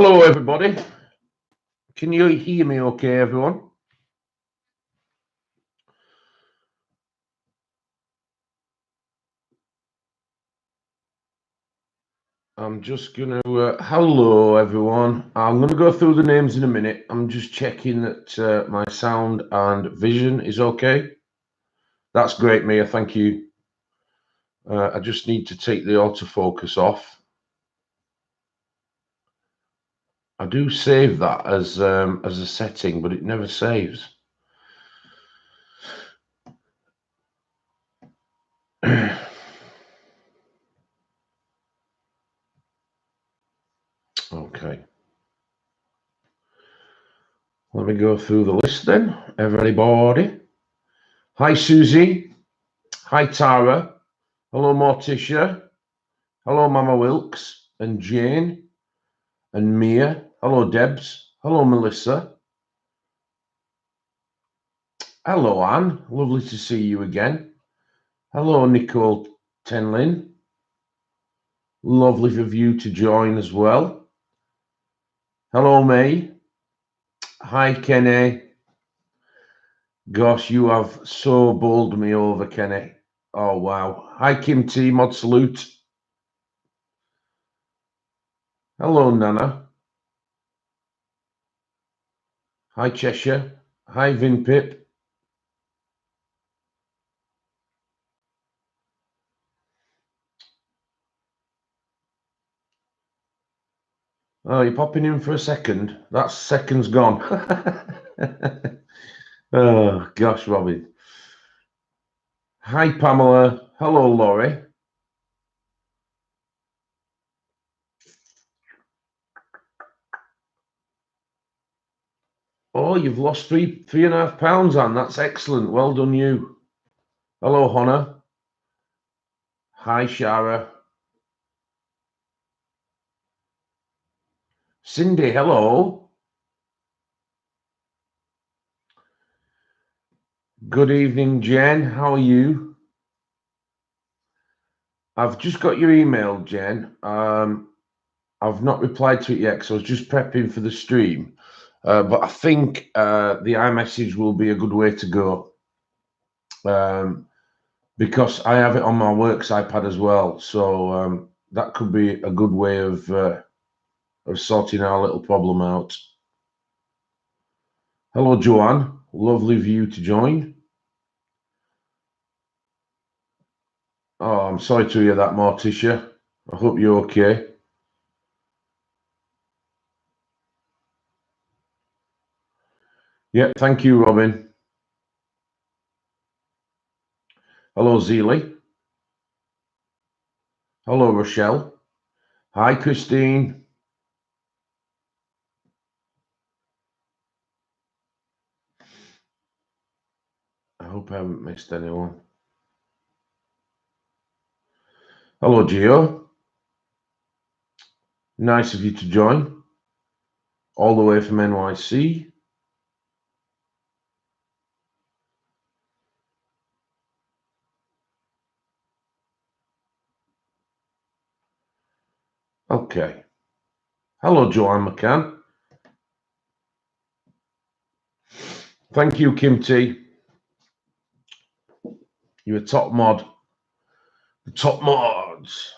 Hello, everybody. Can you hear me okay, everyone? I'm just going to, hello, everyone. I'm going to go through the names in a minute. I'm just checking that my sound and vision is okay. That's great, Mia. Thank you. I just need to take the autofocus off. I do save that as a setting, but it never saves. Okay. Let me go through the list then, everybody. Hi, Susie. Hi, Tara. Hello, Morticia. Hello, Mama Wilkes and Jane and Mia. Hello, Debs. Hello, Melissa. Hello, Anne. Lovely to see you again. Hello, Nicole Tenlin. Lovely for you to join as well. Hello, May. Hi, Kenny. Gosh, you have so bowled me over, Kenny. Oh, wow. Hi, Kim T. Mod salute. Hello, Nana. Hi, Cheshire. Hi, Vin Pip. Oh, you're popping in for a second. That second's gone. Oh, gosh, Robin. Hi, Pamela. Hello, Laurie. Oh, you've lost 3.5 pounds, Anne. That's excellent. Well done, you. Hello, Hannah. Hi, Shara. Cindy, hello. Good evening, Jen. How are you? I've just got your email, Jen. I've not replied to it yet because I was just prepping for the stream. But I think the iMessage will be a good way to go. Because I have it on my works iPad as well. So that could be a good way of sorting our little problem out. Hello, Joanne. Lovely of you to join. Oh, I'm sorry to hear that, Morticia. I hope you're okay. Yeah, thank you, Robin. Hello, Zeely. Hello, Rochelle. Hi, Christine. I hope I haven't missed anyone. Hello, Gio. Nice of you to join. All the way from NYC. Okay. Hello, Joanne McCann. Thank you, Kim T. You're a top mod. The top mods.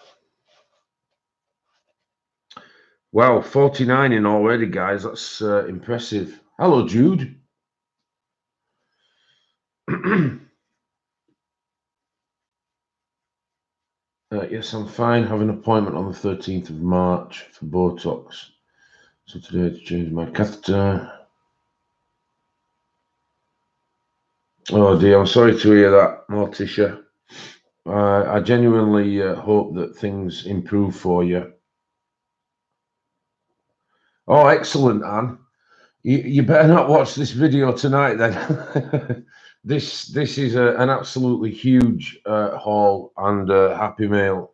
Wow, 49 in already, guys. That's impressive. Hello, Jude. Yes, I'm fine. Have an appointment on the 13th of March for Botox. So today to change my catheter. Oh dear, I'm sorry to hear that, Morticia. I genuinely hope that things improve for you. Oh, excellent, Anne. You better not watch this video tonight then. This is an absolutely huge haul and happy mail.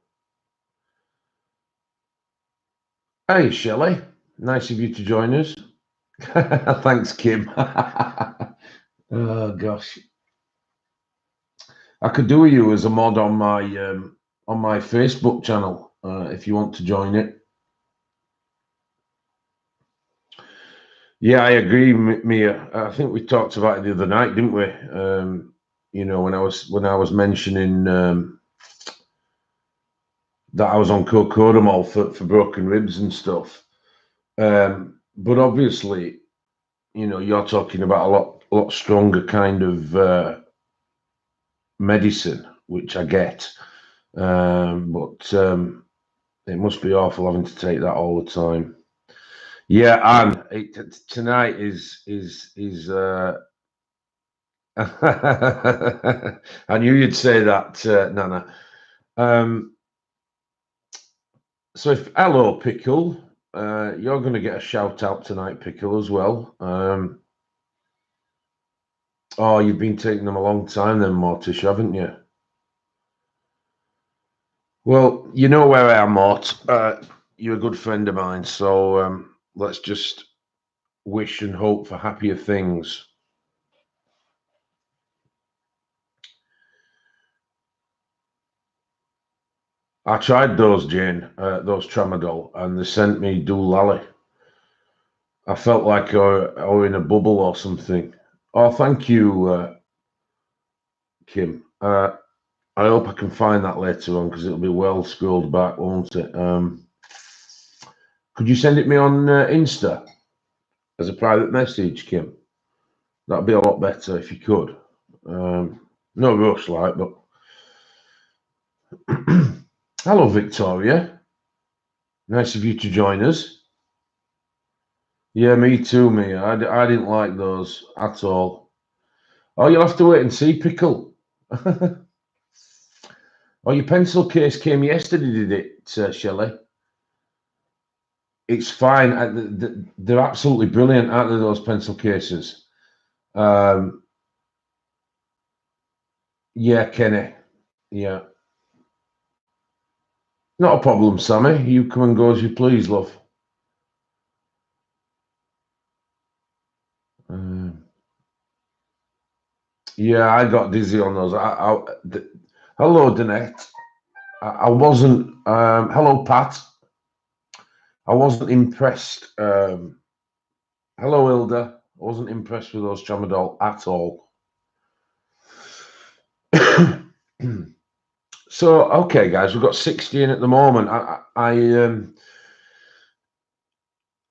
Hey, Shelley. Nice of you to join us. Thanks, Kim. Oh, gosh. I could do with you as a mod on my Facebook channel if you want to join it. Yeah, I agree, Mia. I think we talked about it the other night, didn't we? You know, when I was mentioning that I was on cocodamol for broken ribs and stuff. But obviously, you know, you're talking about a lot stronger kind of medicine, which I get. But it must be awful having to take that all the time. Yeah, and tonight is. I knew you'd say that, Nana. So if hello Pickle, you're going to get a shout out tonight, Pickle, as well. Oh, you've been taking them a long time then, Mortish, haven't you? Well, you know where I am, Mort. You're a good friend of mine, so let's just wish and hope for happier things. I tried those, Jane, those tramadol, and they sent me doolally. I felt like I were in a bubble or something. Oh, thank you, Kim. I hope I can find that later on because it'll be well scrolled back, won't it? Could you send it me on Insta as a private message, Kim? That'd be a lot better if you could. No rush, like, but. Hello, Victoria. Nice of you to join us. Yeah, me too, me. I didn't like those at all. Oh, you'll have to wait and see, Pickle. Oh, your pencil case came yesterday, did it, Shelley? It's fine. They're absolutely brilliant, aren't they, those pencil cases? Yeah, Kenny. Yeah. Not a problem, Sammy. You come and go as you please, love. Yeah, I got dizzy on those. Hello, Danette. I wasn't. Hello, Pat. I wasn't impressed. Hello, Hilda. I wasn't impressed with those tramadol at all. So, okay, guys, we've got 60 in at the moment.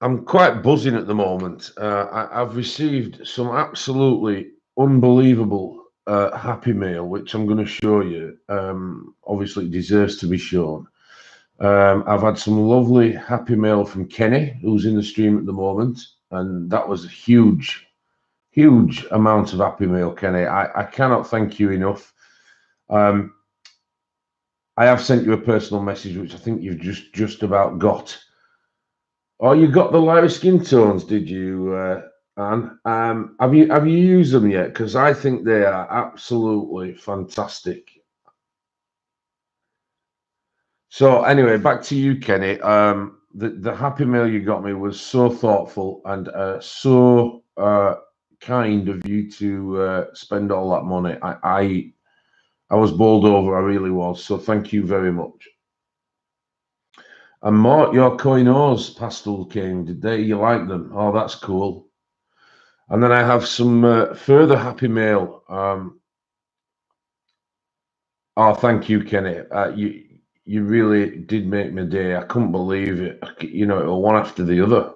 I'm quite buzzing at the moment. I've received some absolutely unbelievable Happy Mail, which I'm going to show you. Obviously, it deserves to be shown. I've had some lovely Happy Mail from Kenny, who's in the stream at the moment, and that was a huge, huge amount of Happy Mail, Kenny. I cannot thank you enough. I have sent you a personal message, which I think you've just about got. Oh, you got the lighter skin tones, did you, Anne? Have you used them yet? Because I think they are absolutely fantastic. So anyway, back to you, Kenny. The Happy Mail you got me was so thoughtful and so kind of you to spend all that money. I was bowled over, I really was. So thank you very much. And Mort, your Koino's pastel came. Did you like them? Oh, that's cool. And then I have some further Happy Mail. Oh, thank you, Kenny. You really did make my day. I couldn't believe it. You know, it was one after the other.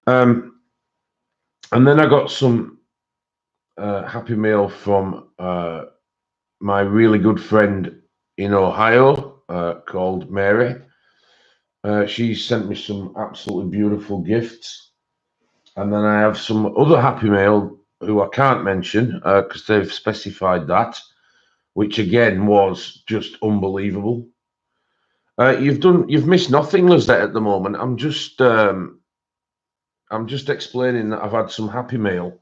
And then I got some Happy Mail from my really good friend in Ohio called Mary. She sent me some absolutely beautiful gifts. And then I have some other Happy Mail who I can't mention because they've specified that, which again was just unbelievable. You've missed nothing, Lizette, at the moment. I'm just explaining that I've had some Happy Mail,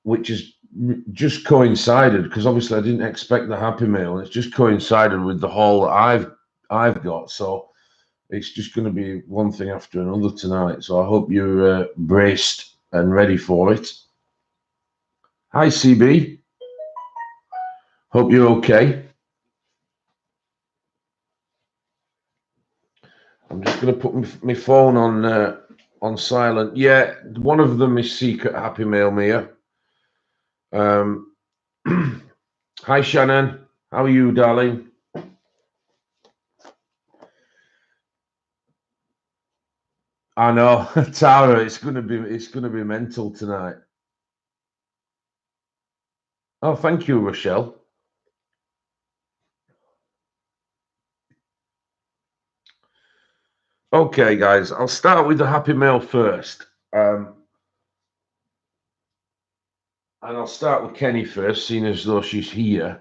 which is just coincided because obviously I didn't expect the Happy Mail, and it's just coincided with the haul that I've got. So it's just going to be one thing after another tonight. So I hope you're braced and ready for it. Hi, CB. Hope you're okay. I'm just just going to put my phone on silent. Yeah, one of them is Secret Happy Mail, Mia. Hi, Shannon. How are you, darling? I know, Tara. It's gonna be mental tonight. Oh, thank you, Rochelle. Okay, guys, I'll start with the Happy Mail first. And I'll start with Kenny first, seeing as though she's here.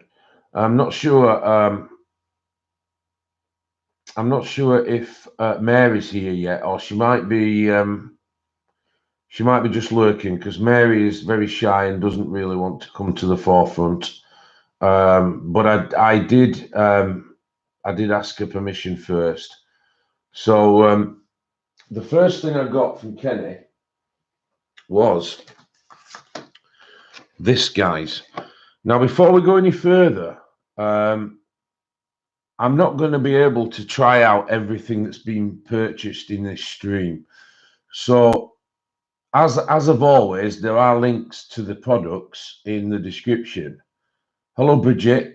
I'm not sure. I'm not sure if Mary's here yet, or she might be. She might be just lurking because Mary is very shy and doesn't really want to come to the forefront. But I did ask her permission first. So the first thing I got from Kenny was this, guys. Now, before we go any further, I'm not going to be able to try out everything that's been purchased in this stream. So as of always, there are links to the products in the description. Hello, Bridget.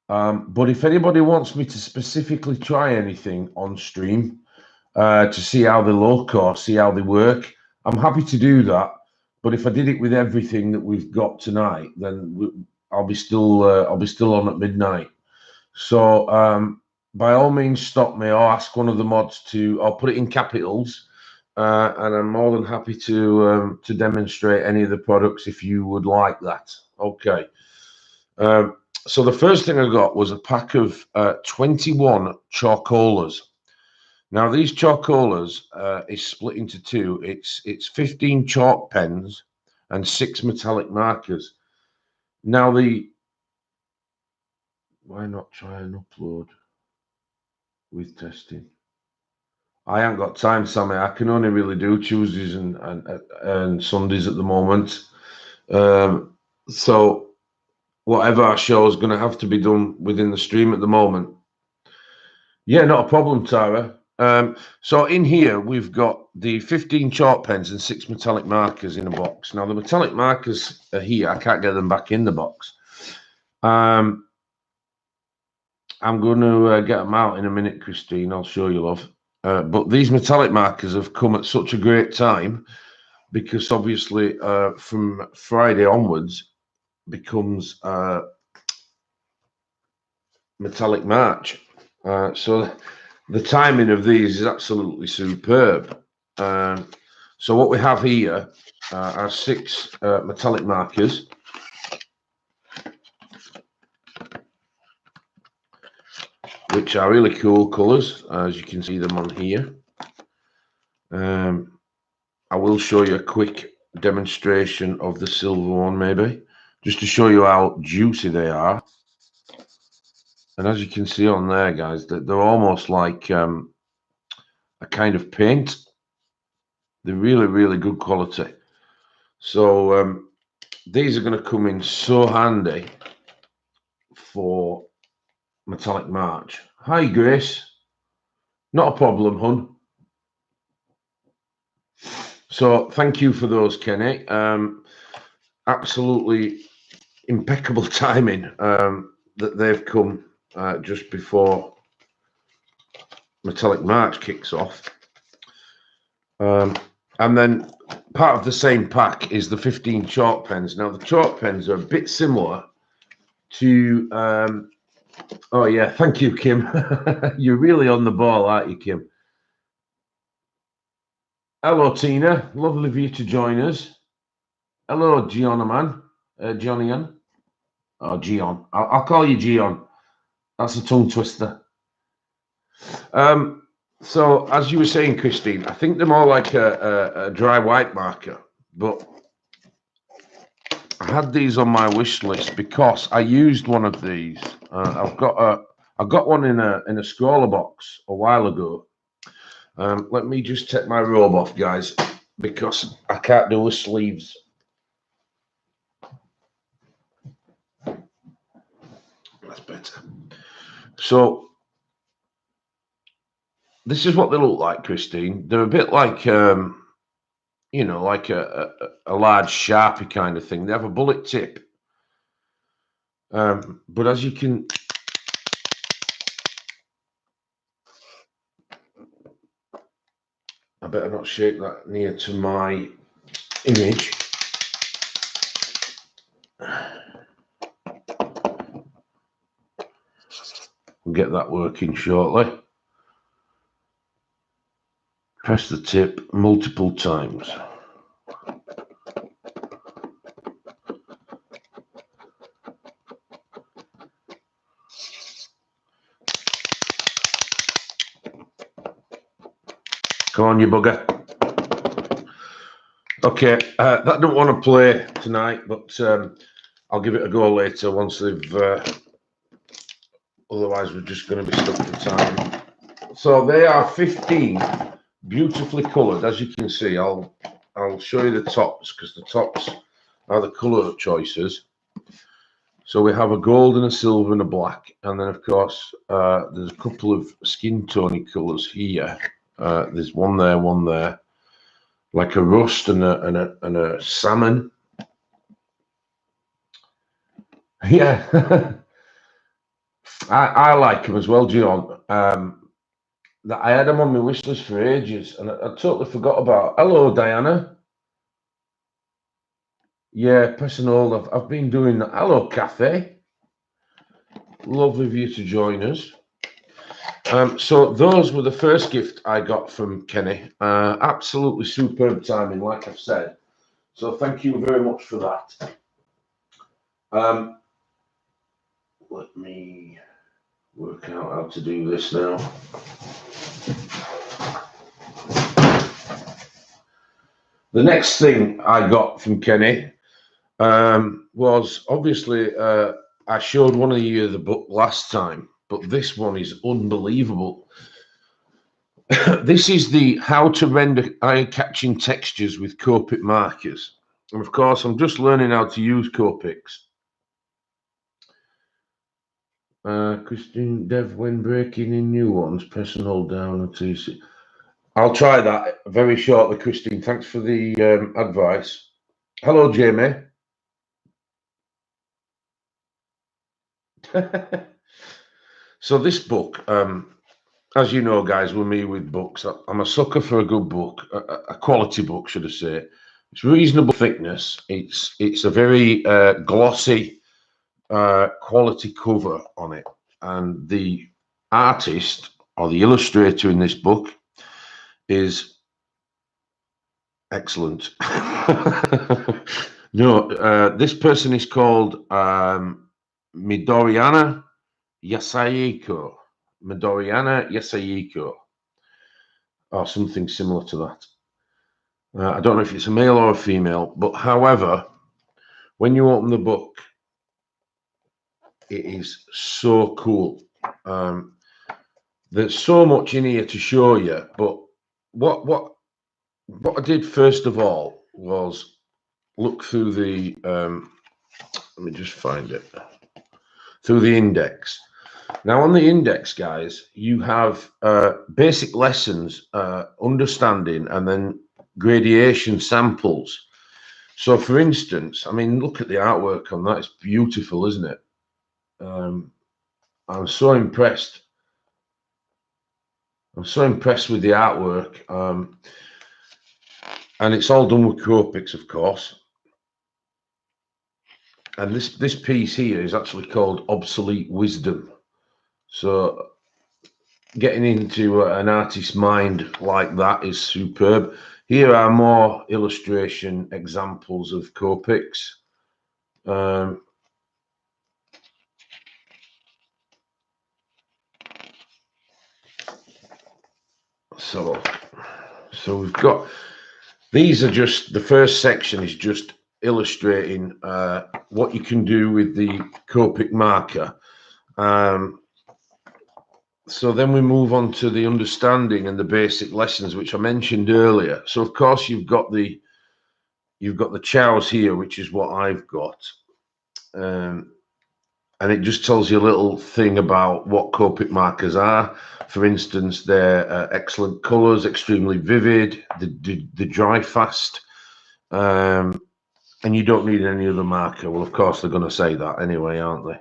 But if anybody wants me to specifically try anything on stream to see how they look or see how they work, I'm happy to do that. But if I did it with everything that we've got tonight, then I'll be still on at midnight. So by all means, stop me or ask one of the mods or put it in capitals, and I'm more than happy to demonstrate any of the products if you would like that. Okay. So the first thing I got was a pack of 21 charcoalers. Now these charcoalers is split into two. It's 15 chalk pens and 6 metallic markers. Now why not try and upload with testing? I haven't got time, Sammy. I can only really do Tuesdays and Sundays at the moment. So whatever I show is going to have to be done within the stream at the moment. Yeah, not a problem, Tara. So in here, we've got the 15 chalk pens and 6 metallic markers in a box. Now, the metallic markers are here. I can't get them back in the box. I'm going to get them out in a minute, Christine. I'll show you, love. But these metallic markers have come at such a great time because obviously from Friday onwards becomes Metallic March. So the timing of these is absolutely superb. So what we have here are 6 metallic markers. Which are really cool colours, as you can see them on here. I will show you a quick demonstration of the silver one, maybe, just to show you how juicy they are. And as you can see on there, guys, they're almost like a kind of paint. They're really, really good quality. So these are going to come in so handy for Metallic March. Hi, Grace. Not a problem, hun. So thank you for those, Kenny. Absolutely impeccable timing that they've come just before Metallic March kicks off. And then part of the same pack is the 15 chalk pens. Now, the chalk pens are a bit similar to... oh, yeah, thank you, Kim. You're really on the ball, aren't you, Kim? Hello, Tina. Lovely of you to join us. Hello, Gianna, man. Johnny-an. Oh, Gion. I'll call you Gion. That's a tongue twister. So, as you were saying, Christine, I think they're more like a dry white marker, but I had these on my wish list because I used one of these. I got one in a scroller box a while ago. Let me just take my robe off, guys, because I can't do the sleeves. That's better. So this is what they look like, Christine. They're a bit like, you know, like a large Sharpie kind of thing. They have a bullet tip. But as you can, I better not shake that near to my image. We'll get that working shortly. Press the tip multiple times. Come on, you bugger. Okay, that don't want to play tonight, but I'll give it a go later once they've... otherwise, we're just going to be stuck for time. So they are 15 beautifully coloured. As you can see, I'll show you the tops, because the tops are the colour choices. So we have a gold and a silver and a black, and then of course there's a couple of skin tone colours here. There's one there, like a rust and a salmon. Yeah, I like them as well, do you know? That I had them on my wish list for ages, and I totally forgot about. Hello, Diana. Yeah, pressing hold. I've been doing that. Hello, Cafe. Lovely of you to join us. So those were the first gift I got from Kenny. Absolutely superb timing, like I've said. So thank you very much for that. Let me work out how to do this now. The next thing I got from Kenny was obviously I showed one of you the book last time, but this one is unbelievable. This is the how to render eye-catching textures with Copic markers. And of course, I'm just learning how to use Copics. Christine, Dev, when breaking in new ones, press and hold down until you see. I'll try that very shortly, Christine. Thanks for the advice. Hello, Jamie. So this book, as you know, guys, with me with books, I'm a sucker for a good book, a quality book, should I say. It's reasonable thickness. It's a very glossy quality cover on it, and the artist or the illustrator in this book is excellent. No, this person is called Midoriya Yasayiko. Midoriya Yasayiko, or something similar to that. I don't know if it's a male or a female, but however, when you open the book, it is so cool. There's so much in here to show you, but what I did first of all was look through the let me just find it, through the index. Now on the index, guys, you have basic lessons, understanding, and then gradation samples. So for instance, I mean, look at the artwork on that. It's beautiful, isn't it? I'm so impressed. I'm so impressed with the artwork. And it's all done with Copics, of course. And this piece here is actually called Obsolete Wisdom. So getting into an artist's mind like that is superb. Here are more illustration examples of Copics. So we've got, these are just, the first section is just illustrating what you can do with the Copic marker. So then we move on to the understanding and the basic lessons, which I mentioned earlier. So of course you've got the chows here, which is what I've got. And and it just tells you a little thing about what Copic markers are. For instance, they're excellent colours, extremely vivid, they dry fast, and you don't need any other marker. Well, of course, they're going to say that anyway, aren't they?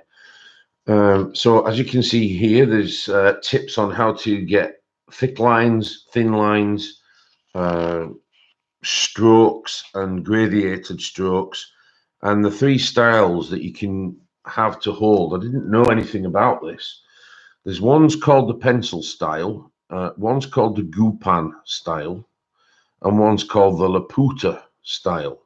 So as you can see here, there's tips on how to get thick lines, thin lines, strokes and gradiated strokes, and the 3 styles that you can have to hold. I didn't know anything about this. There's one's called the pencil style, one's called the Gupan style, and one's called the Laputa style.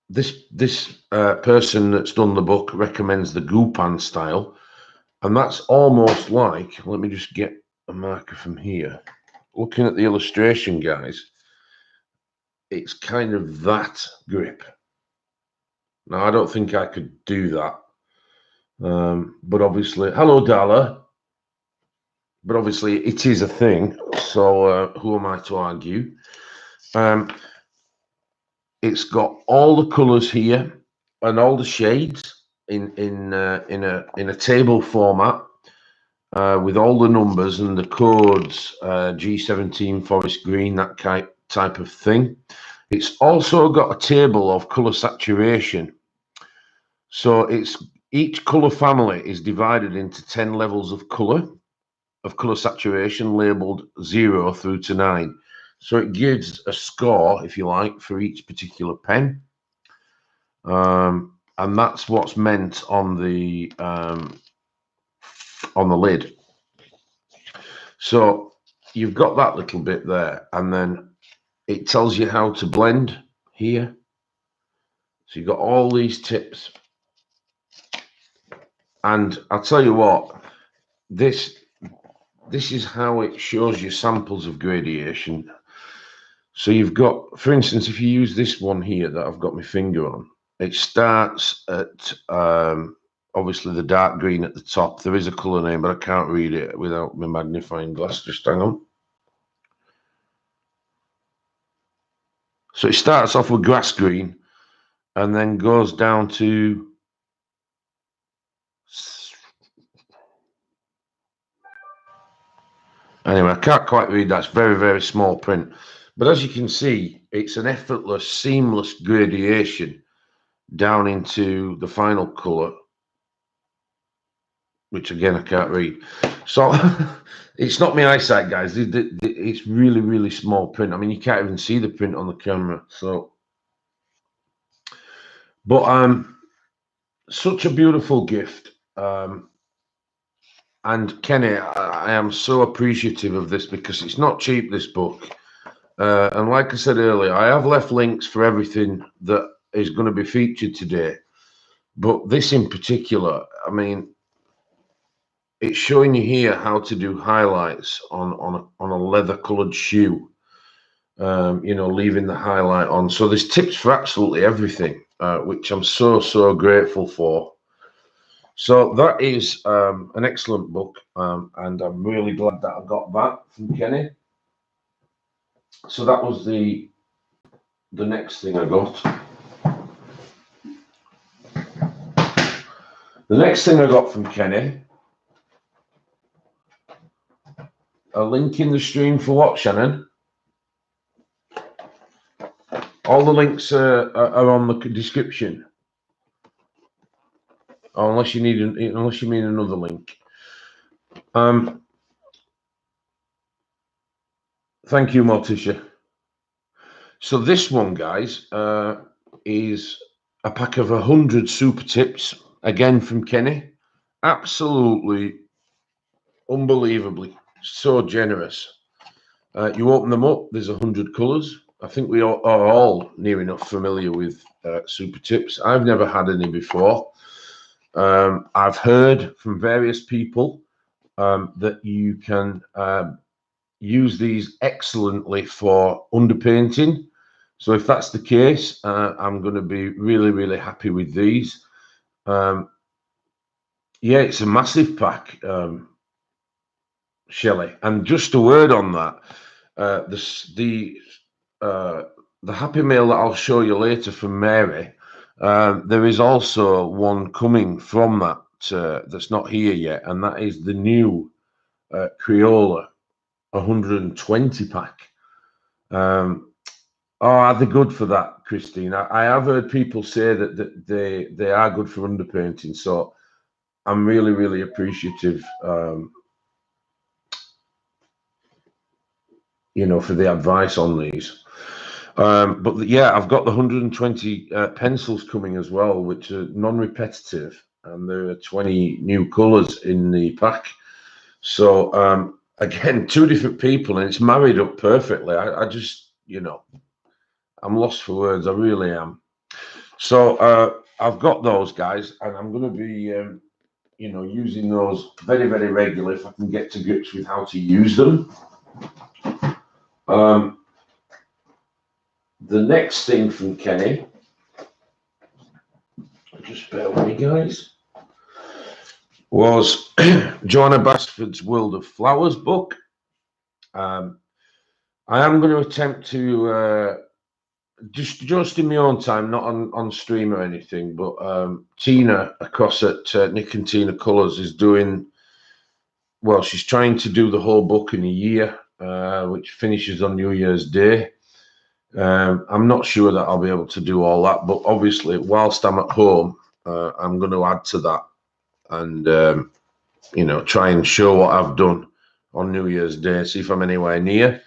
This person that's done the book recommends the Gupan style, and that's almost like, let me just get a marker from here. Looking at the illustration, guys, it's kind of that grip. Now, I don't think I could do that. But obviously, hello, Daria. But obviously, it is a thing. So who am I to argue? It's got all the colours here and all the shades in a table format with all the numbers and the codes, G17, forest green, that type of thing. It's also got a table of colour saturation. So each colour family is divided into 10 levels of colour saturation, labelled 0 through to 9. So it gives a score, if you like, for each particular pen. And that's what's meant on the lid. So you've got that little bit there, and then it tells you how to blend here. So you've got all these tips. And I'll tell you what, this is how it shows you samples of gradation. So you've got, for instance, if you use this one here that I've got my finger on, it starts at obviously the dark green at the top. There is a colour name, but I can't read it without my magnifying glass. Just hang on. So it starts off with grass green and then goes down to anyway, I can't quite read that. It's very, very small print. But as you can see, it's an effortless, seamless gradation down into the final colour, which again, I can't read. So it's not my eyesight, guys. It's really, really small print. I mean, you can't even see the print on the camera. So, but such a beautiful gift. And Kenny, I am so appreciative of this because it's not cheap, this book. And like I said earlier, I have left links for everything that is going to be featured today. But this in particular, I mean, it's showing you here how to do highlights on a leather coloured shoe. You know, leaving the highlight on. So there's tips for absolutely everything, which I'm so grateful for. So that is an excellent book, and I'm really glad that I got that from Kenny. So that was the next thing I got. The next thing I got from Kenny, a link in the stream for what, Shannon? All the links are on the description. Oh, unless you mean another link. Thank you, Morticia. So this one, guys, is a pack of 100 super tips, again from Kenny. Absolutely, unbelievably, so generous. You open them up, there's 100 colours. I think we are all near enough familiar with super tips. I've never had any before. I've heard from various people that you can use these excellently for underpainting. So if that's the case, I'm going to be really happy with these. Yeah, it's a massive pack, Shelley. And just a word on that, the Happy Mail that I'll show you later from Mary, There is also one coming from that that's not here yet, and that is the new Crayola 120 pack. Oh, are they good for that, Christine? I have heard people say that they are good for underpainting, so I'm really, really appreciative, you know, for the advice on these. But yeah, I've got the 120 pencils coming as well, which are non-repetitive, and there are 20 new colors in the pack. So again, two different people, and it's married up perfectly. I just, you know, I'm lost for words. I really am. So I've got those guys, and I'm going to be, you know, using those very, very regularly if I can get to grips with how to use them. The next thing from Kenny, just bear with me, guys, was Joanna Basford's World of Flowers book. I am going to attempt to just in my own time, not on stream or anything, but Tina across at Nick and Tina Colours is doing, well, she's trying to do the whole book in a year, which finishes on New Year's Day. I'm not sure that I'll be able to do all that, but obviously whilst I'm at home, I'm going to add to that and you know, try and show what I've done on New Year's Day, see if I'm anywhere near.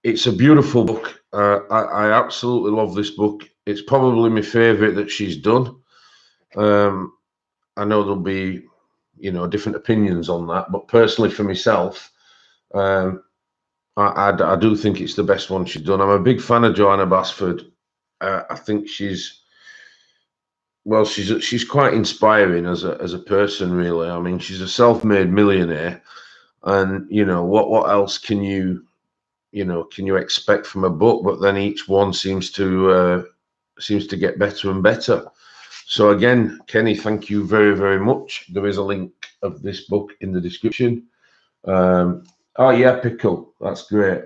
It's a beautiful book. I absolutely love this book. It's probably my favourite that she's done. I know there'll be, you know, different opinions on that, but personally for myself, I do think it's the best one she's done. I'm a big fan of Joanna Basford. I think she's, well, she's quite inspiring as a person, really. I mean, she's a self-made millionaire, and you know what else can you expect from a book? But then each one seems to get better and better. So again, Kenny, thank you very, very much. There is a link of this book in the description. Oh yeah, Pickle, that's great.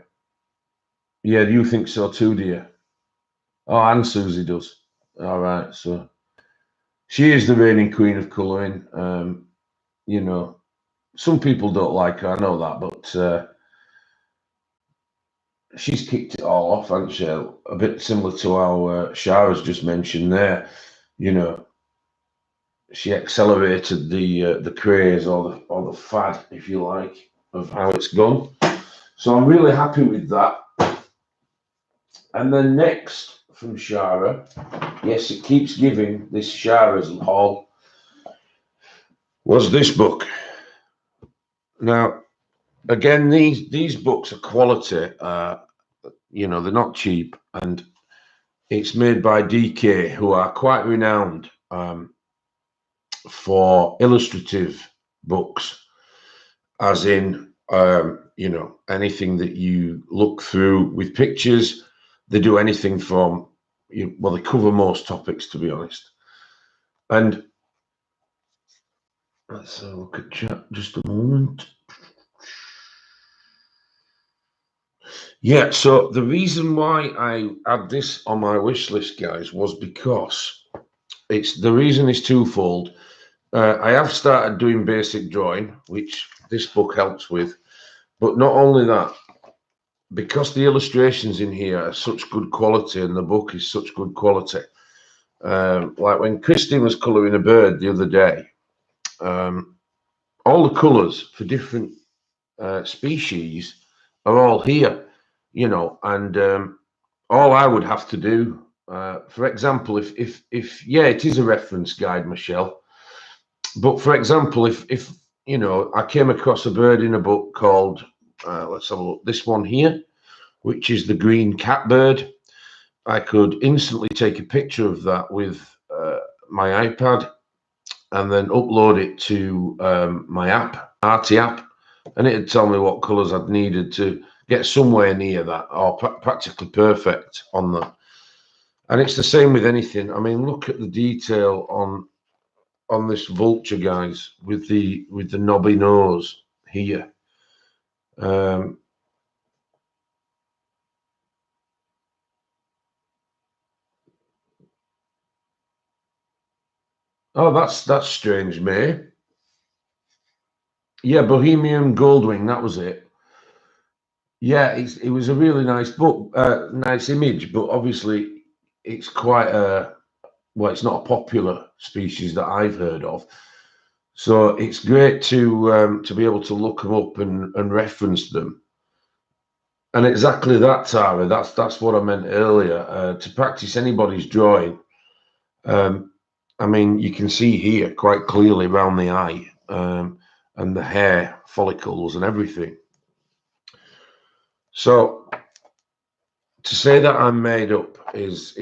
Yeah, you think so too, dear? Oh, and Susie does. All right, so she is the reigning queen of colouring. You know, some people don't like her, I know that, but she's kicked it all off, hasn't she? A bit similar to how Shara's just mentioned there. You know, she accelerated the craze or the fad, if you like, of how it's gone. So I'm really happy with that. And then next from Shara, yes, it keeps giving, this Shara's haul, was this book. Now, again, these books are quality. You know, they're not cheap, and it's made by DK, who are quite renowned for illustrative books, as in, you know, anything that you look through with pictures. They do anything from, well, they cover most topics, to be honest. And let's have a look at chat just a moment. Yeah, so the reason why I had this on my wish list, guys, was because the reason is twofold. I have started doing basic drawing, which this book helps with, but not only that, because the illustrations in here are such good quality and the book is such good quality. Like when Christine was colouring a bird the other day, all the colours for different species are all here, you know, and all I would have to do, for example, if yeah, it is a reference guide, Michelle, but for example, if you know, I came across a bird in a book called, let's have a look, this one here, which is the green catbird, I could instantly take a picture of that with my iPad and then upload it to my app, Arty app, and it'd tell me what colours I'd needed to get somewhere near that, or practically perfect on that. And it's the same with anything. I mean, look at the detail on this vulture, guys, with the knobby nose here. Oh, that's strange, May. Yeah, Bohemian Goldwing, that was it. Yeah, it was a really nice book, nice image, but obviously it's quite a, well, it's not a popular species that I've heard of. So it's great to be able to look them up and reference them. And exactly that, Tara, that's what I meant earlier. To practice anybody's drawing, I mean, you can see here quite clearly around the eye and the hair follicles and everything. So to say that I'm made up is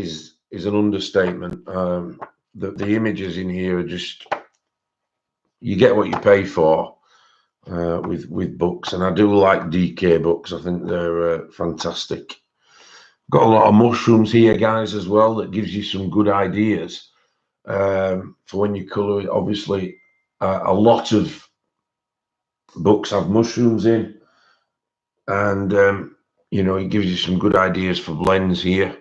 an understatement. The images in here are just, you get what you pay for with books, and I do like DK books. I think they're fantastic. Got a lot of mushrooms here, guys, as well. That gives you some good ideas for when you colour it. Obviously, a lot of books have mushrooms in, and you know, it gives you some good ideas for blends here.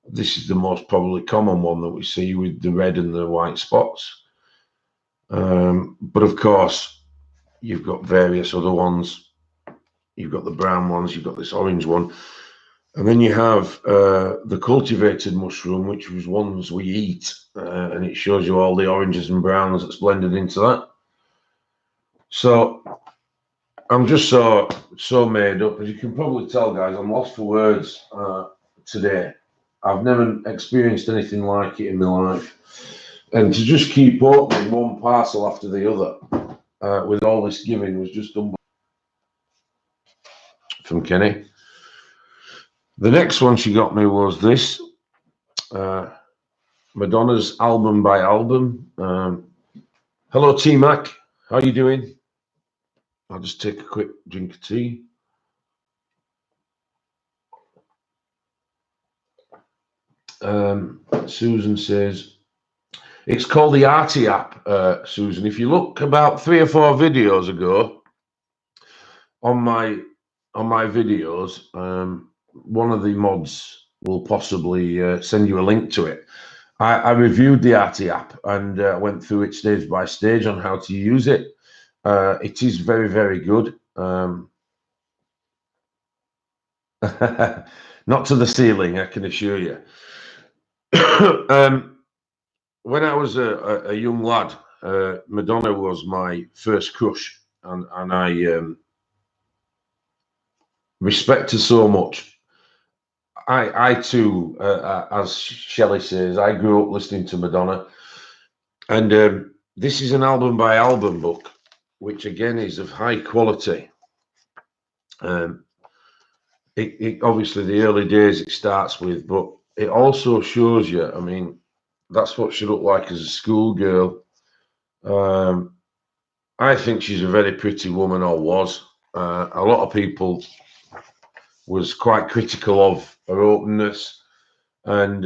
This is the most probably common one that we see with the red and the white spots. But of course, you've got various other ones. You've got the brown ones, you've got this orange one. And then you have the cultivated mushroom, which was ones we eat. And it shows you all the oranges and browns that's blended into that. So I'm just so made up. As you can probably tell, guys, I'm lost for words today. I've never experienced anything like it in my life. And to just keep opening one parcel after the other with all this giving was just unbelievable. From Kenny. The next one she got me was this. Madonna's album by album. Hello, T-Mac. How you doing? I'll just take a quick drink of tea. Susan says, it's called the Arty app, Susan. If you look about 3 or 4 videos ago on my videos, one of the mods will possibly send you a link to it. I reviewed the Arty app and went through it stage by stage on how to use it. It is very, very good. Not to the ceiling, I can assure you. When I was a young lad, Madonna was my first crush, and I respect her so much. I too, as Shelley says, I grew up listening to Madonna, and this is an album by album book, which again is of high quality. It obviously the early days it starts with, but it also shows you, I mean, that's what she looked like as a schoolgirl. I think she's a very pretty woman, or was. A lot of people was quite critical of her openness, and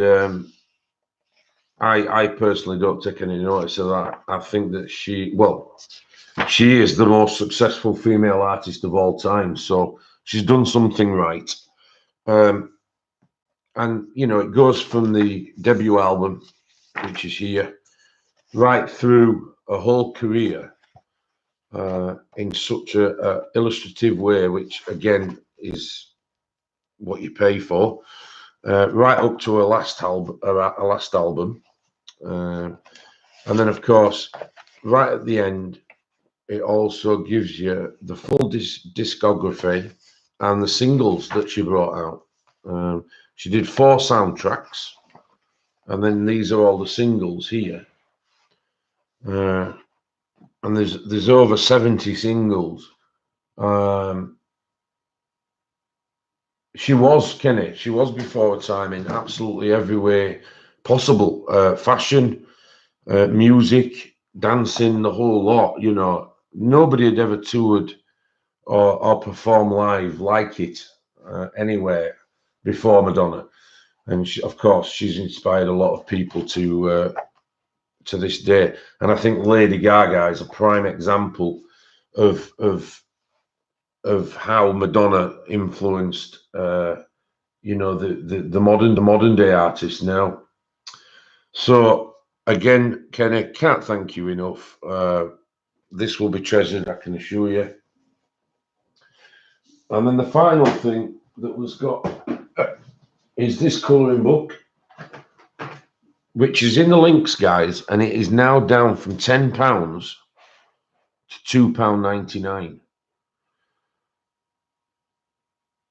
I personally don't take any notice of that. I think that she is the most successful female artist of all time, so she's done something right. And you know, it goes from the debut album, which is here, right through a whole career in such a illustrative way, which again is what you pay for, right up to a last album, and then of course, right at the end, it also gives you the full discography and the singles that she brought out. She did 4 soundtracks, and then these are all the singles here. And there's over 70 singles. She was, Kenny, she was before her time in absolutely every way possible. Fashion, music, dancing, the whole lot. You know, nobody had ever toured or performed live like it anywhere before Madonna. And she, of course, she's inspired a lot of people to this day. And I think Lady Gaga is a prime example of how Madonna influenced, you know, the modern day artists now. So Again, Kenny, can't thank you enough. This will be treasured, I can assure you. And then the final thing that was got is this colouring book, which is in the links, guys, and it is now down from £10 to £2.99.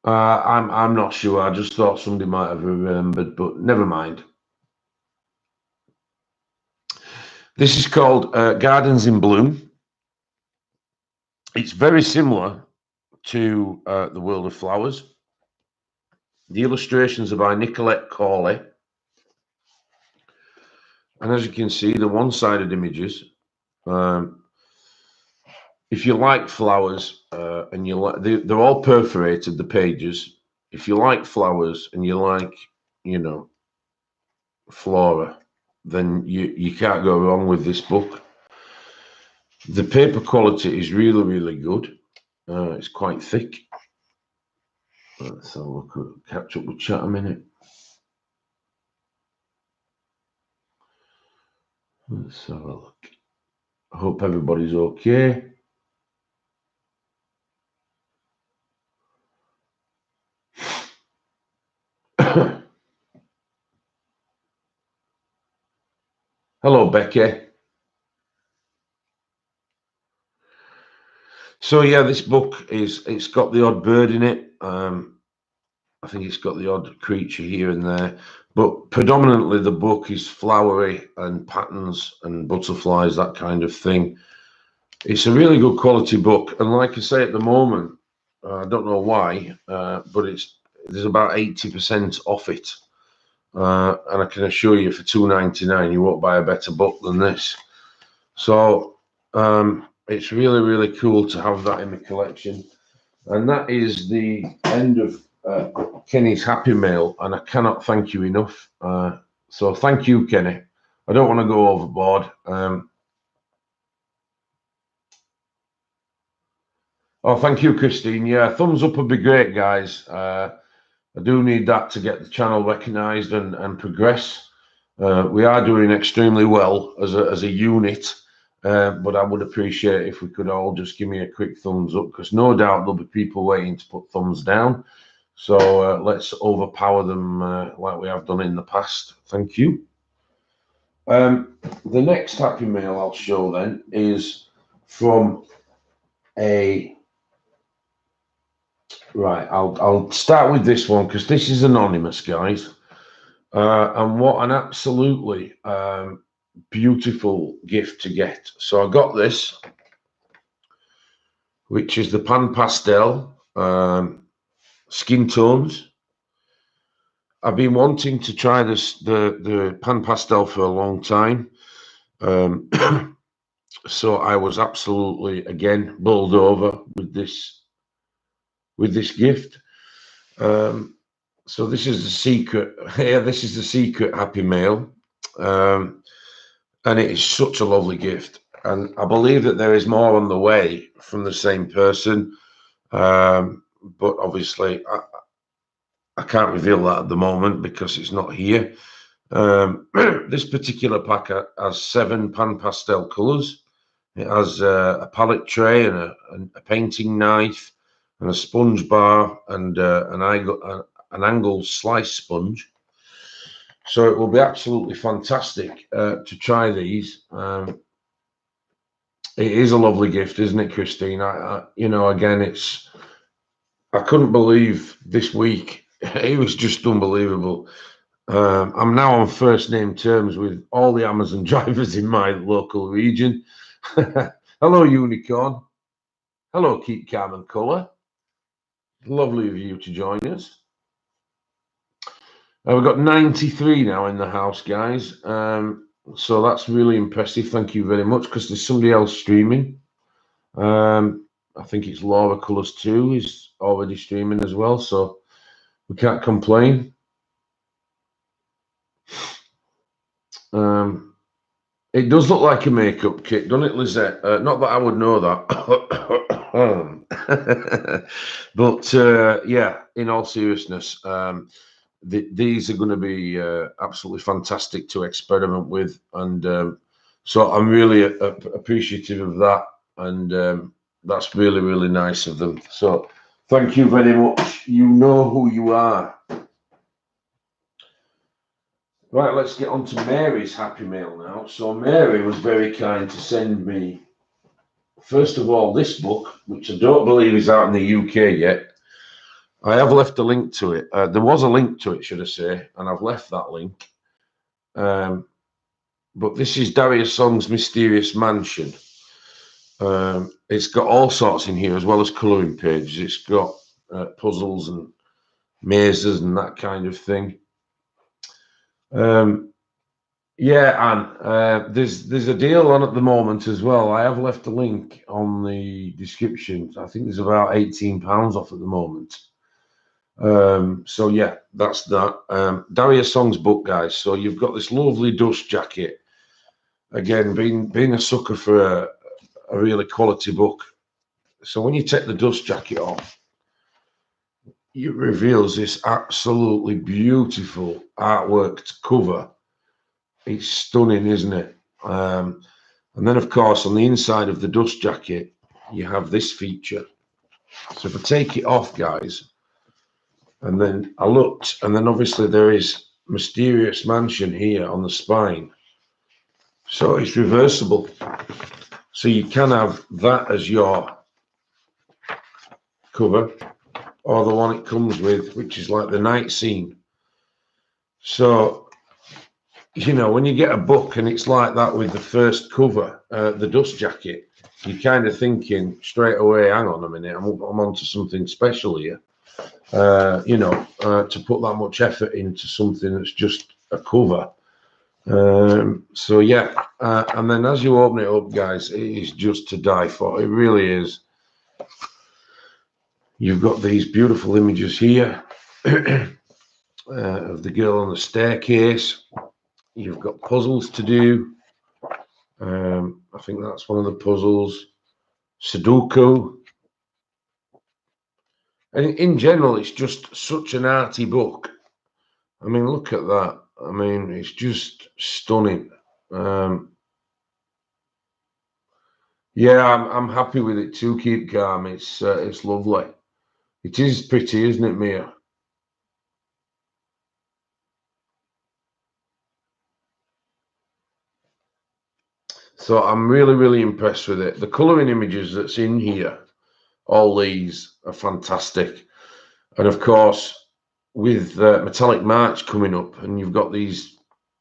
I'm not sure. I just thought somebody might have remembered, but never mind. This is called Gardens in Bloom. It's very similar to The World of Flowers. The illustrations are by Nicolette Corley. And as you can see, the one-sided images. If you like flowers and you like, they're all perforated, the pages. If you like flowers and you like, you know, flora, then you can't go wrong with this book. The paper quality is really, really good. It's quite thick. Let's have a look, catch up with chat a minute. Let's have a look. I hope everybody's okay. Hello, Becky. So yeah, this book it's got the odd bird in it. I think it's got the odd creature here and there, but predominantly the book is flowery and patterns and butterflies, that kind of thing. It's a really good quality book, and like I say, at the moment, I don't know why, but there's about 80% off it, and I can assure you, for £2.99, you won't buy a better book than this. So it's really, really cool to have that in the collection, and that is the end of Kenny's Happy Mail, and I cannot thank you enough. So thank you, Kenny. I don't want to go overboard. Oh, thank you, Christine. Yeah, thumbs up would be great, guys. I do need that to get the channel recognised and progress. We are doing extremely well as a unit, but I would appreciate if we could all just give me a quick thumbs up, because no doubt there'll be people waiting to put thumbs down. So let's overpower them like we have done in the past. Thank you. The next Happy Mail I'll show then is from a... Right, I'll start with this one because this is anonymous, guys. And what an absolutely beautiful gift to get. So I got this, which is the Pan Pastel skin tones. I've been wanting to try the Pan Pastel for a long time. So I was absolutely, again, bowled over with this gift. So this is the secret. Yeah, this is the secret Happy Mail. And it is such a lovely gift. And I believe that there is more on the way from the same person. But obviously, I can't reveal that at the moment because it's not here. This particular pack has 7 Pan Pastel colours. It has a palette tray and a painting knife and a sponge bar and an angled slice sponge. So it will be absolutely fantastic to try these. It is a lovely gift, isn't it, Christine? You know, again, I couldn't believe this week. It was just unbelievable. I'm now on first name terms with all the Amazon drivers in my local region. Hello, Unicorn. Hello, Keep Calm and Colour. Lovely of you to join us. We've got 93 now in the house, guys. So that's really impressive. Thank you very much, because there's somebody else streaming. I think it's Laura Colours 2 is already streaming as well, so we can't complain. It does look like a makeup kit, doesn't it, Lizette? Not that I would know that. But yeah, in all seriousness, these are going to be absolutely fantastic to experiment with, and so I'm really appreciative of that, and that's really, really nice of them. So thank you very much. You know who you are. Right, let's get on to Mary's happy mail now. So Mary was very kind to send me, first of all, this book, which I don't believe is out in the UK yet. I have left a link to it. There was a link to it, should I say, and I've left that link. But this is Daria Song's Mysterious Mansion. It's got all sorts in here, as well as colouring pages. It's got puzzles and mazes and that kind of thing. Yeah, and there's a deal on at the moment as well. I have left a link on the description. I think there's about £18 off at the moment. So yeah, that's that. Daria Song's book, guys. So you've got this lovely dust jacket. Again, being a sucker for a really quality book. So when you take the dust jacket off, it reveals this absolutely beautiful artworked cover. It's stunning, isn't it? And then, of course, on the inside of the dust jacket, you have this feature. So if I take it off, guys, and then I looked, and then obviously there is Mysterious Mansion here on the spine. So it's reversible. So you can have that as your cover, or the one it comes with, which is like the night scene. So, you know, when you get a book and it's like that with the first cover, the dust jacket, you're kind of thinking straight away, hang on a minute, I'm onto something special here. You know, to put that much effort into something that's just a cover. So yeah, and then as you open it up, guys, it is just to die for. It really is. You've got these beautiful images here of the girl on the staircase. You've got puzzles to do. I think that's one of the puzzles. Sudoku. And in general, it's just such an arty book. I mean, look at that. I mean, it's just stunning. Yeah, I'm happy with it too. Keep calm. It's lovely. It is pretty, isn't it, Mia? So I'm really, really impressed with it. The colouring images that's in here, all these are fantastic. And of course, with Metallic March coming up, and you've got these,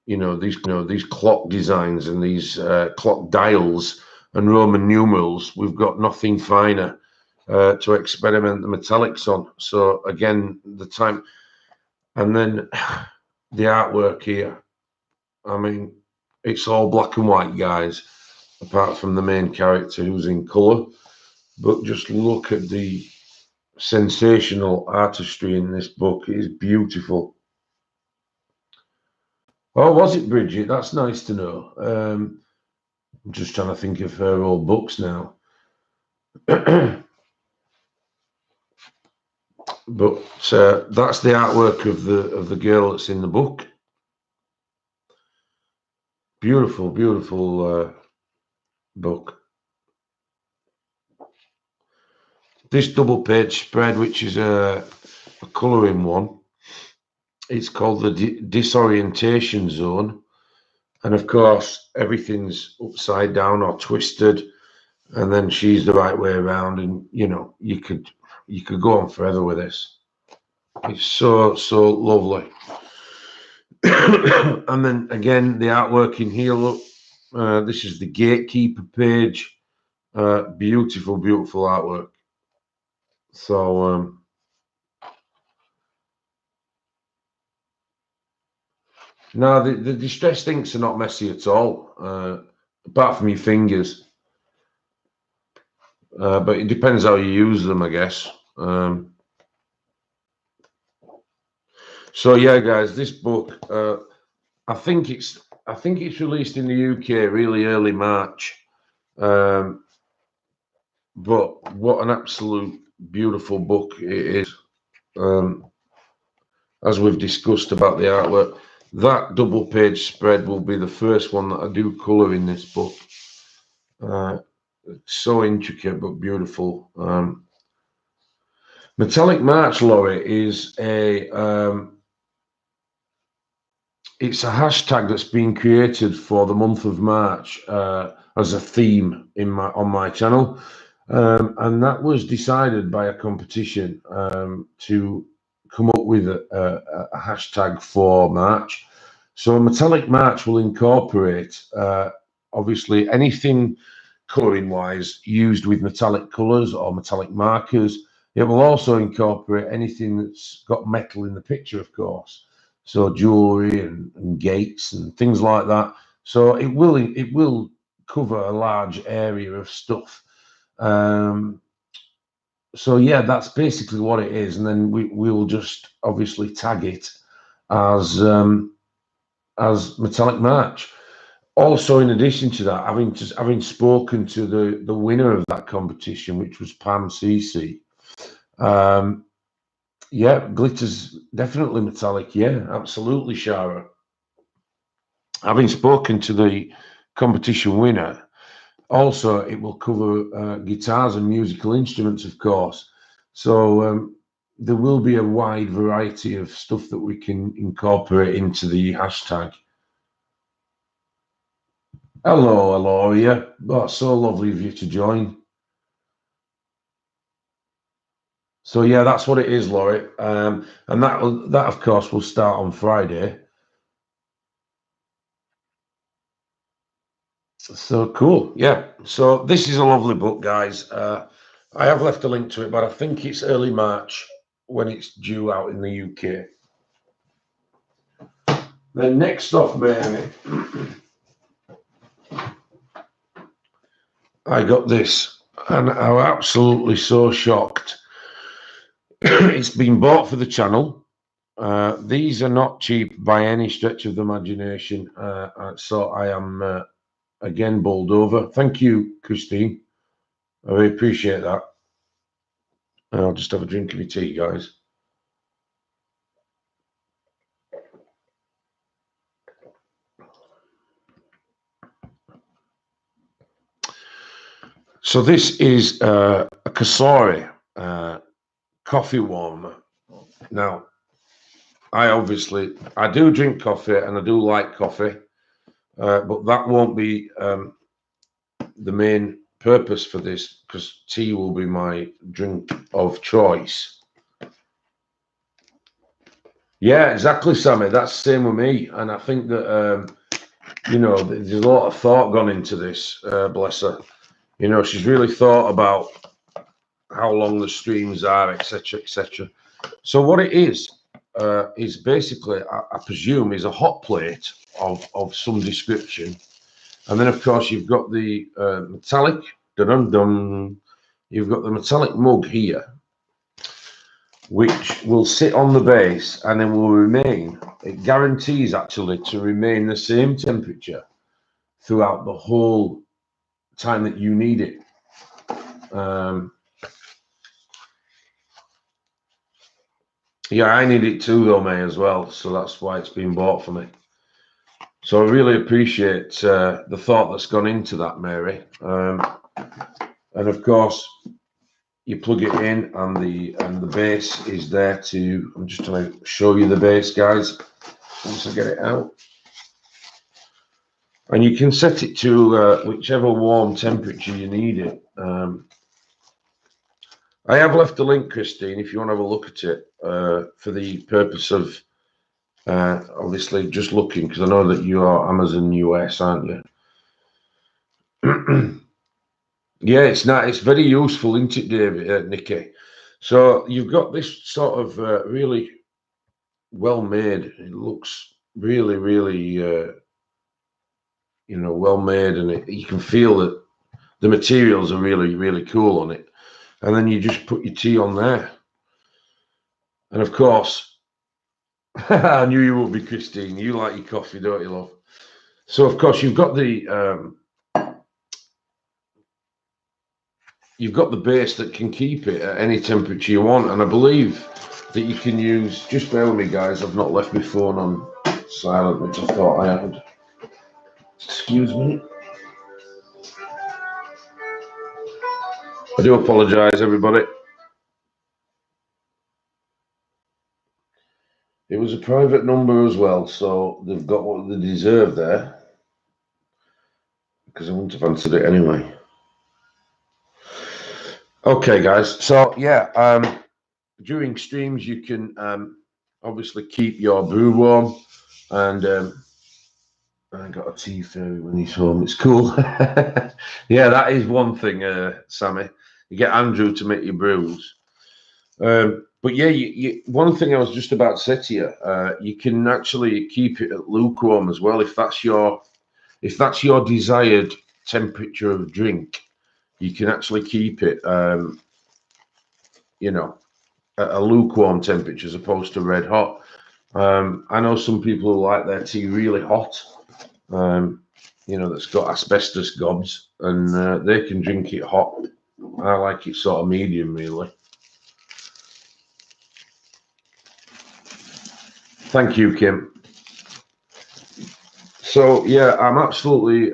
these clock designs and these clock dials and Roman numerals, we've got nothing finer to experiment the metallics on. So again, the time, and then the artwork here. I mean, it's all black and white, guys, apart from the main character who's in colour. But just look at the sensational artistry in this book. It is beautiful. Oh, was it Bridget? That's nice to know. I'm just trying to think of her old books now. But that's the artwork of the girl that's in the book. Beautiful, beautiful book. This double page spread, which is a colouring one, it's called the Disorientation Zone. And of course, everything's upside down or twisted, and then she's the right way around. And you know, you could go on forever with this. It's so lovely. And then again, the artwork in here. Look, this is the Gatekeeper page. Beautiful, beautiful artwork. So no, the distress inks are not messy at all, apart from your fingers. But it depends how you use them, I guess. So yeah, guys, this book, I think it's released in the UK really early March. But what an absolute beautiful book it is. as we've discussed about the artwork, that double page spread will be the first one that I do colour in this book. It's so intricate but beautiful. Metallic March, Laurie, is it's a hashtag that's been created for the month of March as a theme on my channel, and that was decided by a competition to come up with a hashtag for March. So Metallic March will incorporate obviously anything colouring wise used with metallic colours or metallic markers. It will also incorporate anything that's got metal in the picture, of course. So jewelry and gates and things like that. So it will cover a large area of stuff. So yeah, that's basically what it is, and then we will just obviously tag it as Metallic March. Also, in addition to that, having spoken to the winner of that competition, which was Pam CC, yeah, glitter's definitely metallic. Yeah, absolutely, Shara. Having spoken to the competition winner, also it will cover guitars and musical instruments, of course. So there will be a wide variety of stuff that we can incorporate into the hashtag. Hello, Aloria. Oh, so lovely of you to join. So yeah, that's what it is, Laurie. And that of course will start on Friday. So cool. Yeah. So this is a lovely book, guys. I have left a link to it, but I think it's early March when it's due out in the UK. Then next off, Mary, I got this, and I'm absolutely so shocked. It's been bought for the channel. These are not cheap by any stretch of the imagination. So I am again bowled over. Thank you, Christine. I really appreciate that. I'll just have a drink of my tea, guys. So this is a Kasori coffee warmer. Now, I do drink coffee and I do like coffee, but that won't be the main purpose for this, because tea will be my drink of choice. Yeah, exactly, Sammy. That's the same with me, and I think that you know, there's a lot of thought gone into this. Bless her. You know, she's really thought about how long the streams are, etc., etc. So what it is basically, I presume, is a hot plate of some description, and then of course you've got the metallic. Dun-dun-dun, you've got the metallic mug here, which will sit on the base and then will remain. It guarantees actually to remain the same temperature throughout the whole time that you need it. Yeah, I need it too, though, May, as well. So that's why it's been bought for me. So I really appreciate the thought that's gone into that, Mary. And of course, you plug it in, and the base is there to. I'm just trying to show you the base, guys. Once I get it out, and you can set it to whichever warm temperature you need it. I have left a link, Christine, if you want to have a look at it, for the purpose of obviously just looking, because I know that you are Amazon US, aren't you? Yeah, it's not. It's very useful, isn't it, David, Nikki? So you've got this sort of really well made. It looks really, really, you know, well made, and you can feel that the materials are really, really cool on it. And then you just put your tea on there, and of course, I knew you would be, Christine. You like your coffee, don't you, love? So of course you've got the base that can keep it at any temperature you want, and I believe that you can use. Just bear with me, guys. I've not left my phone on silent, which I thought I had. Excuse me. I do apologise, everybody. It was a private number as well, so they've got what they deserve there. Because I wouldn't have answered it anyway. Okay, guys. So yeah, during streams you can obviously keep your brew warm, and I got a tea fairy when he's home. It's cool. Yeah, that is one thing, Sammy. You get Andrew to make your brews. But yeah, one thing I was just about to say to you, you can actually keep it at lukewarm as well if that's your desired temperature of drink. You can actually keep it, you know, at a lukewarm temperature as opposed to red hot. I know some people who like their tea really hot, you know, that's got asbestos gobs, and they can drink it hot. I like it sort of medium, really. Thank you, Kim. So yeah, I'm absolutely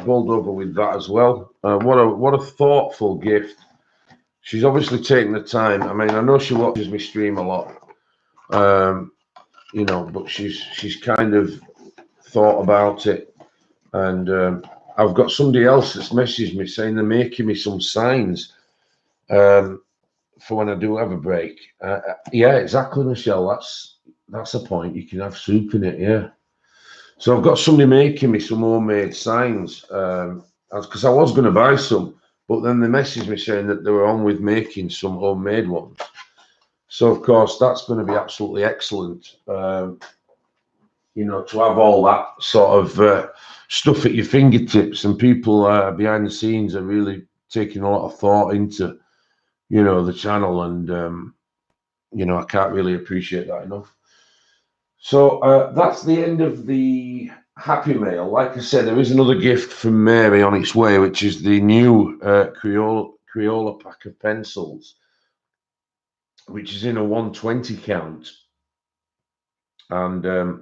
bowled over with that as well. What a thoughtful gift. She's obviously taken the time. I mean, I know she watches me stream a lot, you know, but she's kind of thought about it. And I've got somebody else that's messaged me saying they're making me some signs for when I do have a break. Yeah, exactly, Michelle. That's the point. You can have soup in it, yeah. So I've got somebody making me some homemade signs because I was going to buy some, but then they messaged me saying that they were on with making some homemade ones. So of course that's going to be absolutely excellent. You know, to have all that sort of stuff at your fingertips, and people behind the scenes are really taking a lot of thought into, you know, the channel, and you know, I can't really appreciate that enough. So that's the end of the Happy Mail. Like I said, there is another gift from Mary on its way, which is the new Crayola pack of pencils, which is in a 120 count. And the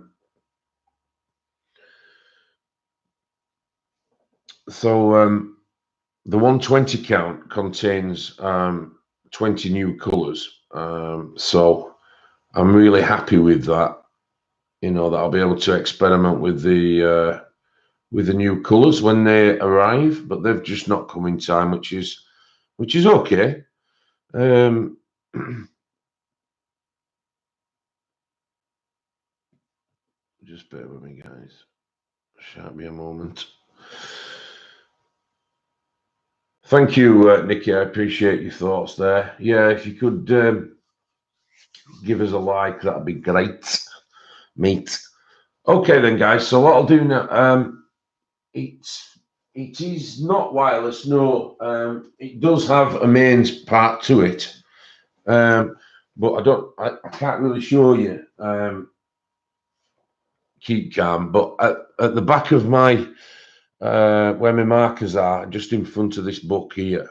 120 count contains 20 new colors. So I'm really happy with that. You know, that I'll be able to experiment with the new colors when they arrive, but they've just not come in time, which is okay. Just bear with me, guys. Shan't be a moment. Thank you, Nikki. I appreciate your thoughts there. Yeah, if you could give us a like, that'd be great, mate. Okay then, guys. So what I'll do now, it is not wireless. No, it does have a mains part to it, but I can't really show you. Keep calm. But at the back of my where my markers are, just in front of this book here.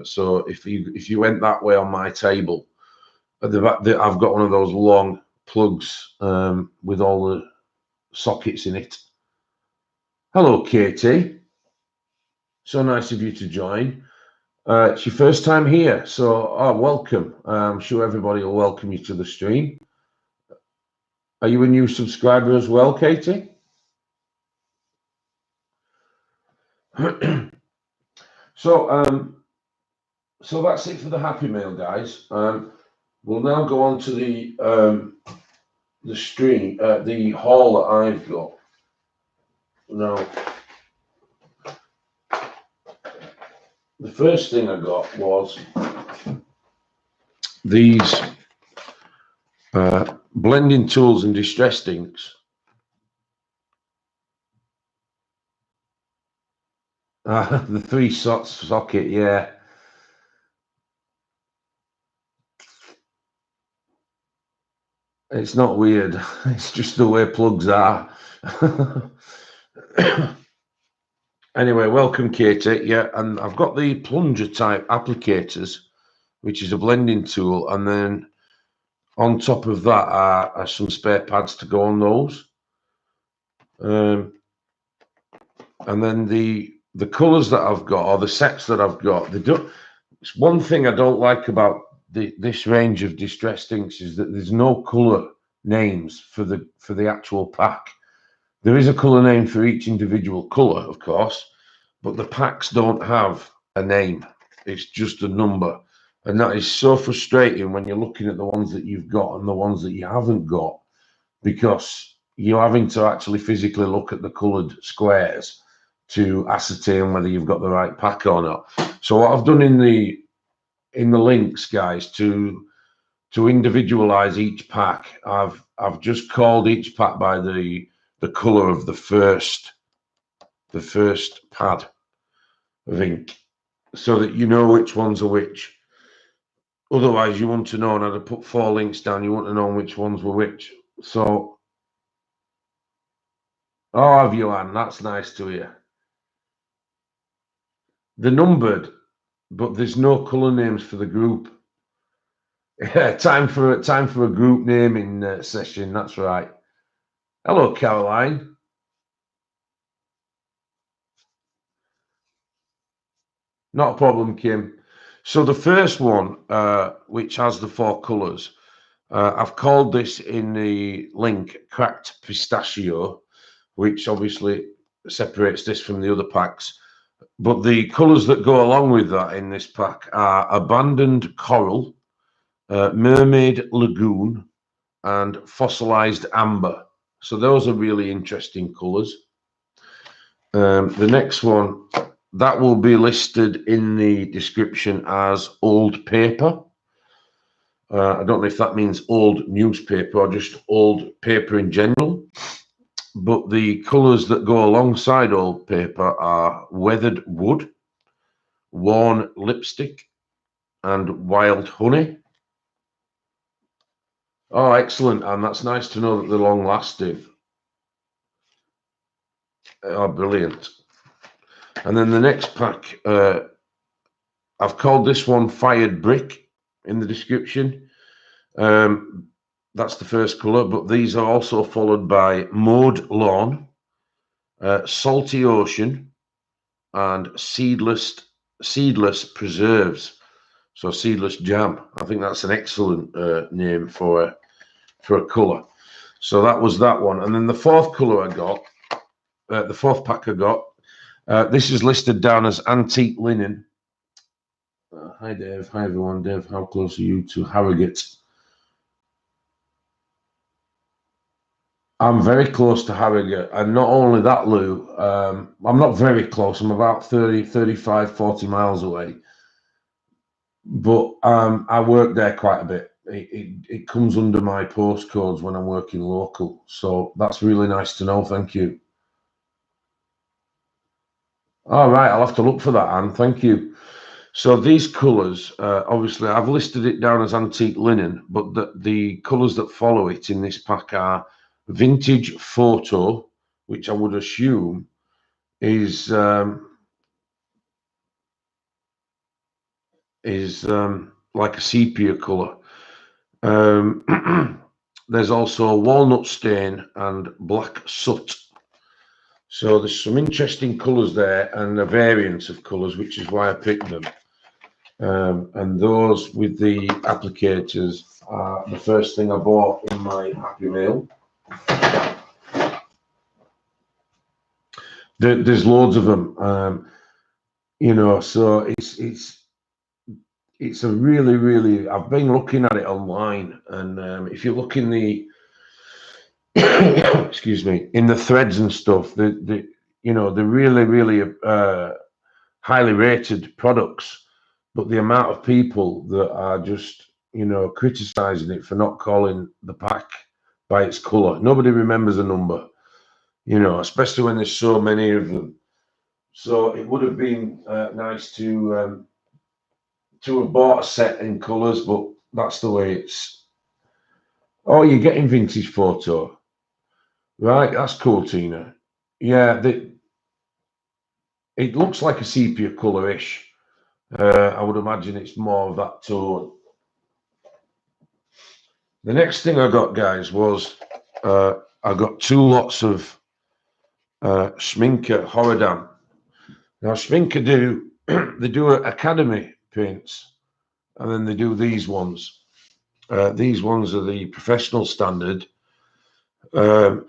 So if you went that way on my table, at the back, I've got one of those long plugs with all the sockets in it. Hello, Katie. So nice of you to join. It's your first time here, so welcome. I'm sure everybody will welcome you to the stream. Are you a new subscriber as well, Katie? So that's it for the Happy Mail, guys. We'll now go on to the stream, the haul that I've got. Now, the first thing I got was these blending tools and distressed inks. The 3 socket, yeah. It's not weird. It's just the way plugs are. Anyway, welcome, Katie. Yeah, and I've got the plunger type applicators, which is a blending tool, and then On top of that are some spare pads to go on those. And then the colours that I've got, or the sets that I've got, they don't. It's one thing I don't like about this range of distressed inks is that there's no colour names for the actual pack. There is a colour name for each individual colour, of course, but the packs don't have a name. It's just a number. And that is so frustrating when you're looking at the ones that you've got and the ones that you haven't got, because you're having to actually physically look at the coloured squares to ascertain whether you've got the right pack or not. So what I've done in the links, guys, to individualize each pack, I've just called each pack by the color of the first pad of ink, so that you know which ones are which. Otherwise, you want to know, and I'd have put 4 links down, you want to know which ones were which. So, oh, have you, Anne? That's nice to hear. They're numbered, but there's no color names for the group. Yeah, time for a group naming session. That's right. Hello, Caroline. Not a problem, Kim. So the first one, which has the 4 colors, I've called this in the link Cracked Pistachio, which obviously separates this from the other packs. But the colors that go along with that in this pack are Abandoned Coral, Mermaid Lagoon, and Fossilized Amber. So those are really interesting colors. The next one, that will be listed in the description as old paper. I don't know if that means old newspaper or just old paper in general. But the colours that go alongside old paper are Weathered Wood, Worn Lipstick, and Wild Honey. Oh, excellent, and that's nice to know that they're long lasting. Oh, brilliant. And then the next pack, I've called this one Fired Brick in the description. That's the first colour, but these are also followed by Mowed Lawn, Salty Ocean, and Seedless Preserves. So Seedless Jam. I think that's an excellent name for a colour. So that was that one. And then the 4th colour I got, the 4th pack I got, this is listed down as Antique Linen. Hi, Dave. Hi, everyone. Dave, how close are you to Harrogate? I'm very close to Harrogate. And not only that, Lou, I'm not very close. I'm about 30, 35, 40 miles away. But I work there quite a bit. It comes under my postcodes when I'm working local. So that's really nice to know. Thank you. All right, I'll have to look for that, Anne. Thank you. So these colours, obviously, I've listed it down as Antique Linen, but the colours that follow it in this pack are Vintage Photo, which I would assume is like a sepia colour. There's also Walnut Stain and Black Soot. So there's some interesting colours there and a variance of colours, which is why I picked them. And those with the applicators are the first thing I bought in my Happy Meal. There's loads of them, you know, so it's a really, I've been looking at it online, and if you look in the excuse me, in the threads and stuff, you know, they're really highly rated products, but the amount of people that are just, you know, criticizing it for not calling the pack by its color. Nobody remembers a number, you know, especially when there's so many of them. So it would have been nice to have bought a set in colors, but that's the way it's. Oh, you're getting Vintage Photo. Right, that's cool, Tina. Yeah, it looks like a sepia colour-ish. I would imagine it's more of that tone. The next thing I got, guys, was I got 2 lots of Schmincke Horadam. Now, Schmincke do they do academy paints, and then they do these ones. These ones are the professional standard. This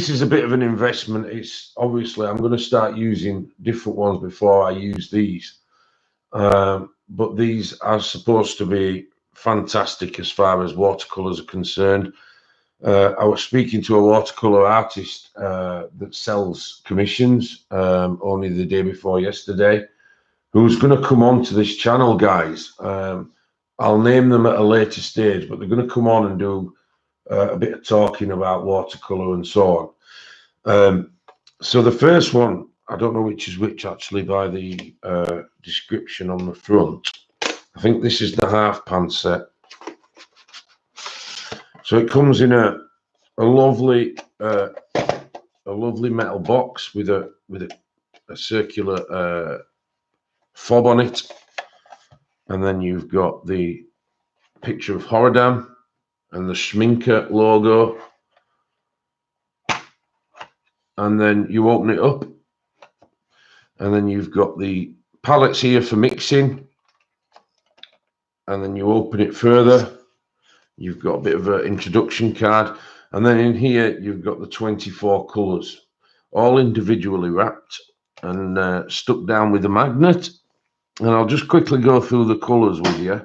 is a bit of an investment. It's obviously I'm going to start using different ones before I use these, but these are supposed to be fantastic as far as watercolors are concerned. I was speaking to a watercolor artist that sells commissions only the day before yesterday, who's going to come on to this channel, guys. I'll name them at a later stage, but they're going to come on and do a bit of talking about watercolor and so on. So the first one, I don't know which is which actually by the description on the front. I think this is the half pan set. So it comes in a lovely metal box with a circular fob on it, and then you've got the picture of Horadam and the Schmincke logo, and then you open it up, and then you've got the palettes here for mixing, and then you open it further. You've got a bit of an introduction card, and then in here you've got the 24 colours, all individually wrapped and stuck down with a magnet. And I'll just quickly go through the colours with you.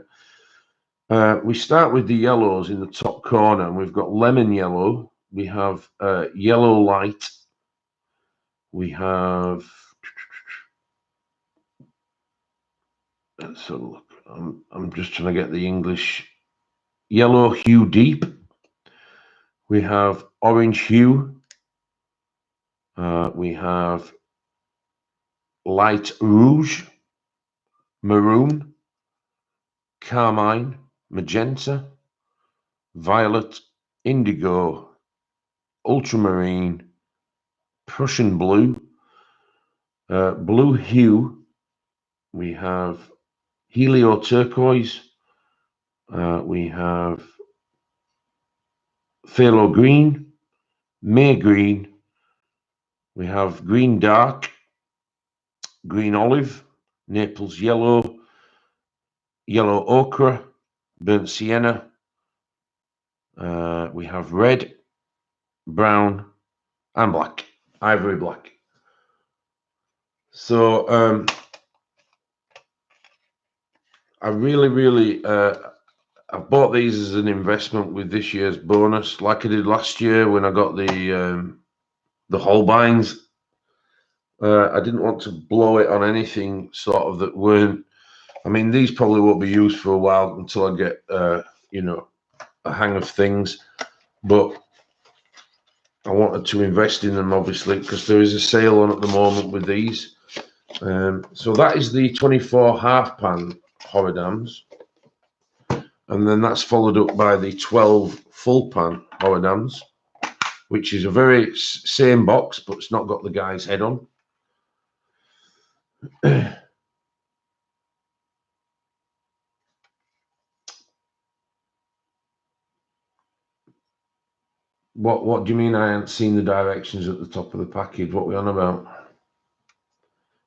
We start with the yellows in the top corner, and we've got lemon yellow, we have yellow light, we have, let's have a look, I'm just trying to get the English, yellow hue deep, we have orange hue, we have light rouge, maroon, carmine, magenta, violet, indigo, ultramarine, Prussian blue, blue hue, we have helio turquoise, we have phthalo green, May green, we have green dark, green olive, Naples yellow, yellow ochre, burnt sienna, we have red, brown, and black, ivory black. So I really I bought these as an investment with this year's bonus, like I did last year when I got the Holbeins. I didn't want to blow it on anything sort of that weren't. I mean, these probably won't be used for a while until I get you know, a hang of things, but I wanted to invest in them obviously because there is a sale on at the moment with these. So that is the 24 half pan Horadams, and then that's followed up by the 12 full pan Horadams, which is a very same box, but it's not got the guy's head on. What do you mean I haven't seen the directions at the top of the package? What are we on about?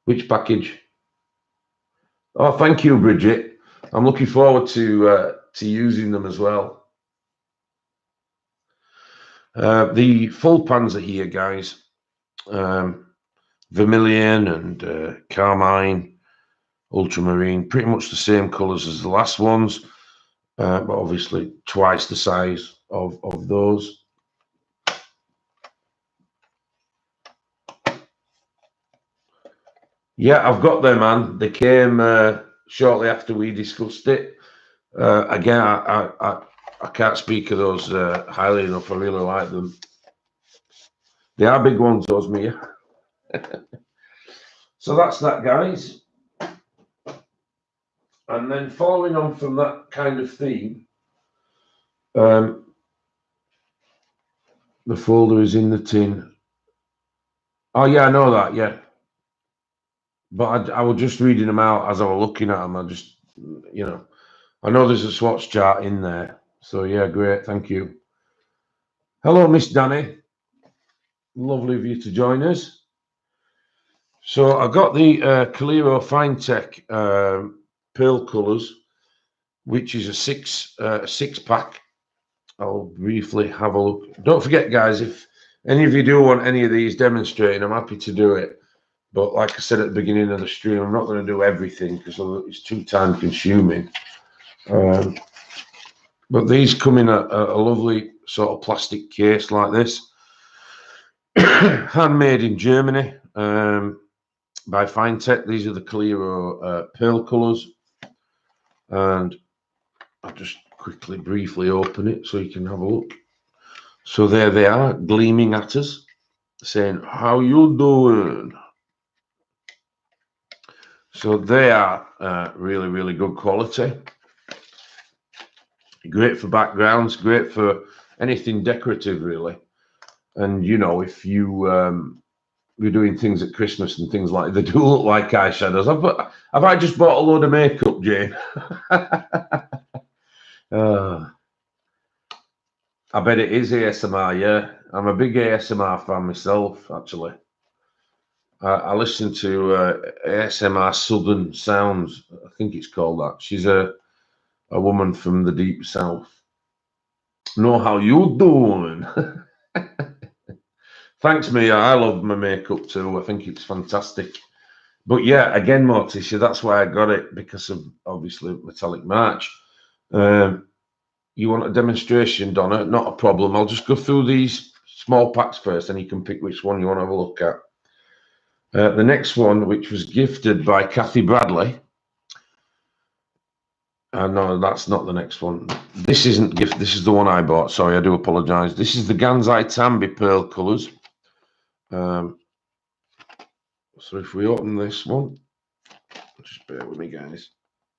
Which package? Oh, thank you, Bridget. I'm looking forward to using them as well. The full pans are here, guys. Vermilion and carmine, ultramarine, pretty much the same colours as the last ones, but obviously twice the size of those. Yeah, I've got them, man. They came shortly after we discussed it. Again, I can't speak of those highly enough. I really like them. They are big ones, those, Mia. So that's that, guys. And then following on from that kind of theme, the folder is in the tin. Oh, yeah, I know that, yeah. But I was just reading them out as I was looking at them. I just, you know, I know there's a swatch chart in there. So yeah, great, thank you. Hello, Miss Danny. Lovely of you to join us. So I got the Calligrapher Fine Tech pearl colours, which is a six pack. I'll briefly have a look. Don't forget, guys, if any of you do want any of these demonstrating, I'm happy to do it. But like I said at the beginning of the stream, I'm not going to do everything because it's too time consuming. But these come in a lovely sort of plastic case like this. Handmade in Germany by Fine Tech. These are the Calligrapher pearl colours. And I'll just quickly, briefly open it so you can have a look. So there they are, gleaming at us, saying, how you doing? So they are really, really good quality. Great for backgrounds, great for anything decorative, really. And, you know, if you're doing things at Christmas and things like that, they do look like eyeshadows. Have I just bought a load of makeup, Jane? I bet it is ASMR, yeah. I'm a big ASMR fan myself, actually. I listen to ASMR Southern Sounds, I think it's called that. She's a woman from the deep south. Know how you doing? Thanks, Mia. I love my makeup too. I think it's fantastic. But yeah, again, Morticia, that's why I got it, because of obviously Metallic March. You want a demonstration, Donna? Not a problem. I'll just go through these small packs first, and you can pick which one you want to have a look at. The next one, which was gifted by Kathy Bradley. No, that's not the next one. This isn't gift. This is the one I bought. Sorry, I do apologise. This is the Ganzai Tambi pearl colours. So if we open this one, just bear with me, guys.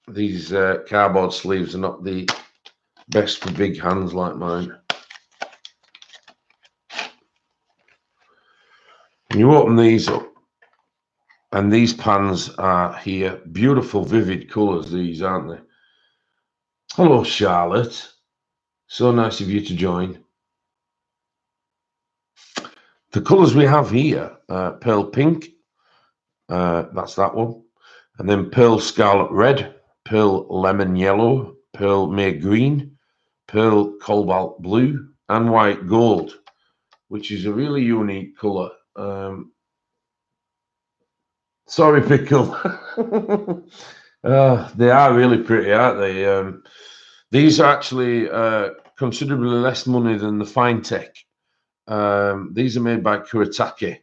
These cardboard sleeves are not the best for big hands like mine. And you open these up, and these pans are here. Beautiful, vivid colours, these, aren't they? Hello, Charlotte. So nice of you to join. The colours we have here, pearl pink, that's that one. And then pearl scarlet red, pearl lemon yellow, pearl May green, pearl cobalt blue, and white gold, which is a really unique colour. Sorry, Pickle. They are really pretty, aren't they? These are actually considerably less money than the Fine Tech. These are made by Kuretake,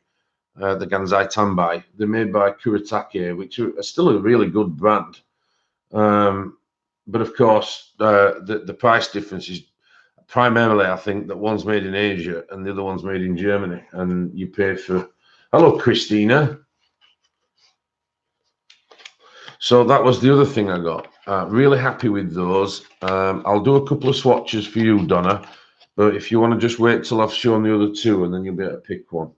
the Ganzai Tambi. They're made by Kuretake, which are still a really good brand. But of course, the price difference is primarily, I think, that one's made in Asia and the other one's made in Germany. And you pay for... Hello, Christina. So that was the other thing I got. Really happy with those. I'll do a couple of swatches for you, Donna. But if you want to just wait till I've shown the other two, and then you'll be able to pick one.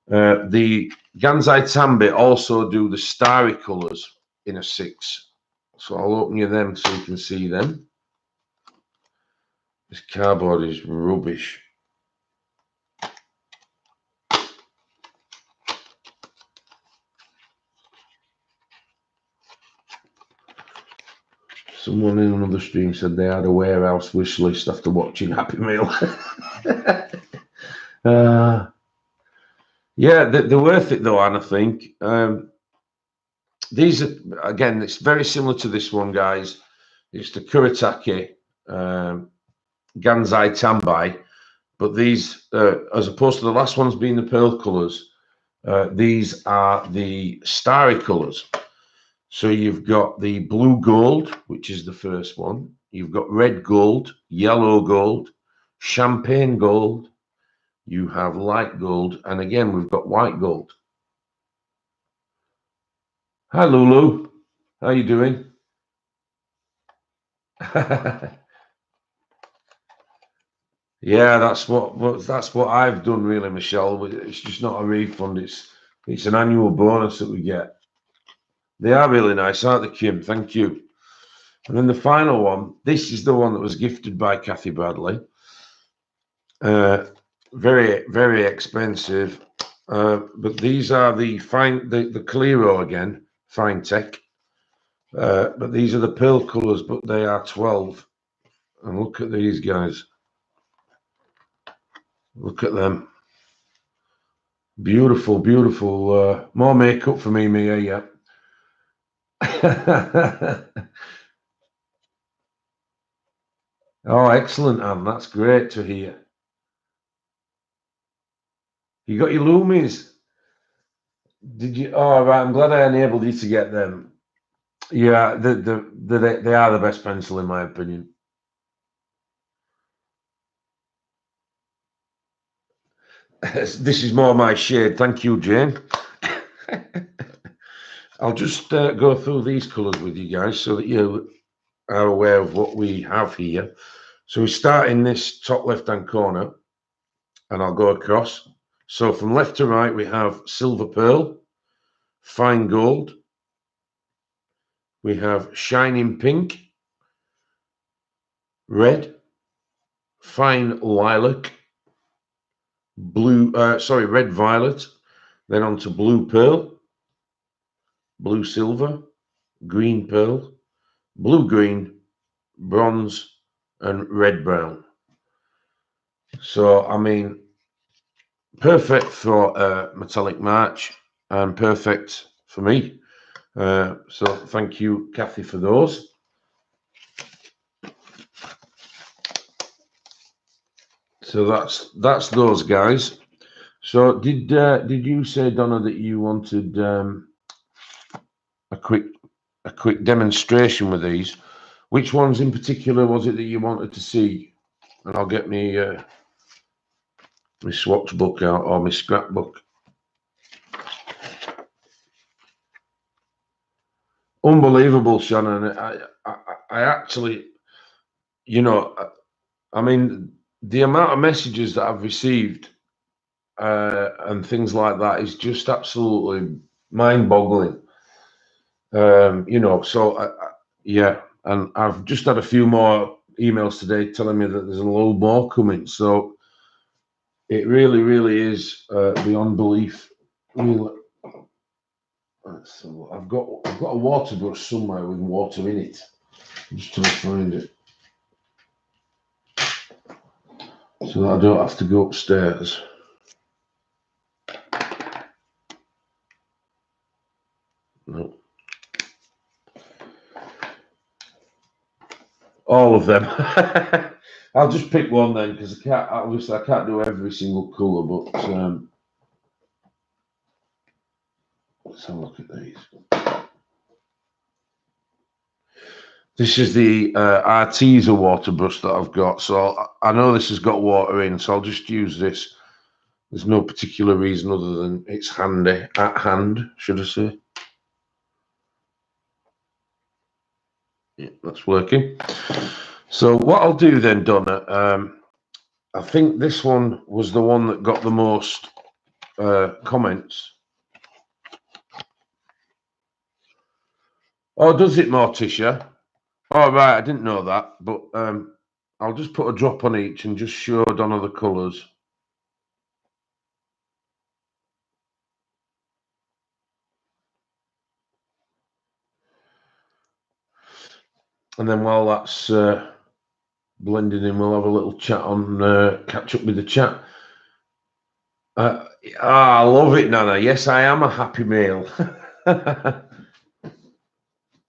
The Ganzai Tambi also do the starry colours in a 6. So I'll open you them so you can see them. This cardboard is rubbish. Someone in another stream said they had a warehouse wish list after watching Happy Meal. Yeah, they're worth it though, Anne, I think. These are, again, it's very similar to this one, guys. It's the Kuretake Ganzai Tambi, but these, as opposed to the last ones being the pearl colours, these are the starry colours. So you've got the blue gold, which is the first one. You've got red gold, yellow gold, champagne gold. You have light gold. And again, we've got white gold. Hi, Lulu. How are you doing? Yeah, that's what I've done, really, Michelle. It's just not a refund. It's an annual bonus that we get. They are really nice, aren't they, Kim? Thank you. And then the final one, this is the one that was gifted by Kathy Bradley. Very, very expensive. But these are the Calligrapher again, Fine Tech. But these are the pearl colours, but they are 12. And look at these guys. Look at them. Beautiful, beautiful. More makeup for me, Mia, yeah. Oh, excellent, Anne. That's great to hear. You got your Loomies? Did you? Oh, right. I'm glad I enabled you to get them. Yeah, they are the best pencil in my opinion. This is more my shade. Thank you, Jane. I'll just go through these colours with you guys so that you are aware of what we have here. So we start in this top left-hand corner, and I'll go across. So from left to right, we have silver pearl, fine gold. We have shining pink, red, fine lilac, red violet, then on to blue pearl, blue silver, green pearl, blue green, bronze, and red brown. So, I mean, perfect for metallic March and perfect for me. So thank you, Kathy, for those. So that's those guys. So did you say, Donna, that you wanted a quick demonstration with these? Which ones in particular was it that you wanted to see? And I'll get me my swatch book out, or my scrapbook. Unbelievable, Shannon. I actually, you know, I mean, the amount of messages that I've received and things like that is just absolutely mind-boggling. You know, so yeah, and I've just had a few more emails today telling me that there's a load more coming. So it really, really is beyond belief. So I've got a water brush somewhere with water in it. I'm just trying to find it so that I don't have to go upstairs. No. All of them. I'll just pick one then, because I can't do every single colour, but let's have a look at these. This is the Arteza water brush that I've got. So I know this has got water in, so I'll just use this. There's no particular reason other than it's handy, at hand, should I say. Yeah, that's working. So what I'll do then, Donna, I think this one was the one that got the most comments. Oh, does it, Morticia? Oh, right, I didn't know that, but I'll just put a drop on each and just show Donna the colours. And then while that's blending in, we'll have a little chat on, catch up with the chat. I love it, Nana. Yes, I am a happy male.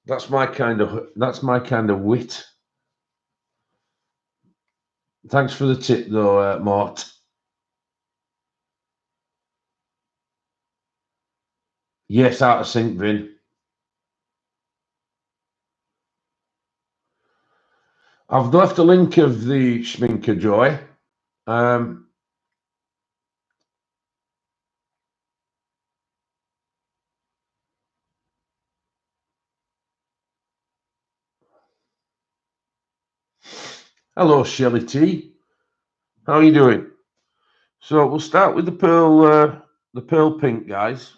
That's my kind of wit. Thanks for the tip, though, Mort. Yes, out of sync, Vin. I've left a link of the Schmincke Joy. Hello, Shelley T. How are you doing? So we'll start with the pearl pink, guys.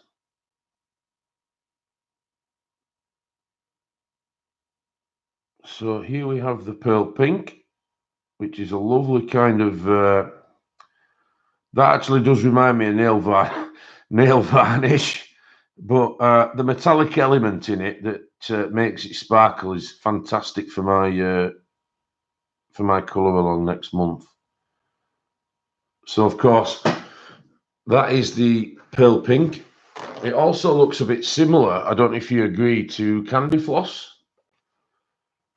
So here we have the pearl pink, which is a lovely kind of, that actually does remind me of nail varnish, but the metallic element in it that makes it sparkle is fantastic for my colour along next month. So of course, that is the pearl pink. It also looks a bit similar, I don't know if you agree, to candy floss.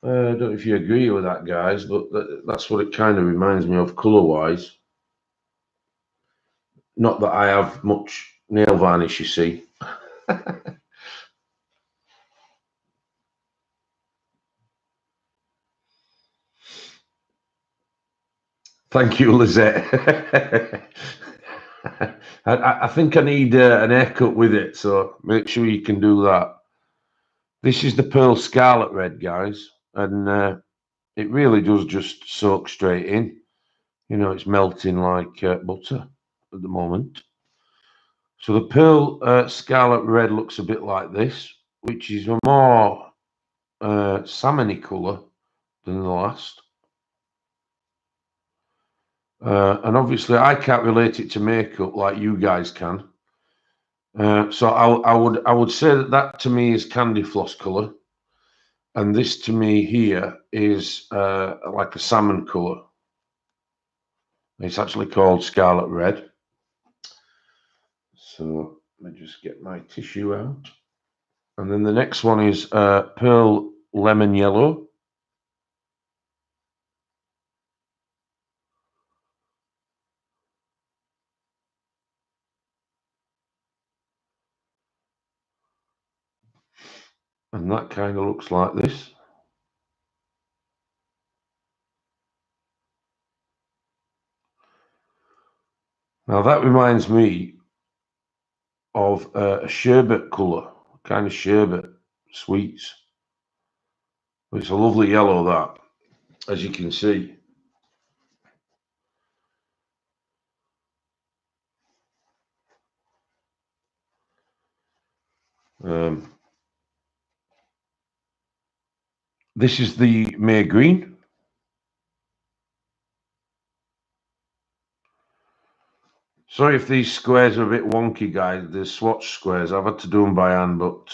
I don't know if you agree with that, guys, but that's what it kind of reminds me of colour-wise. Not that I have much nail varnish, you see. Thank you, Lizette. I think I need an haircut with it, so make sure you can do that. This is the Pearl Scarlet Red, guys, and it really does just soak straight in. You know, it's melting like butter at the moment. So the Pearl Scarlet Red looks a bit like this, which is a more salmony colour than the last. And obviously I can't relate it to makeup like you guys can. So I would say that to me is candy floss colour. And this to me here is like a salmon colour. It's actually called Scarlet Red. So let me just get my tissue out. And then the next one is Pearl Lemon Yellow. And that kind of looks like this. Now that reminds me of a sherbet colour, kind of sherbet sweets. It's a lovely yellow, that, as you can see. This is the May Green. Sorry if these squares are a bit wonky, guys. They're swatch squares. I've had to do them by hand, but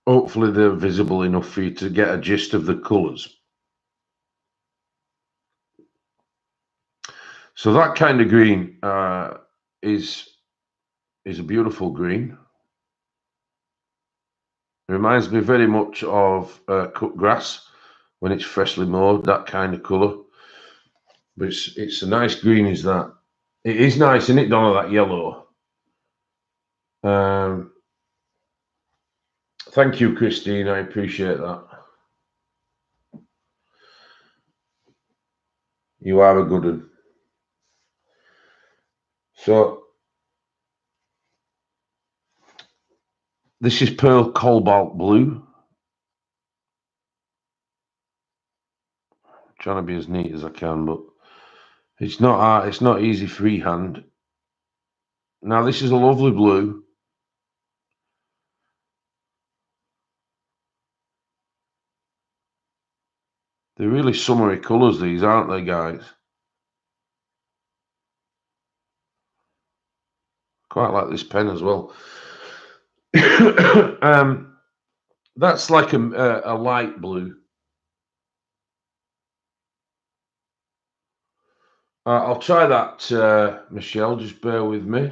hopefully they're visible enough for you to get a gist of the colours. So that kind of green is a beautiful green. It reminds me very much of cut grass when it's freshly mowed, that kind of colour. But it's a nice green, is that. It is nice, isn't it, Donna, that yellow? Thank you, Christine. I appreciate that. You are a good one. So this is Pearl Cobalt Blue. I'm trying to be as neat as I can, but it's not easy freehand. Now this is a lovely blue. They're really summery colours, these, aren't they, guys? Quite like this pen as well. That's like a light blue. I'll try that, Michelle. Just bear with me.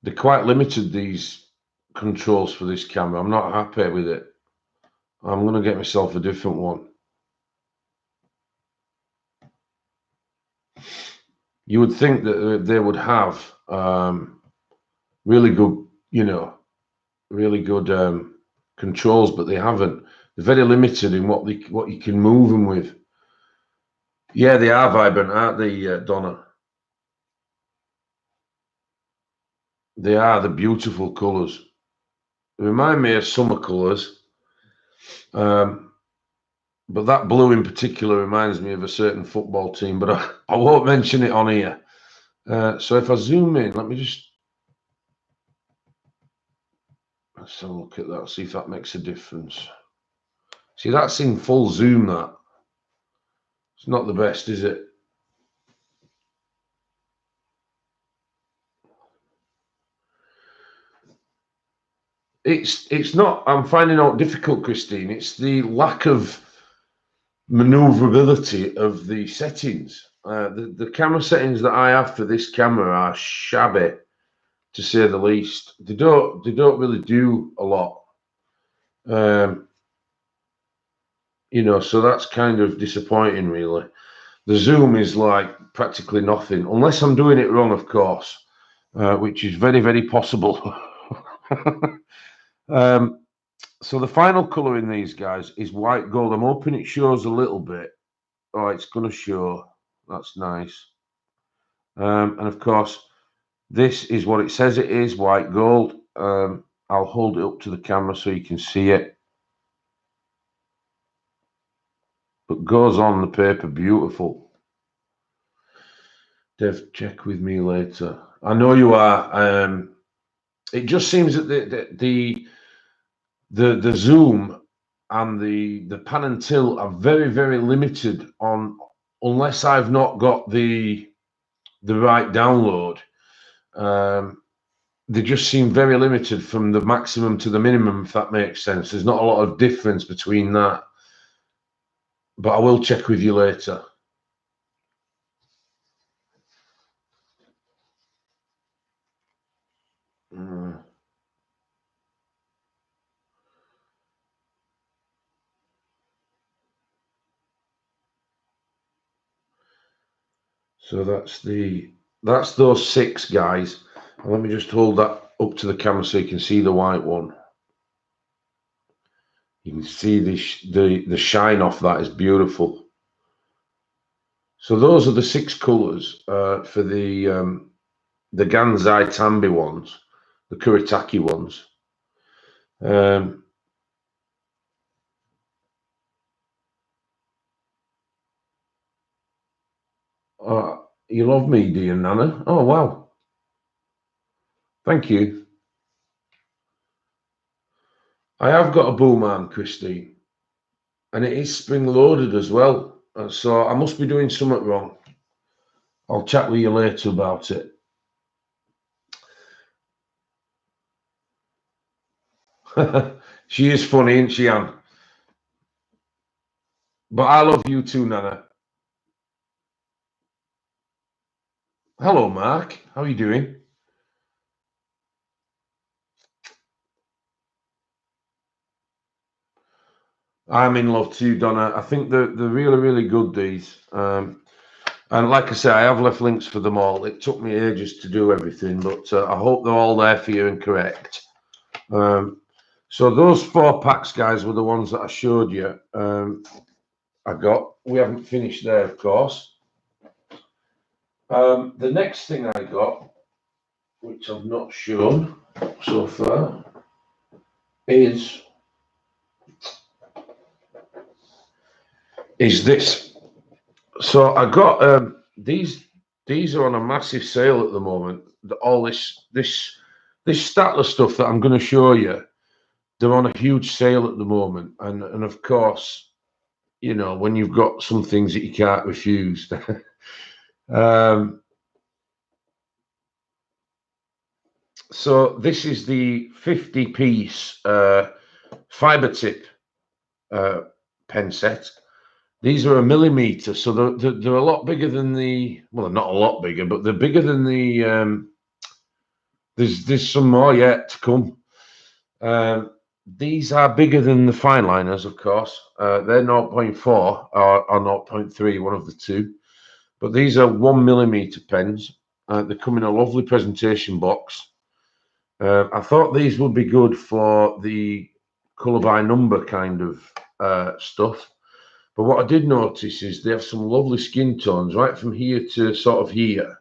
They're quite limited, these controls for this camera. I'm not happy with it. I'm going to get myself a different one. You would think that they would have really good, really good controls, but they haven't. They're very limited in what you can move them with. Yeah, they are vibrant, aren't they, Donna? They are. The beautiful colours. They remind me of summer colours. But that blue in particular reminds me of a certain football team, but I won't mention it on here. So if I zoom in, let me just Let's have a look at that, see if that makes a difference. See, that's in full zoom, that. It's not the best, is it? It's not, I'm finding out difficult, Christine. It's the lack of maneuverability of the settings. The camera settings that I have for this camera are shabby, to say the least. They don't really do a lot. You know, so that's kind of disappointing, really. The zoom is like practically nothing, unless I'm doing it wrong, of course, which is very, very possible. So the final color in these guys is white gold. I'm hoping it shows a little bit. Oh, it's going to show. That's nice. And of course, this is what it says it is, white gold. I'll hold it up to the camera so you can see it. But goes on the paper beautiful. Dev, check with me later. I know you are. It just seems that the zoom and the pan and tilt are very, very limited on, unless I've not got the right download. They just seem very limited from the maximum to the minimum, if that makes sense. There's not a lot of difference between that, but I will check with you later. So that's those 6 guys. And let me just hold that up to the camera so you can see the white one. You can see the shine off that is beautiful. So those are the 6 colours for the Gansai Tambi ones, the Kuretake ones. You love me, do you, Nana? Oh, wow. Thank you. I have got a boom arm, Christine, and it is spring-loaded as well. So I must be doing something wrong. I'll chat with you later about it. She is funny, isn't she, Anne? But I love you too, Nana. Hello, Mark. How are you doing? I'm in love too, Donna. I think they're really, really good, these. And like I say, I have left links for them all. It took me ages to do everything, but I hope they're all there for you and correct. So those 4 packs, guys, were the ones that I showed you. I got. We haven't finished there, of course. The next thing I got, which I've not shown so far, is this. So I got these. These are on a massive sale at the moment. All this Statler stuff that I'm going to show you, they're on a huge sale at the moment. And of course, you know, when you've got some things that you can't refuse. So this is the 50-piece fiber tip pen set. These are 1mm, so they're a lot bigger than the, well, they're not a lot bigger, but they're bigger than the, there's some more yet to come. These are bigger than the fine liners, of course. They're 0.4 or 0.3, one of the two. But these are 1mm pens. They come in a lovely presentation box. I thought these would be good for the colour by number kind of stuff. But what I did notice is they have some lovely skin tones right from here to sort of here.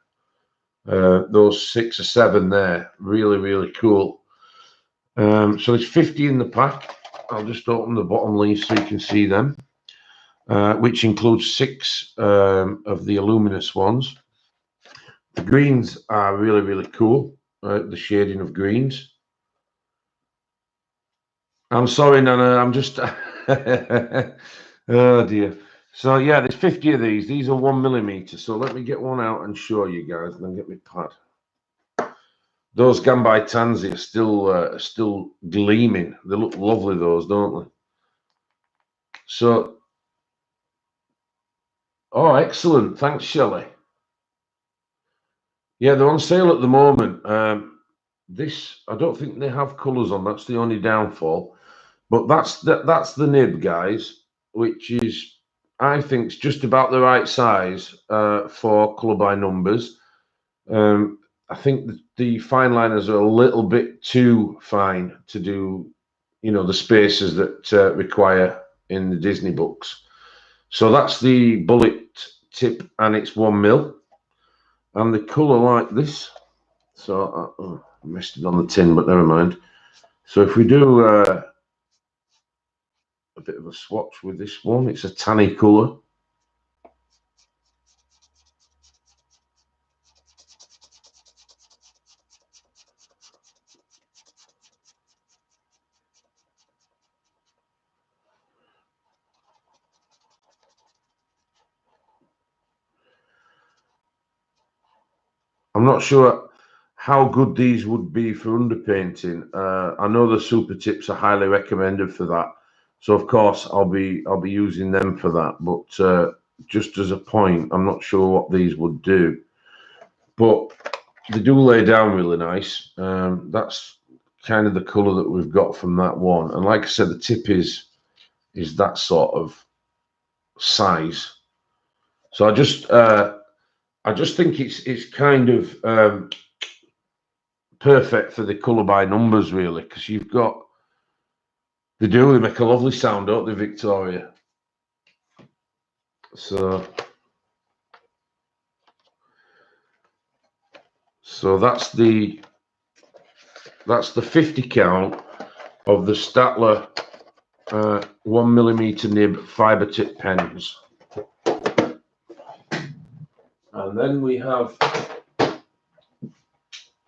Those 6 or 7 there, really, really cool. So there's 50 in the pack. I'll just open the bottom leaf so you can see them, which includes 6 of the luminous ones. The greens are really, really cool, the shading of greens. I'm sorry, Nana. I'm just. Oh dear. So yeah, there's 50 of these. These are 1mm. So let me get one out and show you guys, and then get my pad. Those Gambai Tansy are still gleaming. They look lovely, those, don't they? So, oh, excellent. Thanks, Shelley. Yeah, they're on sale at the moment. This, I don't think they have colours on. That's the only downfall. But that's the nib, guys, which is, I think, is just about the right size for colour by numbers. I think the fine liners are a little bit too fine to do, you know, the spaces that require in the Disney books. So that's the bullet tip, and it's 1mm, and the colour like this. So I missed it on the tin, but never mind. So if we do a bit of a swatch with this one, it's a tanny colour. I'm not sure how good these would be for underpainting. I know the super tips are highly recommended for that, so of course I'll be using them for that. But just as a point, I'm not sure what these would do, but they do lay down really nice. That's kind of the colour that we've got from that one, and like I said, the tip is that sort of size. So I just think it's kind of perfect for the colour by numbers, really, because you've got, they make a lovely sound, don't they, Victoria? So that's the 50 count of the Statler 1mm nib fibre tip pens. And then we have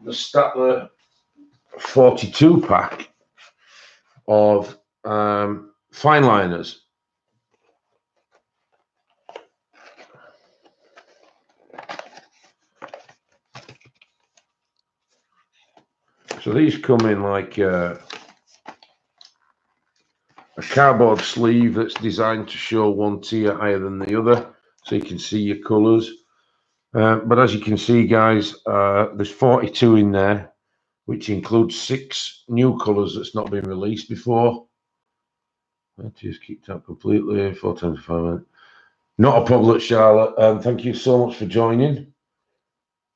the Statler 42 pack of fine liners. So these come in like a cardboard sleeve that's designed to show one tier higher than the other, so you can see your colours. But as you can see, guys, there's 42 in there, which includes 6 new colours that's not been released before. That just kicked out completely. 4 times 5 minutes. Not a problem, Charlotte. Thank you so much for joining.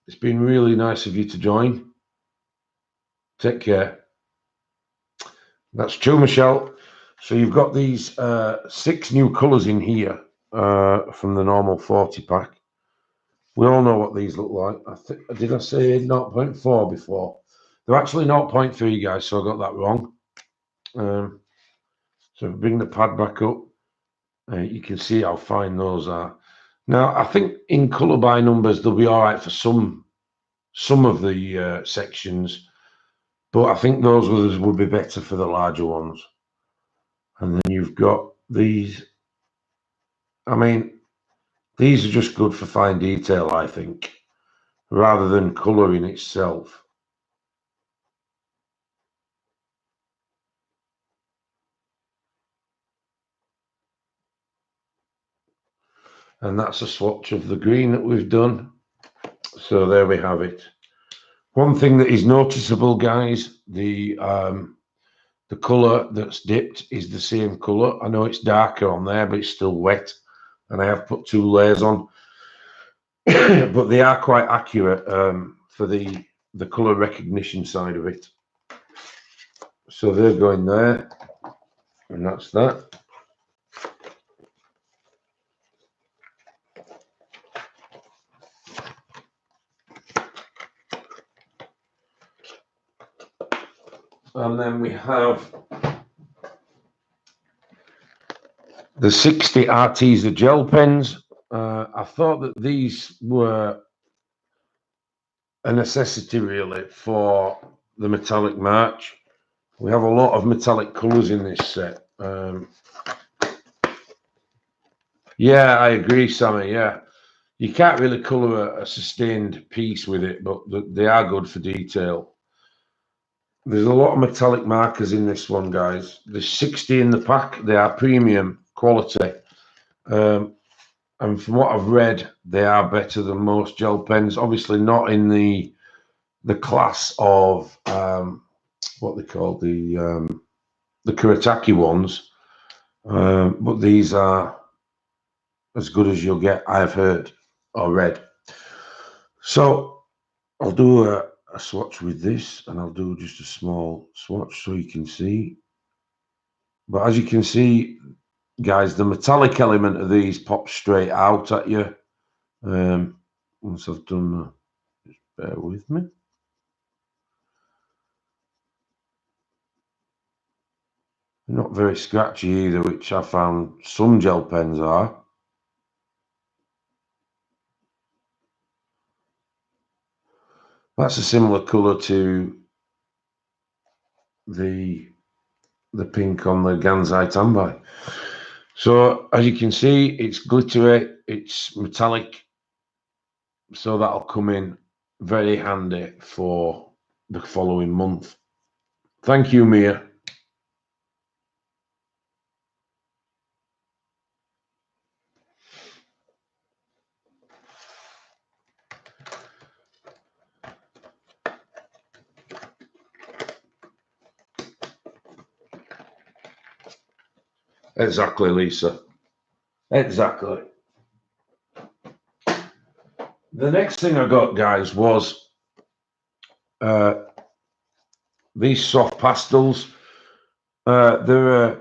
It's been really nice of you to join. Take care. That's true, Michelle. So you've got these 6 new colours in here from the normal 40 pack. We all know what these look like. Did I say 0.4 before? They're actually 0.3, guys, so I got that wrong. So bring the pad back up. You can see how fine those are. Now, I think in colour by numbers, they'll be all right for some of the sections, but I think those others would be better for the larger ones. And then you've got these. I mean, these are just good for fine detail, I think, rather than colour in itself. And that's a swatch of the green that we've done. So there we have it. One thing that is noticeable, guys, the colour that's dipped is the same colour. I know it's darker on there, but it's still wet. And I have put 2 layers on. But they are quite accurate for the colour recognition side of it. So they're going there. And that's that. And then we have the 60 Arteza gel pens. I thought that these were a necessity, really, for the metallic march. We have a lot of metallic colours in this set. Yeah, I agree, Sammy. Yeah, you can't really colour a sustained piece with it, but they are good for detail. There's a lot of metallic markers in this one, guys. There's 60 in the pack. They are premium quality. And from what I've read, they are better than most gel pens. Obviously not in the class of what they call the Kuretake ones, but these are as good as you'll get, I've heard or read. So I'll do a swatch with this, and I'll do just a small swatch so you can see. But as you can see, guys, the metallic element of these pops straight out at you. Once I've done, just bear with me. Not very scratchy either, which I found some gel pens are. That's a similar colour to the pink on the Gansai Tanbai. So as you can see, it's glittery, it's metallic, so that'll come in very handy for the following month. Thank you, Mia. Exactly, Lisa. Exactly. The next thing I got, guys, was these soft pastels. They're a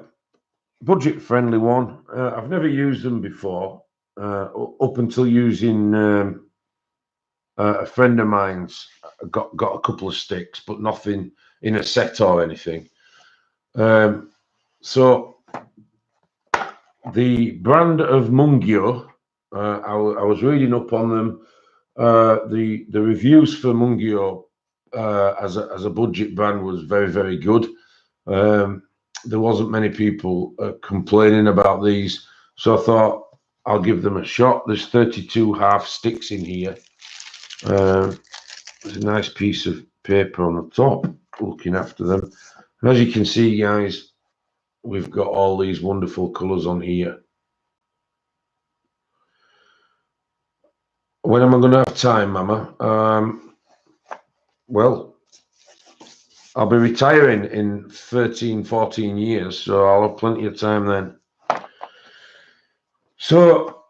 budget-friendly one. I've never used them before, up until using a friend of mine's got a couple of sticks, but nothing in a set or anything. So the brand of Mungyo, I was reading up on them. The reviews for Mungyo as a budget brand was very, very good. There wasn't many people complaining about these, so I thought I'll give them a shot. There's 32 half sticks in here. There's a nice piece of paper on the top looking after them. And as you can see, guys, we've got all these wonderful colours on here. When am I going to have time, Mama? Well, I'll be retiring in 13, 14 years, so I'll have plenty of time then. So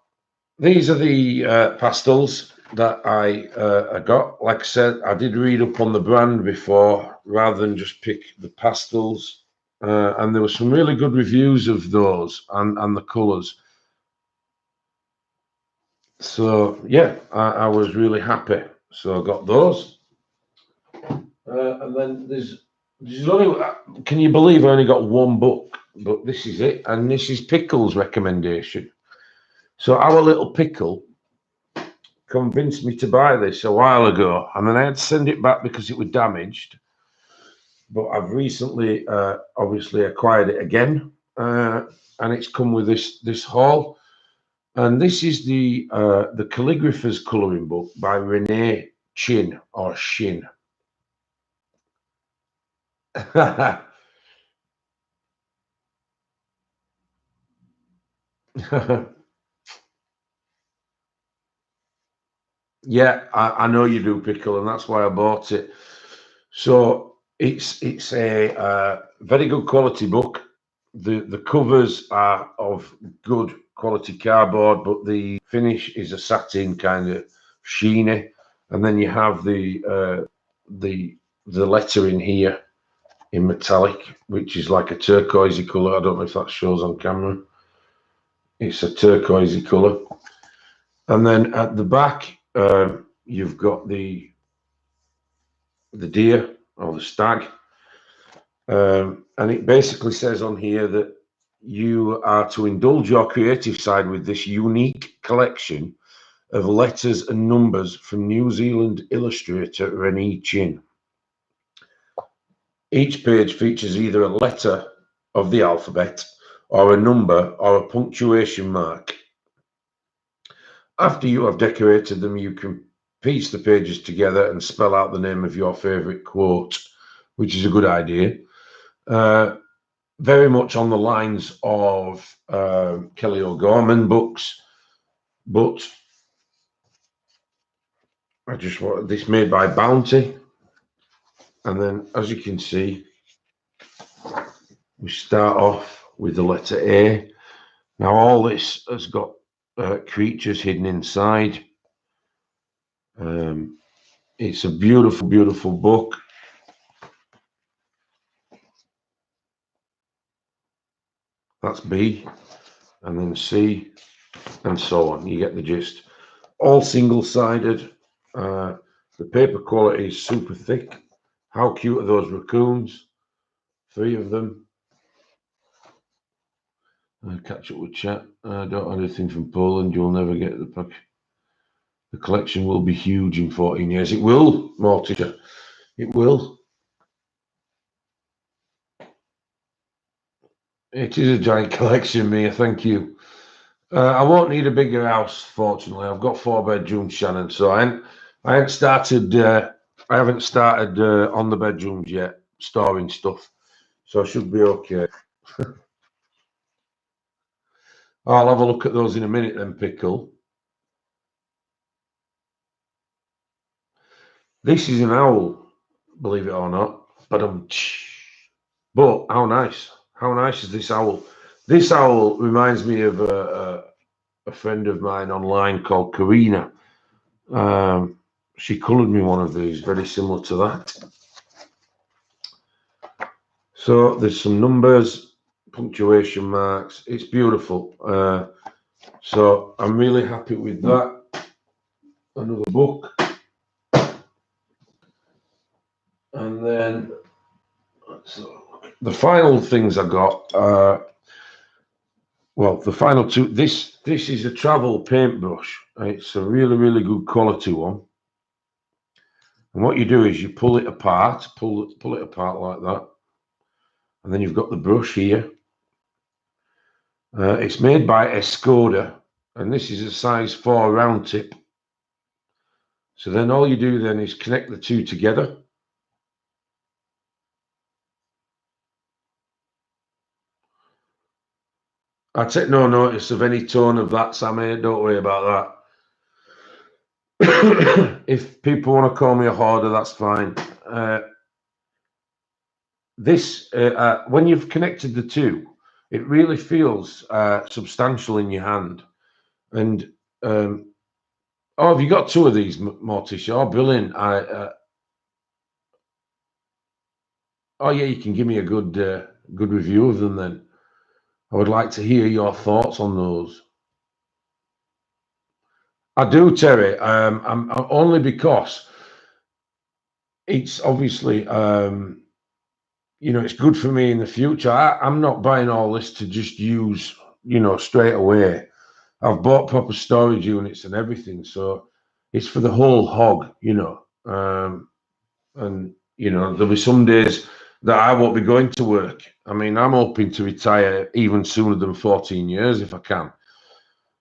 these are the pastels that I got. Like I said, I did read up on the brand before rather than just pick the pastels. And there were some really good reviews of those and the colours. So yeah, I was really happy. So I got those. And then there's only, can you believe I only got one book? But this is it. And this is Pickle's recommendation. So our little Pickle convinced me to buy this a while ago, and then I had to send it back because it was damaged. But I've recently obviously acquired it again, and it's come with this haul. And this is the Calligrapher's colouring book by Renee Chin or Shin. Yeah, I know you do, Pickle, and that's why I bought it. So it's a very good quality book. The covers are of good quality cardboard, but the finish is a satin kind of sheeny, and then you have the lettering here in metallic, which is like a turquoisey colour. I don't know if that shows on camera. It's a turquoisey colour, and then at the back you've got the deer or the stag, and it basically says on here that you are to indulge your creative side with this unique collection of letters and numbers from New Zealand illustrator Renee Chin. Each page features either a letter of the alphabet or a number or a punctuation mark. After you have decorated them, you can piece the pages together and spell out the name of your favourite quote, which is a good idea. Very much on the lines of Kelly O'Gorman books, but I just want this made by Bounty. And then, as you can see, we start off with the letter A. Now, all this has got creatures hidden inside. It's a beautiful, beautiful book. That's B, and then C, and so on. You get the gist. All single-sided. The paper quality is super thick. How cute are those raccoons? 3 of them. Catch up with chat. Don't have anything from Poland. You'll never get the pack. The collection will be huge in 14 years. It will, Morticia. It will. It is a giant collection, Mia. Thank you. I won't need a bigger house, fortunately. I've got 4 bedrooms, Shannon, so I haven't started on the bedrooms yet, storing stuff. So I should be okay. I'll have a look at those in a minute then, Pickle. This is an owl, believe it or not. But how nice. How nice is this owl? This owl reminds me of a friend of mine online called Karina. She coloured me one of these, very similar to that. So there's some numbers, punctuation marks. It's beautiful. So I'm really happy with that. Another book. And then the final things I got, well, the final 2, this is a travel paintbrush. It's a really, really good quality one. And what you do is you pull it apart, pull it apart like that. And then you've got the brush here. It's made by Escoda, and this is a size 4 round tip. So then all you do then is connect the 2 together. I take no notice of any tone of that, Sammy. Don't worry about that. If people want to call me a hoarder, that's fine. When you've connected the 2, it really feels substantial in your hand. And oh, have you got 2 of these, Morticia? Oh, brilliant! Oh yeah, you can give me a good review of them then. I would like to hear your thoughts on those. I do, Terry. I'm only because it's obviously it's good for me in the future. I'm not buying all this to just use straight away. I've bought proper storage units and everything, so it's for the whole hog, and there'll be some days that I won't be going to work. I mean, I'm hoping to retire even sooner than 14 years if I can.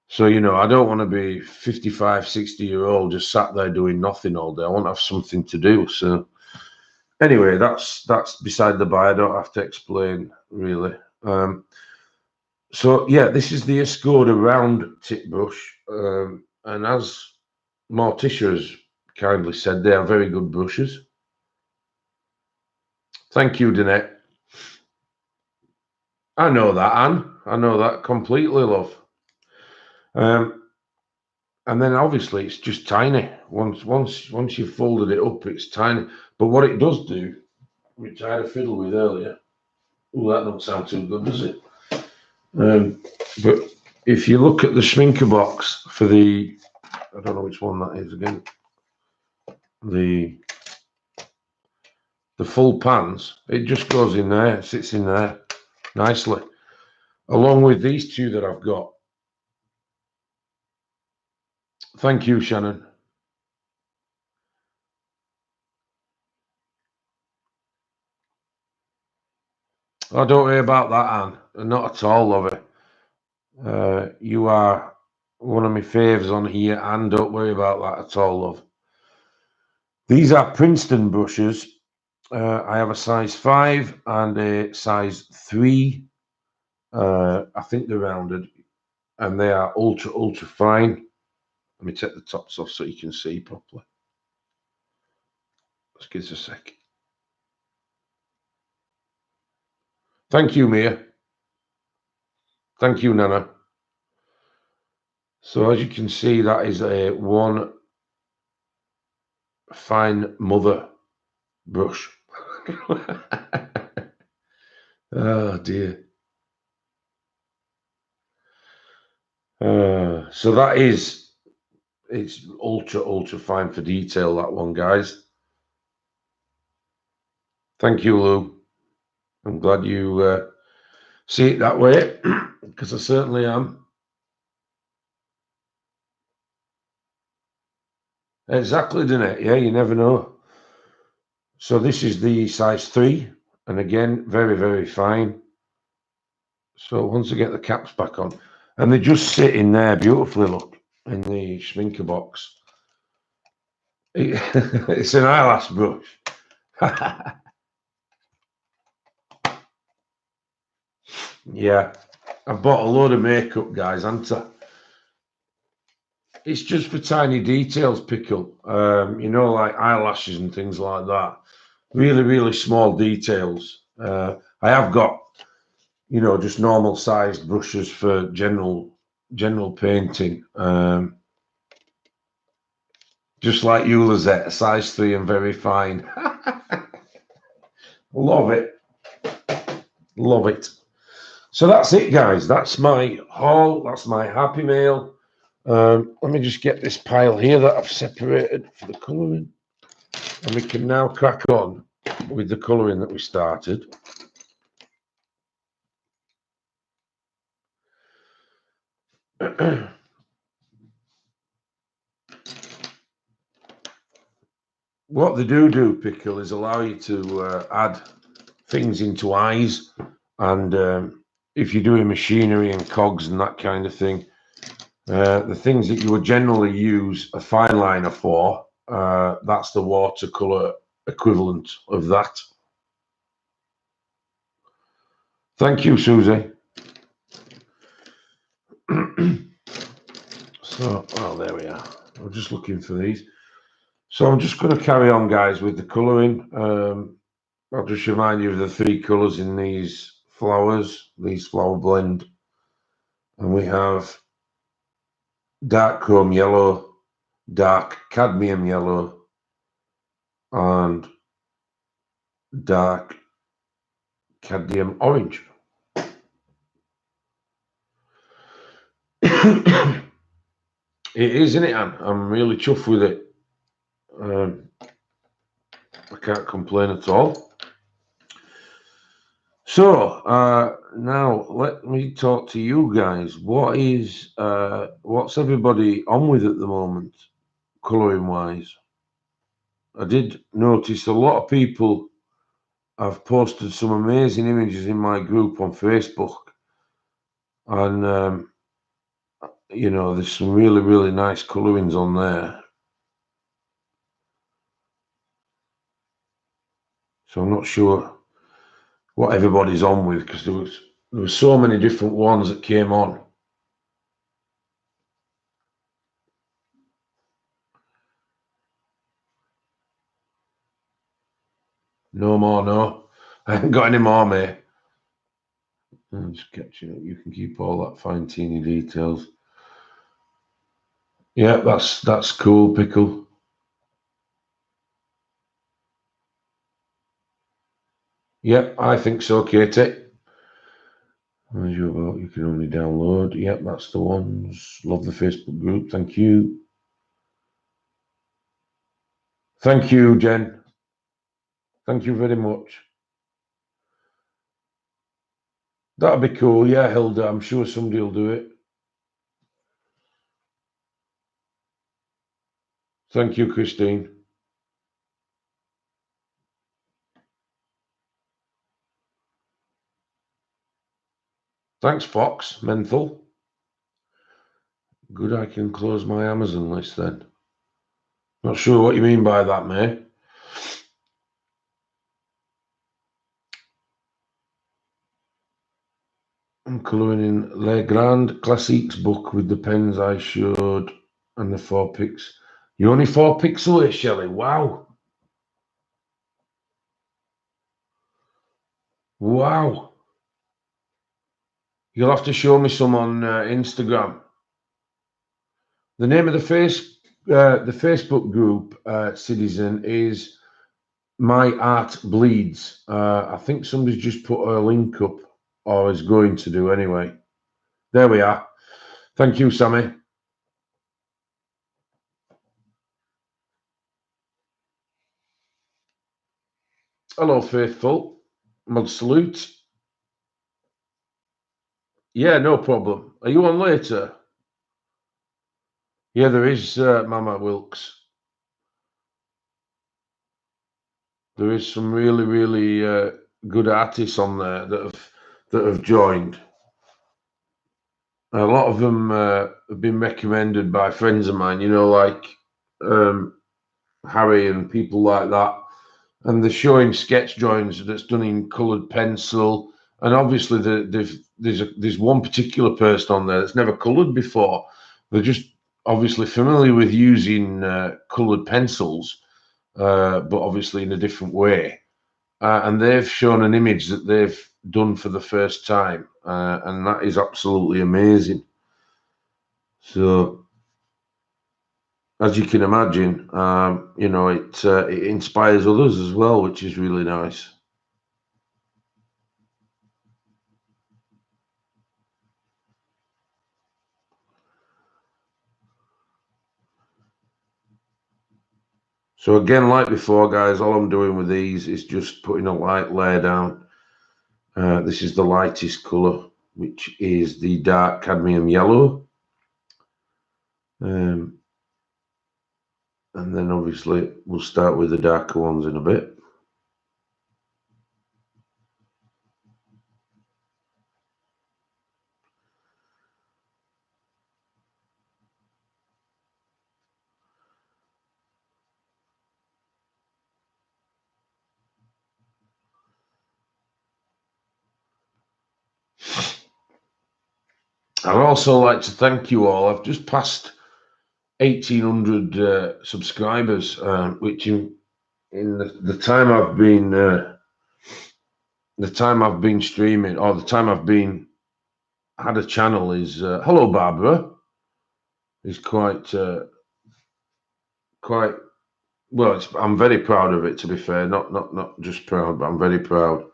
So, I don't want to be 55, 60-year-old just sat there doing nothing all day. I want to have something to do. So anyway, that's beside the by. I don't have to explain really. So yeah, this is the Escoda round tip brush. And as Morticia has kindly said, they are very good brushes. Thank you, Danette. I know that, Anne. I know that completely, love. And then obviously it's just tiny. Once you've folded it up, it's tiny. But what it does do, which I had a fiddle with earlier. Oh, that don't sound too good, does it? But if you look at the Schmincke box for the, I don't know which one that is again. The full pans, it just goes in there, sits in there nicely, along with these 2 that I've got. Thank you, Shannon. Oh, don't worry about that, Anne. Not at all, love it. You are one of my faves on here, and don't worry about that at all, love. These are Princeton brushes. I have a size 5 and a size 3. I think they're rounded, and they are ultra fine. Let me take the tops off so you can see properly. Just give us a sec. Thank you, Mia. Thank you, Nana. So as you can see, that is a one fine mother brush. Oh dear. So that is, it's ultra fine for detail, that one, guys. Thank you, Lou. I'm glad you see it that way, because I certainly am. Exactly, didn't it? Yeah, you never know. So this is the size 3, and again, very fine. So once I get the caps back on, and they just sit in there beautifully, look, in the Schmincke box. It's an eyelash brush. Yeah, I've bought a load of makeup, guys, haven't I? It's just for tiny details, Pickle. You know, like eyelashes and things like that. Really small details. I have got, you know, just normal sized brushes for general painting. Just like you, Lizette, a size 3 and very fine. Love it. Love it. So that's it, guys. That's my haul. That's my happy mail. Let me just get this pile here that I've separated for the colouring. And we can now crack on with the colouring that we started. What they do, Pickle, is allow you to add things into eyes. And if you're doing machinery and cogs and that kind of thing, the things that you would generally use a fine liner for, that's the watercolor equivalent of that. Thank you, Susie. So, oh, there we are. I'm just looking for these. So I'm just going to carry on, guys, with the colouring. I'll just remind you of the 3 colours in these flowers, these flower blend. And we have dark chrome yellow, dark cadmium yellow, and dark cadmium orange. It is, isn't it, Anne? I'm really chuffed with it. I can't complain at all. So now let me talk to you guys. What's everybody on with at the moment, colouring wise? I did notice a lot of people have posted some amazing images in my group on Facebook, and you know, there's some really nice colourings on there. So I'm not sure what everybody's on with, because there was so many different ones that came on. No more, no. I haven't got any more, mate. I'm just catching up. You can keep all that fine teeny details. Yeah, that's cool, Pickle. Yep, I think so, Katie. You can only download. Yep, that's the ones. Love the Facebook group. Thank you. Thank you, Jen. Thank you very much. That'll be cool. Yeah, Hilda. I'm sure somebody will do it. Thank you, Christine. Thanks, Fox. Menthol. Good, I can close my Amazon list then. Not sure what you mean by that, mate. I'm colouring in Le Grand Classiques book with the pens I showed and the 4 pix. You're only 4 pixel away, Shelley. Wow. Wow. You'll have to show me some on Instagram. The name of the Facebook group, Citizen, is My Art Bleeds. I think somebody's just put a link up, or is going to do anyway. There we are. Thank you, Sammy. Hello, faithful. Mod salute. Yeah, no problem. Are you on later? Yeah, there is, Mama Wilkes. There is some really, really good artists on there that have joined. A lot of them have been recommended by friends of mine, you know, like Harry and people like that. And they're showing sketch drawings that's done in coloured pencil. And obviously, there's one particular person on there that's never coloured before. They're just obviously familiar with using coloured pencils, but obviously in a different way. And they've shown an image that they've done for the first time, and that is absolutely amazing. So, as you can imagine, you know, it inspires others as well, which is really nice. So again, like before, guys, all I'm doing with these is just putting a light layer down. This is the lightest colour, which is the dark cadmium yellow. And then obviously we'll start with the darker ones in a bit. I'd also like to thank you all. I've just passed 1,800 subscribers, which in the time I've been streaming, or the time I've been had a channel is hello Barbara, is quite well. I'm very proud of it, to be fair. Not just proud, but I'm very proud.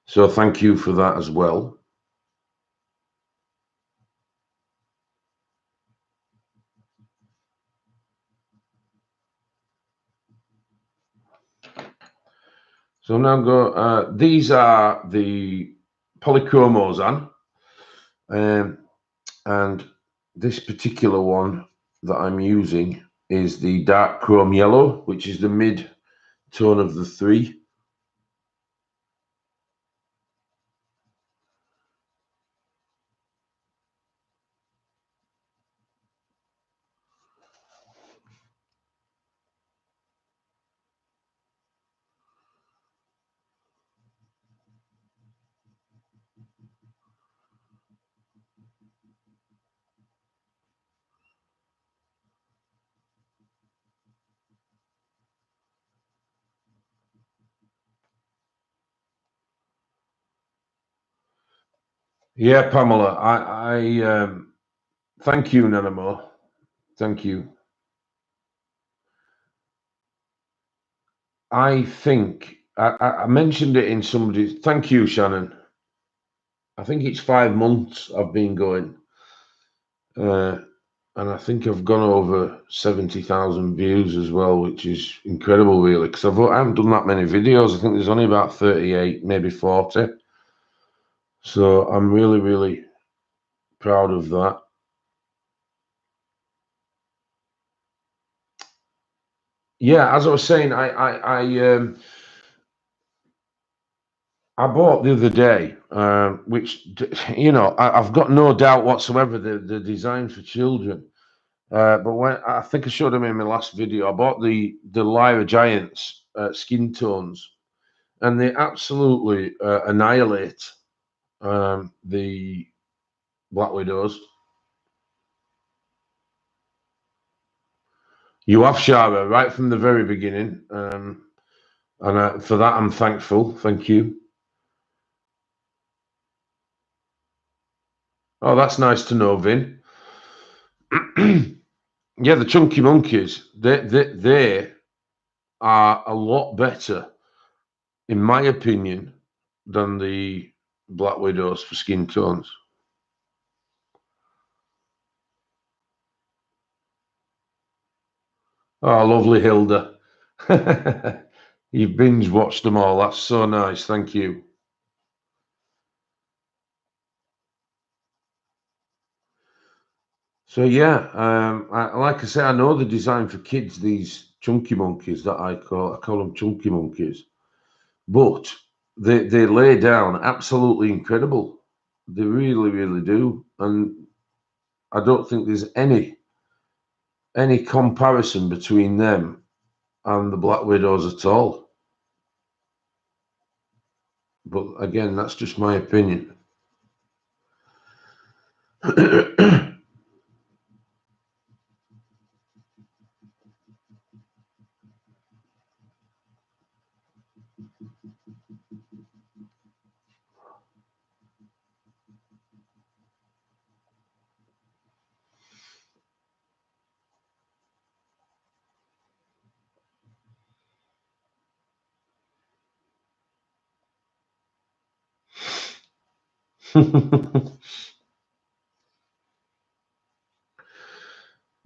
So thank you for that as well. So now go. These are the polychromos, and this particular one that I'm using is the dark chrome yellow, which is the mid tone of the 3. Yeah, Pamela, I thank you, Nanamo. Thank you. I think I mentioned it in somebody's. Thank you, Shannon. I think it's 5 months I've been going, and I think I've gone over 70,000 views as well, which is incredible, really, because I haven't done that many videos. I think there's only about 38, maybe 40. So I'm really, really proud of that. Yeah, as I was saying, I bought the other day, which, you know, I've got no doubt whatsoever the design for children. But when I think I showed them in my last video, I bought the Lyra Giants skin tones, and they absolutely annihilate the Black Widows. You have, Shara, right from the very beginning, and for that I'm thankful. Thank you. Oh, that's nice to know, Vin. Yeah, the Chunky Monkeys, they are a lot better, in my opinion, than the Black Widows for skin tones. Oh, lovely, Hilda. You've binge watched them all. That's so nice. Thank you. So yeah, like I say, I know the design for kids. These chunky monkeys that I call them chunky monkeys, but they lay down absolutely incredible. They really, really do, and I don't think there's any comparison between them and the Black Widows at all. But again, that's just my opinion.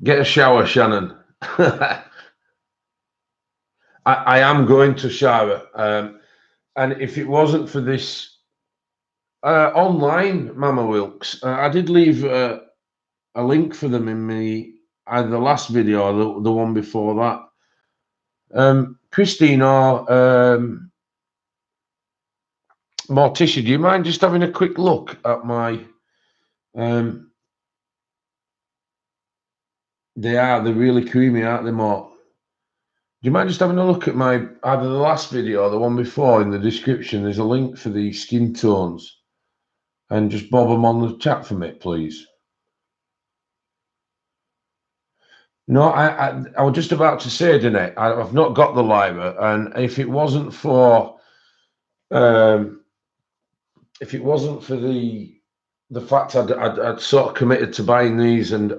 Get a shower, Shannon. I am going to shower. And if it wasn't for this online, Mama Wilkes, I did leave a link for them in either the last video or the one before that. Christine or Morticia, do you mind just having a quick look at my... they're really creamy, aren't they, Mort? Do you mind just having a look at my either the last video or the one before? In the description, there's a link for the skin tones, and just bob them on the chat for me, please. No, I was just about to say, Danette, I've not got the Lyra, and if it wasn't for the fact I'd sort of committed to buying these, and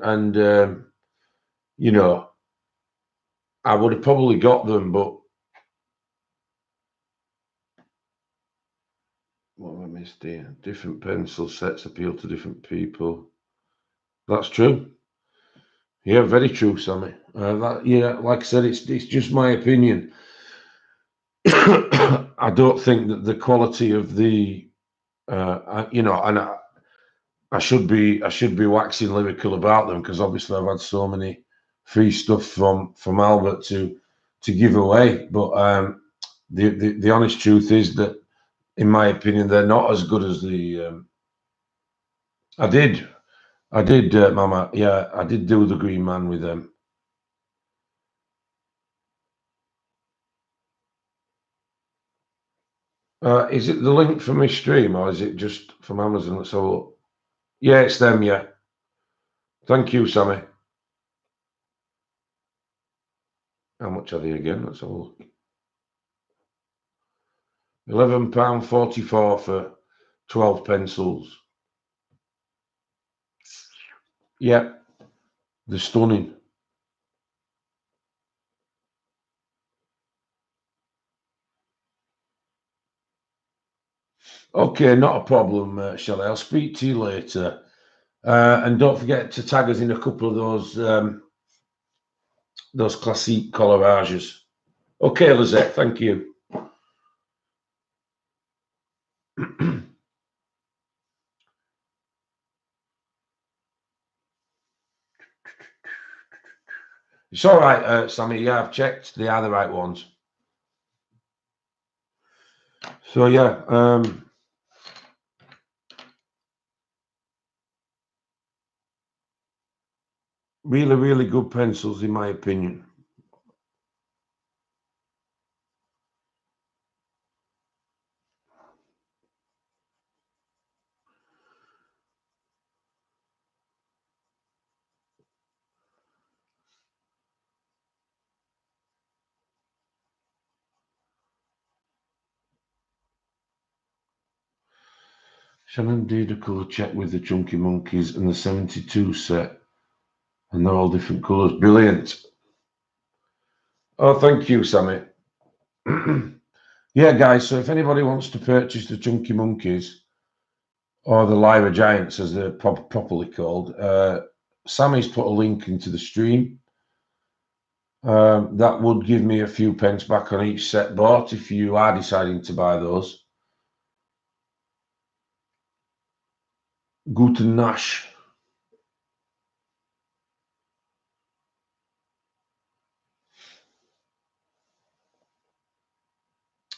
you know, I would have probably got them, but what have I missed here? Different pencil sets appeal to different people. That's true. Yeah, very true, Sammy. Yeah, like I said, it's just my opinion. I don't think that the quality of the, you know, and I should be waxing lyrical about them because obviously I've had so many free stuff from Albert to give away. But the honest truth is that, in my opinion, they're not as good as the. I did, Mama. Yeah, I did do the Green Man with them. Is it the link from my stream or is it just from Amazon? Let's have a look. Yeah, it's them. Yeah. Thank you, Sammy. How much are they again? Let's have a look. £11.44 for 12 pencils. Yeah, they're stunning. Okay, not a problem, Shelley. I'll speak to you later. And don't forget to tag us in a couple of those classique collages. Okay, Lizette, thank you. It's all right, Sammy. Yeah, I've checked. They are the right ones. So yeah, really, really good pencils in my opinion. Shannon did a colour check with the Chunky Monkeys and the 72 set, and they're all different colours. Brilliant. Oh, thank you, Sammy. Yeah, guys, so if anybody wants to purchase the Chunky Monkeys, or the Lyra Giants, as they're properly called, Sammy's put a link into the stream. That would give me a few pence back on each set bought if you are deciding to buy those. Guten Nash.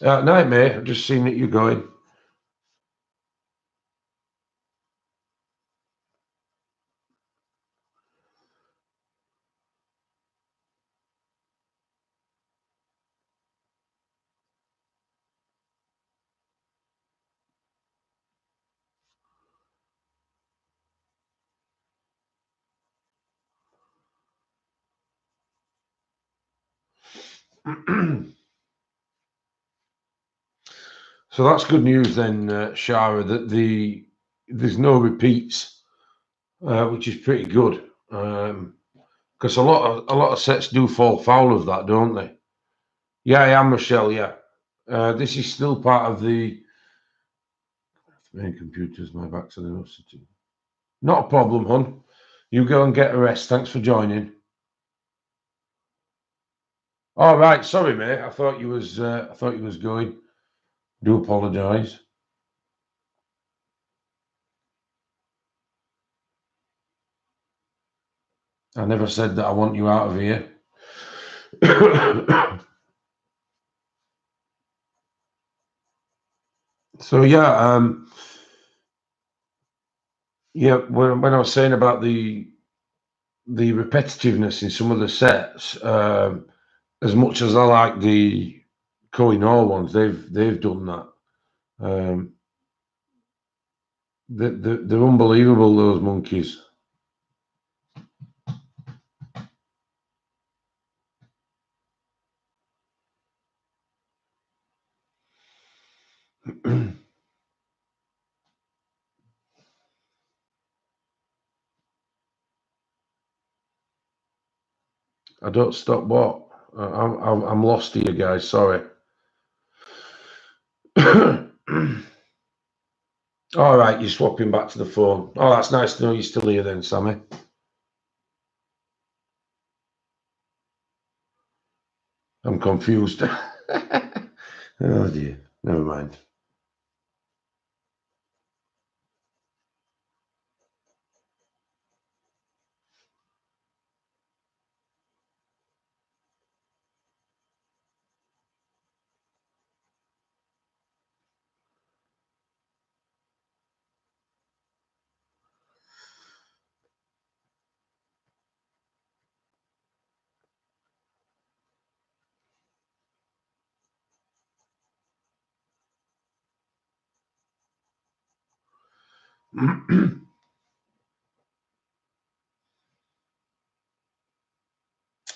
Night, mate. I've just seen that you're going. So that's good news then, Shara, that there's no repeats, which is pretty good. Because a lot of sets do fall foul of that, don't they? Yeah, I am, Michelle. Yeah, this is still part of the main computers. My back's on the city. Not a problem, hon. You go and get a rest. Thanks for joining. All right, sorry, mate. I thought you was going. Do apologise. I never said that I want you out of here. So yeah, when I was saying about the repetitiveness in some of the sets, as much as I like the Koh-i-Noor ones, they've done that. They're unbelievable, those monkeys. I don't stop what? I'm lost here, guys. Sorry. All right, you're swapping back to the phone. Oh, that's nice to know you're still here then, Sammy. I'm confused. Oh dear. Never mind.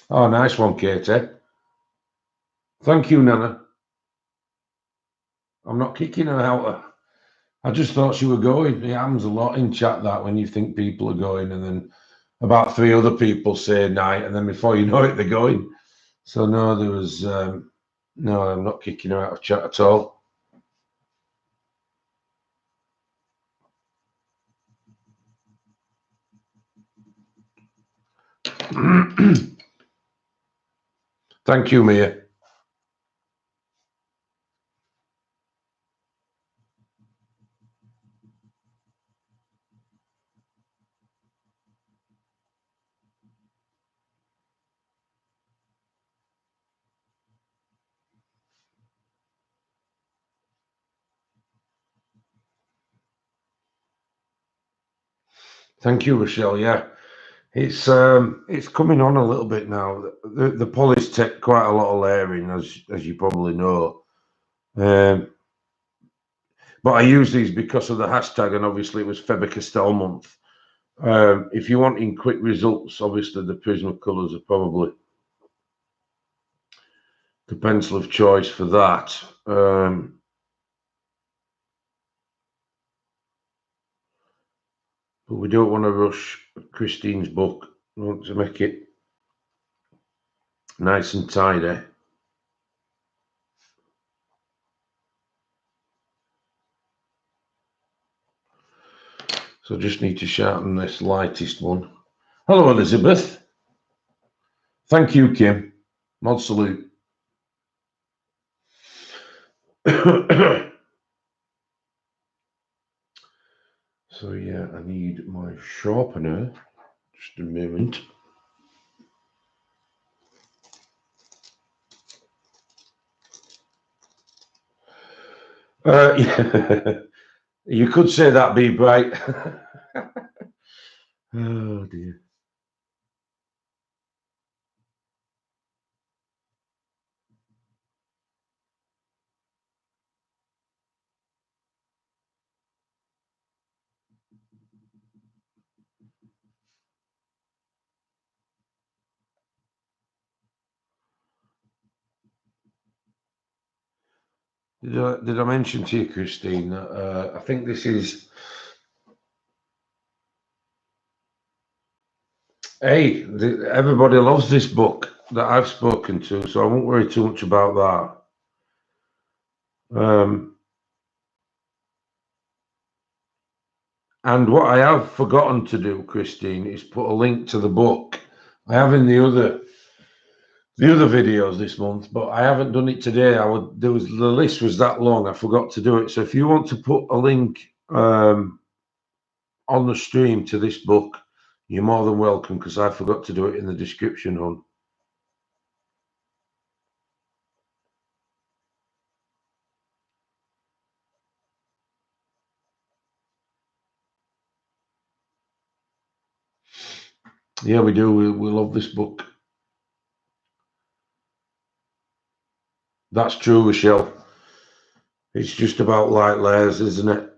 Oh, nice one, Katie. Thank you, Nana. I'm not kicking her out. I just thought she were going. It happens a lot in chat that when you think people are going, and then about 3 other people say night, and then before you know it, they're going. So no, there was no. I'm not kicking her out of chat at all. Thank you, Mia. Thank you, Rochelle. Yeah, it's coming on a little bit now. The polish take quite a lot of layering, as you probably know. But I use these because of the hashtag, and obviously it was Faber-Castell month. If you're wanting quick results, obviously the Prismacolors are probably the pencil of choice for that. But we don't want to rush Christine's book. We want to make it nice and tidy. So just need to sharpen this lightest one. Hello, Elizabeth. Thank you, Kim. Mod salute. So yeah, I need my sharpener. Just a moment. Yeah. You could say that, Be Bright. Oh dear. Did I mention to you, Christine, that I think this is... Hey, everybody loves this book that I've spoken to, so I won't worry too much about that. And what I have forgotten to do, Christine, is put a link to the book. I have in the other videos this month, but I haven't done it today. The list was that long, I forgot to do it. So if you want to put a link on the stream to this book, you're more than welcome, because I forgot to do it in the description, hon. Yeah, we do. We love this book. That's true, Rochelle. It's just about light layers, isn't it?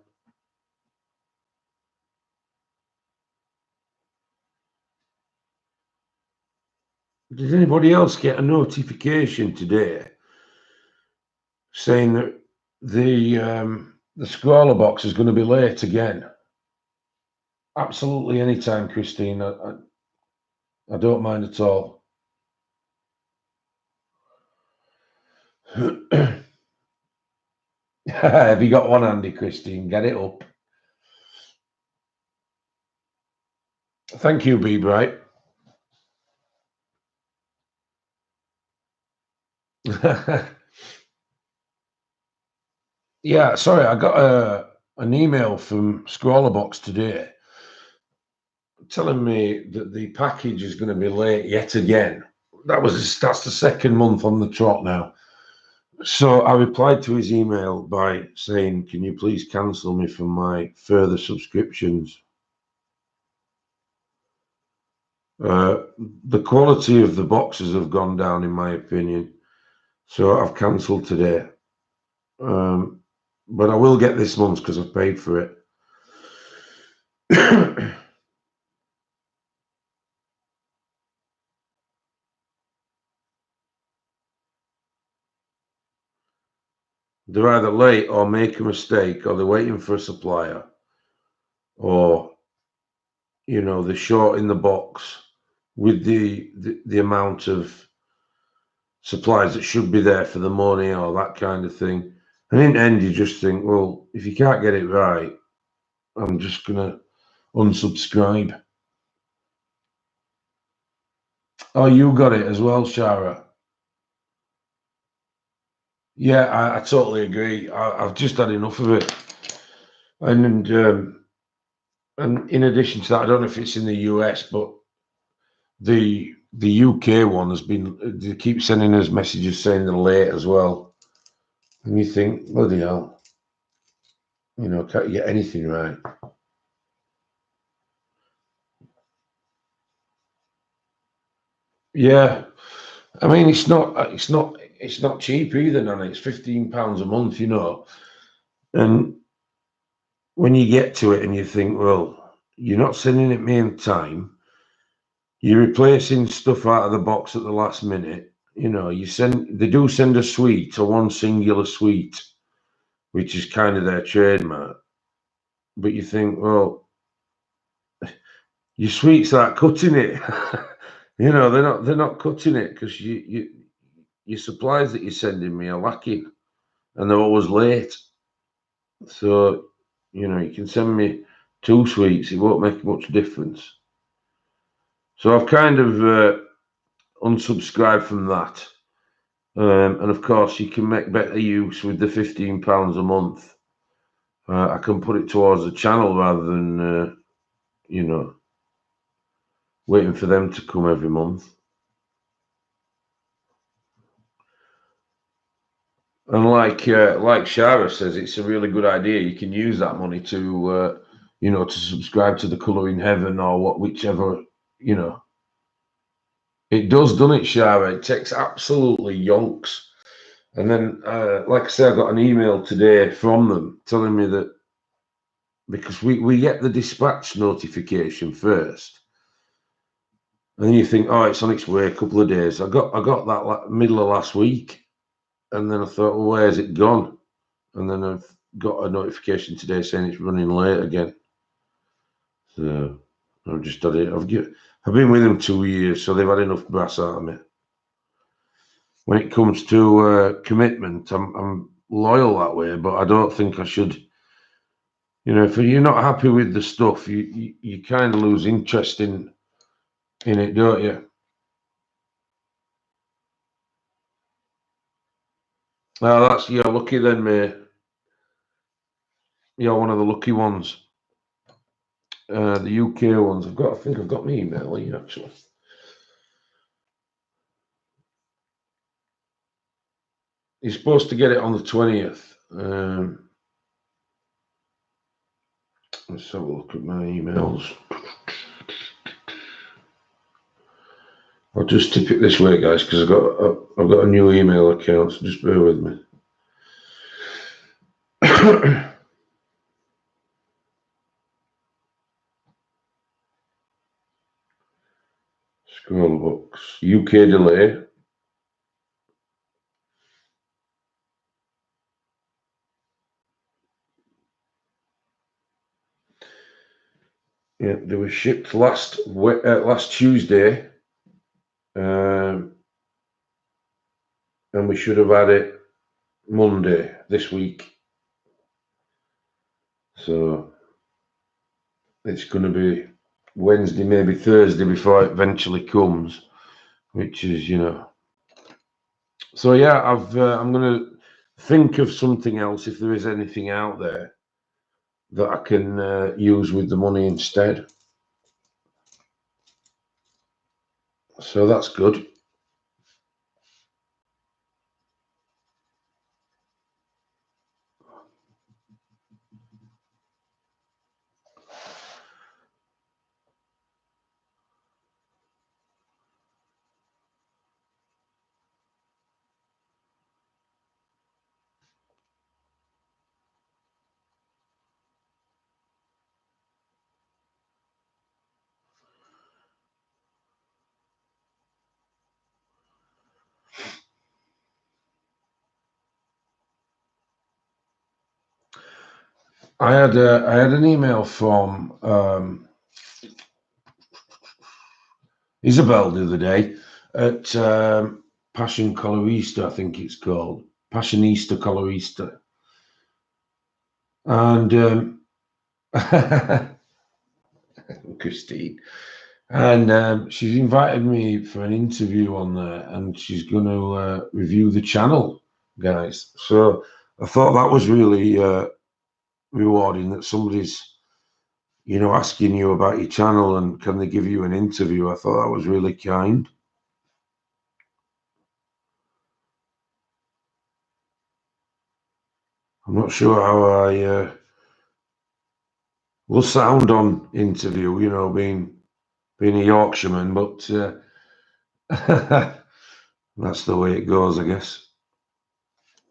Did anybody else get a notification today saying that the scroller box is going to be late again? Absolutely anytime, Christine. I don't mind at all. Have you got one handy, Christine? Get it up. Thank you, Be Bright. Yeah, sorry, I got an email from Scrawlerbox today telling me that the package is going to be late yet again. That's the second month on the trot now. So I replied to his email by saying, can you please cancel me from my further subscriptions? The quality of the boxes have gone down, in my opinion. So I've cancelled today. But I will get this month's because I've paid for it. They're either late or make a mistake, or they're waiting for a supplier, or, you know, they're short in the box with the amount of supplies that should be there for the money, or that kind of thing. And in the end, you just think, well, if you can't get it right, I'm just going to unsubscribe. Oh, you got it as well, Shara. Yeah, I totally agree. I've just had enough of it. And in addition to that, I don't know if it's in the US, but the UK one has been, they keep sending us messages saying they're late as well. And you think, bloody hell, you know, can't you get anything right? Yeah, I mean it's not cheap either, Nana. It's £15 a month, you know. And when you get to it and you think, well, you're not sending it me in time. You're replacing stuff out of the box at the last minute. You know, they do send a suite, or one singular suite, which is kind of their trademark. But you think, well, your suites aren't cutting it. You know, they're not cutting it because your supplies that you're sending me are lacking, and they're always late. So, you know, you can send me 2 suites, it won't make much difference. So I've kind of unsubscribed from that. And of course, you can make better use with the £15 a month. I can put it towards the channel rather than, you know, waiting for them to come every month. And like Shara says, it's a really good idea. You can use that money to, you know, to subscribe to the Colour in Heaven or whichever, you know. It does, doesn't it, Shara? It takes absolutely yonks. And then, like I said, I got an email today from them telling me that because we get the dispatch notification first, and then you think, oh, it's on its way, a couple of days. I got that middle of last week, and then I thought, well, where's it gone? And then I've got a notification today saying it's running late again. So I've just had it. I've been with them 2 years, so they've had enough brass out of me. When it comes to commitment, I'm loyal that way, but I don't think I should. You know, if you're not happy with the stuff, you kind of lose interest in it, don't you? Oh, you're lucky then, mate. You're one of the lucky ones. The UK ones. I think I've got my email here actually. You're supposed to get it on the 20th. Let's have a look at my emails. I'll just tip it this way, guys, because I've got a new email account. So just bear with me. Scroll books. UK delay. Yeah, they were shipped last Tuesday, and we should have had it Monday this week. So it's going to be Wednesday, maybe Thursday before it eventually comes, which is, you know. So yeah, I'm going to think of something else if there is anything out there that I can use with the money instead. So that's good. I had an email from Isabel the other day at Passion Colorista, I think it's called Passionista Colorista, and Christine, and she's invited me for an interview on there, and she's going to review the channel, guys. So I thought that was really rewarding that somebody's, you know, asking you about your channel and can they give you an interview. I thought that was really kind. I'm not sure how I will sound on interview, you know, being a Yorkshireman, but That's the way it goes, I guess.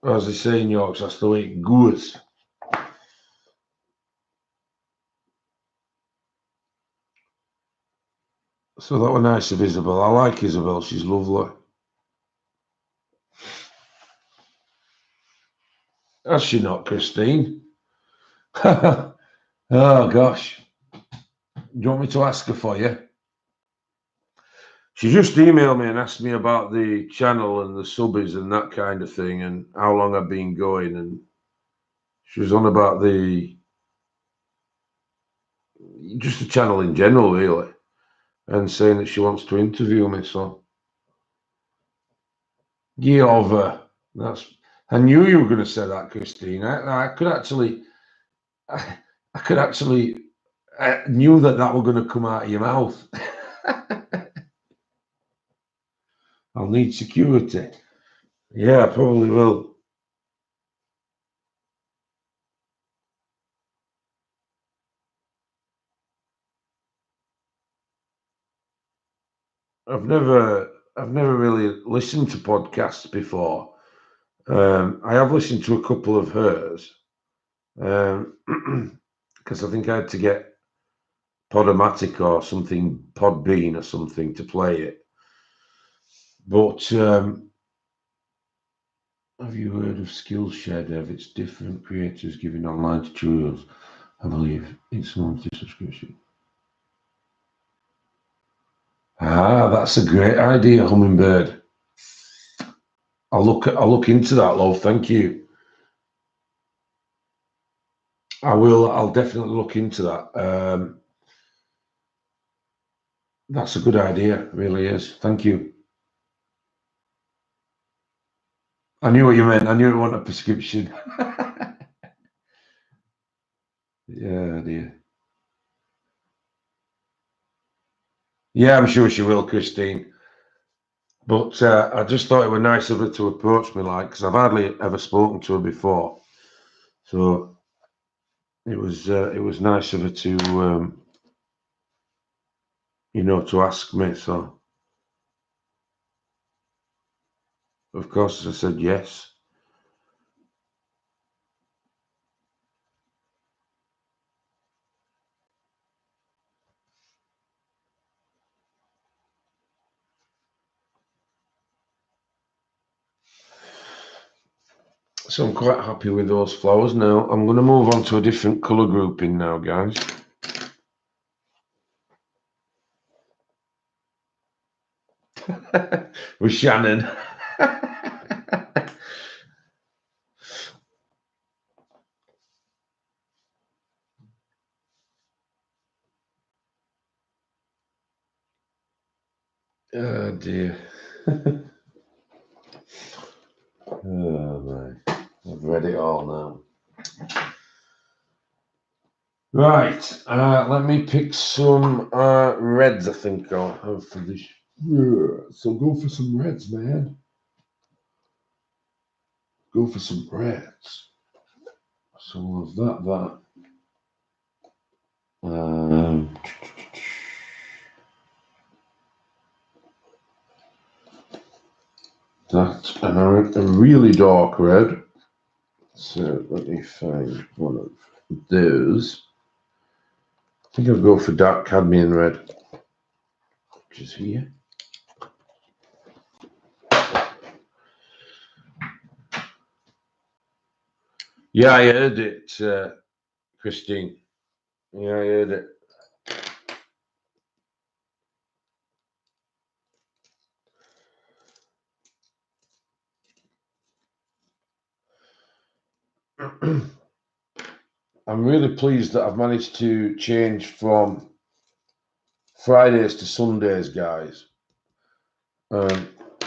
As they say in Yorks, that's the way it goes. So that was nice of Isabel. I like Isabel. She's lovely. Has she not, Christine? Oh, gosh. Do you want me to ask her for you? She just emailed me and asked me about the channel and the subbies and that kind of thing and how long I've been going. And she was on about just the channel in general, really, and saying that she wants to interview me. So, yeah, over. I knew you were going to say that, Christine. I knew that were going to come out of your mouth. I'll need security. Yeah, I probably will. I've never really listened to podcasts before. I have listened to a couple of hers, because I think I had to get Podomatic or something, Podbean or something to play it. But have you heard of Skillshare, Dev? It's different creators giving online tutorials. I believe it's a monthly subscription. Ah, that's a great idea, Hummingbird. I'll look into that, love. Thank you. I will. I'll definitely look into that. That's a good idea. It really is. Thank you. I knew what you meant. I knew it wasn't a prescription. Yeah, dear. Yeah, I'm sure she will, Christine. But I just thought it was nice of her to approach me, like, because I've hardly ever spoken to her before. So it was nice of her to, to ask me. So of course I said yes. So I'm quite happy with those flowers now. I'm going to move on to a different colour grouping now, guys. With Shannon. Oh dear. Oh man, I've read it all now. Right, let me pick some reds, I think I'll have for this. So go for some reds, man. Go for some reds. So was that. That and a really dark red. So let me find one of those. I think I'll go for dark cadmium red, which is here. Yeah, I heard it, Christine. Yeah, I heard it. I'm really pleased that I've managed to change from Fridays to Sundays, guys.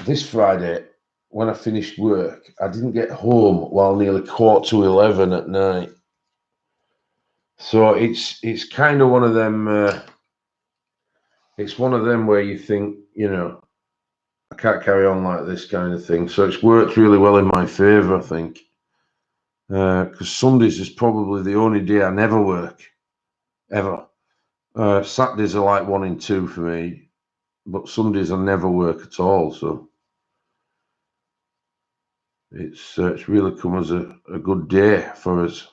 This Friday, when I finished work, I didn't get home while nearly 11:15 at night. So it's kind of one of them. It's one of them where you think, I can't carry on like this kind of thing. So it's worked really well in my favour, I think. Because Sundays is probably the only day I never work, ever. Saturdays are like 1 and 2 for me, but Sundays I never work at all, so it's really come as a good day for us.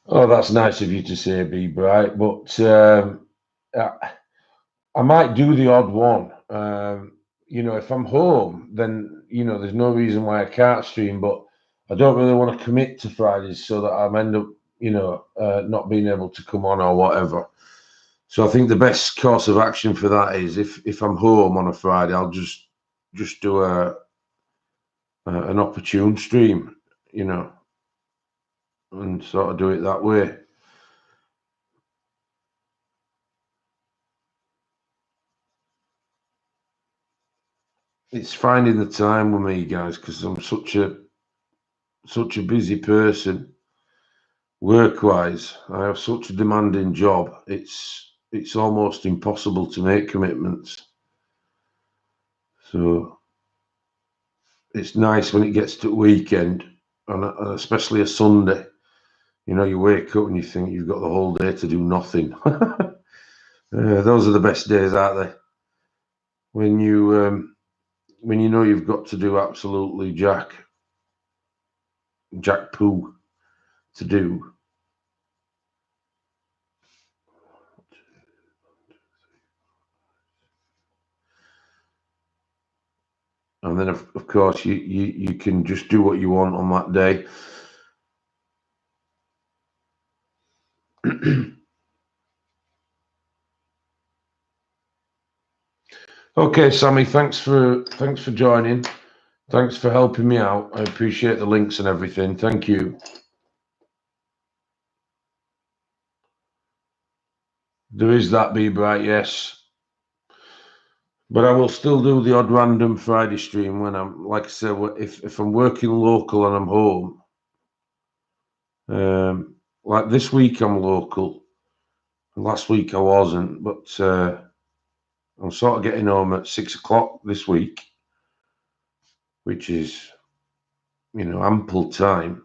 Oh, that's nice of you to say, Be Bright, but I might do the odd one. You know, if I'm home, then, you know, there's no reason why I can't stream, but I don't really want to commit to Fridays so that I'm end up, you know, not being able to come on or whatever. So I think the best course of action for that is if I'm home on a Friday, I'll just do an opportune stream, you know, and sort of do it that way. It's finding the time with me, guys, because I'm such a busy person. Work-wise, I have such a demanding job. It's almost impossible to make commitments. So it's nice when it gets to weekend, and especially a Sunday. You know, you wake up and you think you've got the whole day to do nothing. Those are the best days, aren't they? When you know you've got to do absolutely jack poo to do. And then, of course, you can just do what you want on that day. Okay, Sammy, thanks for joining. Thanks for helping me out. I appreciate the links and everything. Thank you. There is that, Be Bright, yes. But I will still do the odd random Friday stream when I'm, like I said, if I'm working local and I'm home. Like this week I'm local. Last week I wasn't, but I'm sort of getting home at 6 o'clock this week, which is, you know, ample time.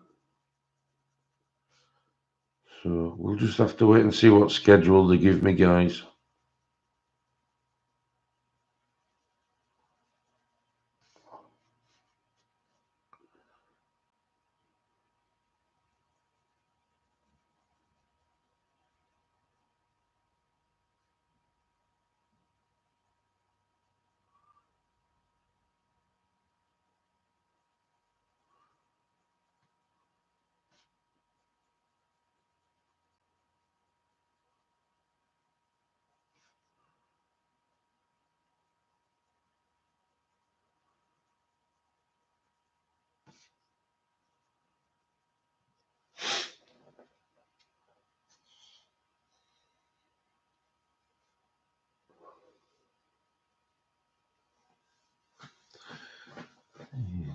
So we'll just have to wait and see what schedule they give me, guys.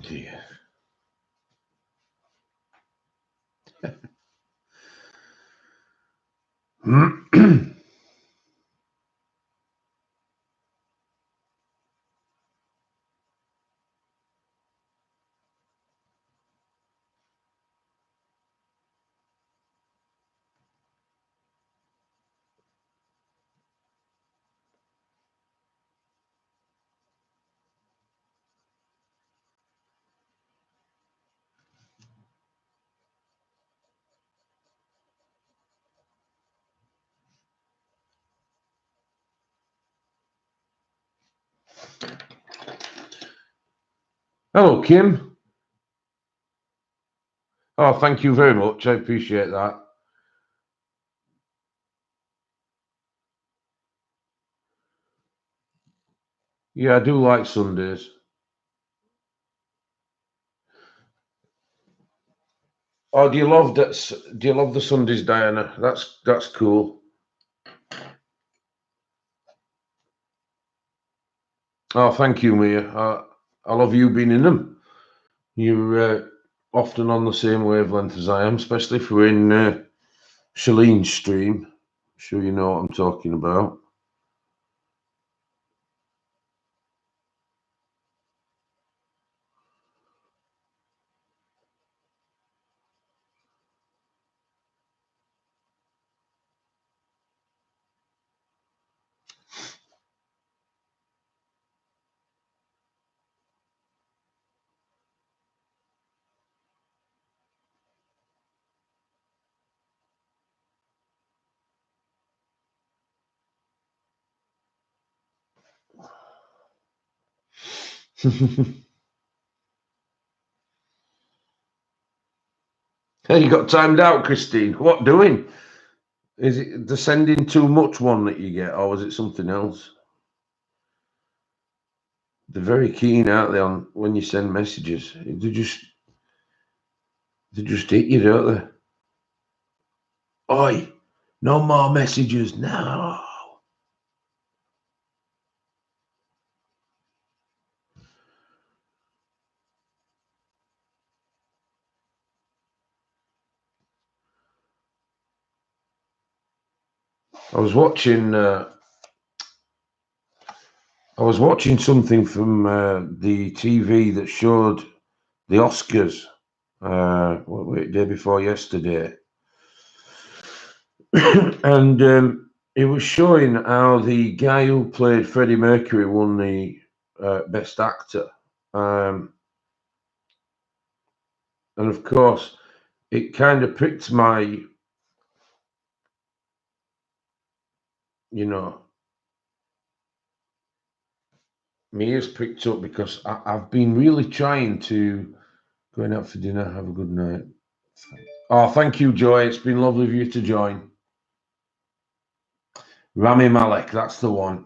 Dear. Hello, Kim. Oh, thank you very much. I appreciate that. Yeah, I do like Sundays. Oh, do you love that? Do you love the Sundays, Diana? That's cool. Oh, thank you, Mia. I love you being in them. You're often on the same wavelength as I am, especially if we're in Shalene's stream. I'm sure you know what I'm talking about. Hey, you got timed out, Christine. What doing? Is it the sending too much one that you get, or was it something else? They're very keen, aren't they, on when you send messages? They just hit you, don't they? Oi, no more messages now. I was watching something from the TV that showed the Oscars day before yesterday, and it was showing how the guy who played Freddie Mercury won the Best Actor, and of course, it kind of pricked my, my ears pricked up because I've been really trying to going out for dinner. Have a good night. Oh, thank you, Joy. It's been lovely of you to join. Rami Malek, that's the one.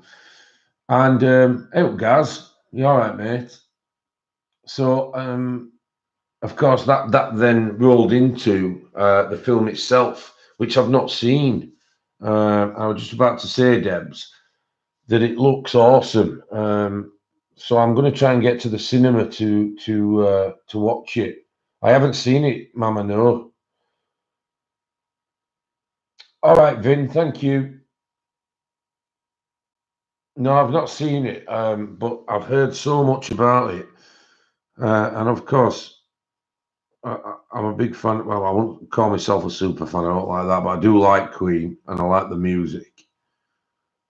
And hey, Gaz, you all right, mate? So, of course, that then rolled into the film itself, which I've not seen. I was just about to say, Debs, that it looks awesome. So I'm going to try and get to the cinema to watch it. I haven't seen it, Mama. No. All right, Vin. Thank you. No, I've not seen it, but I've heard so much about it, and of course, I'm a big fan. Well, I won't call myself a super fan. I don't like that, but I do like Queen, and I like the music.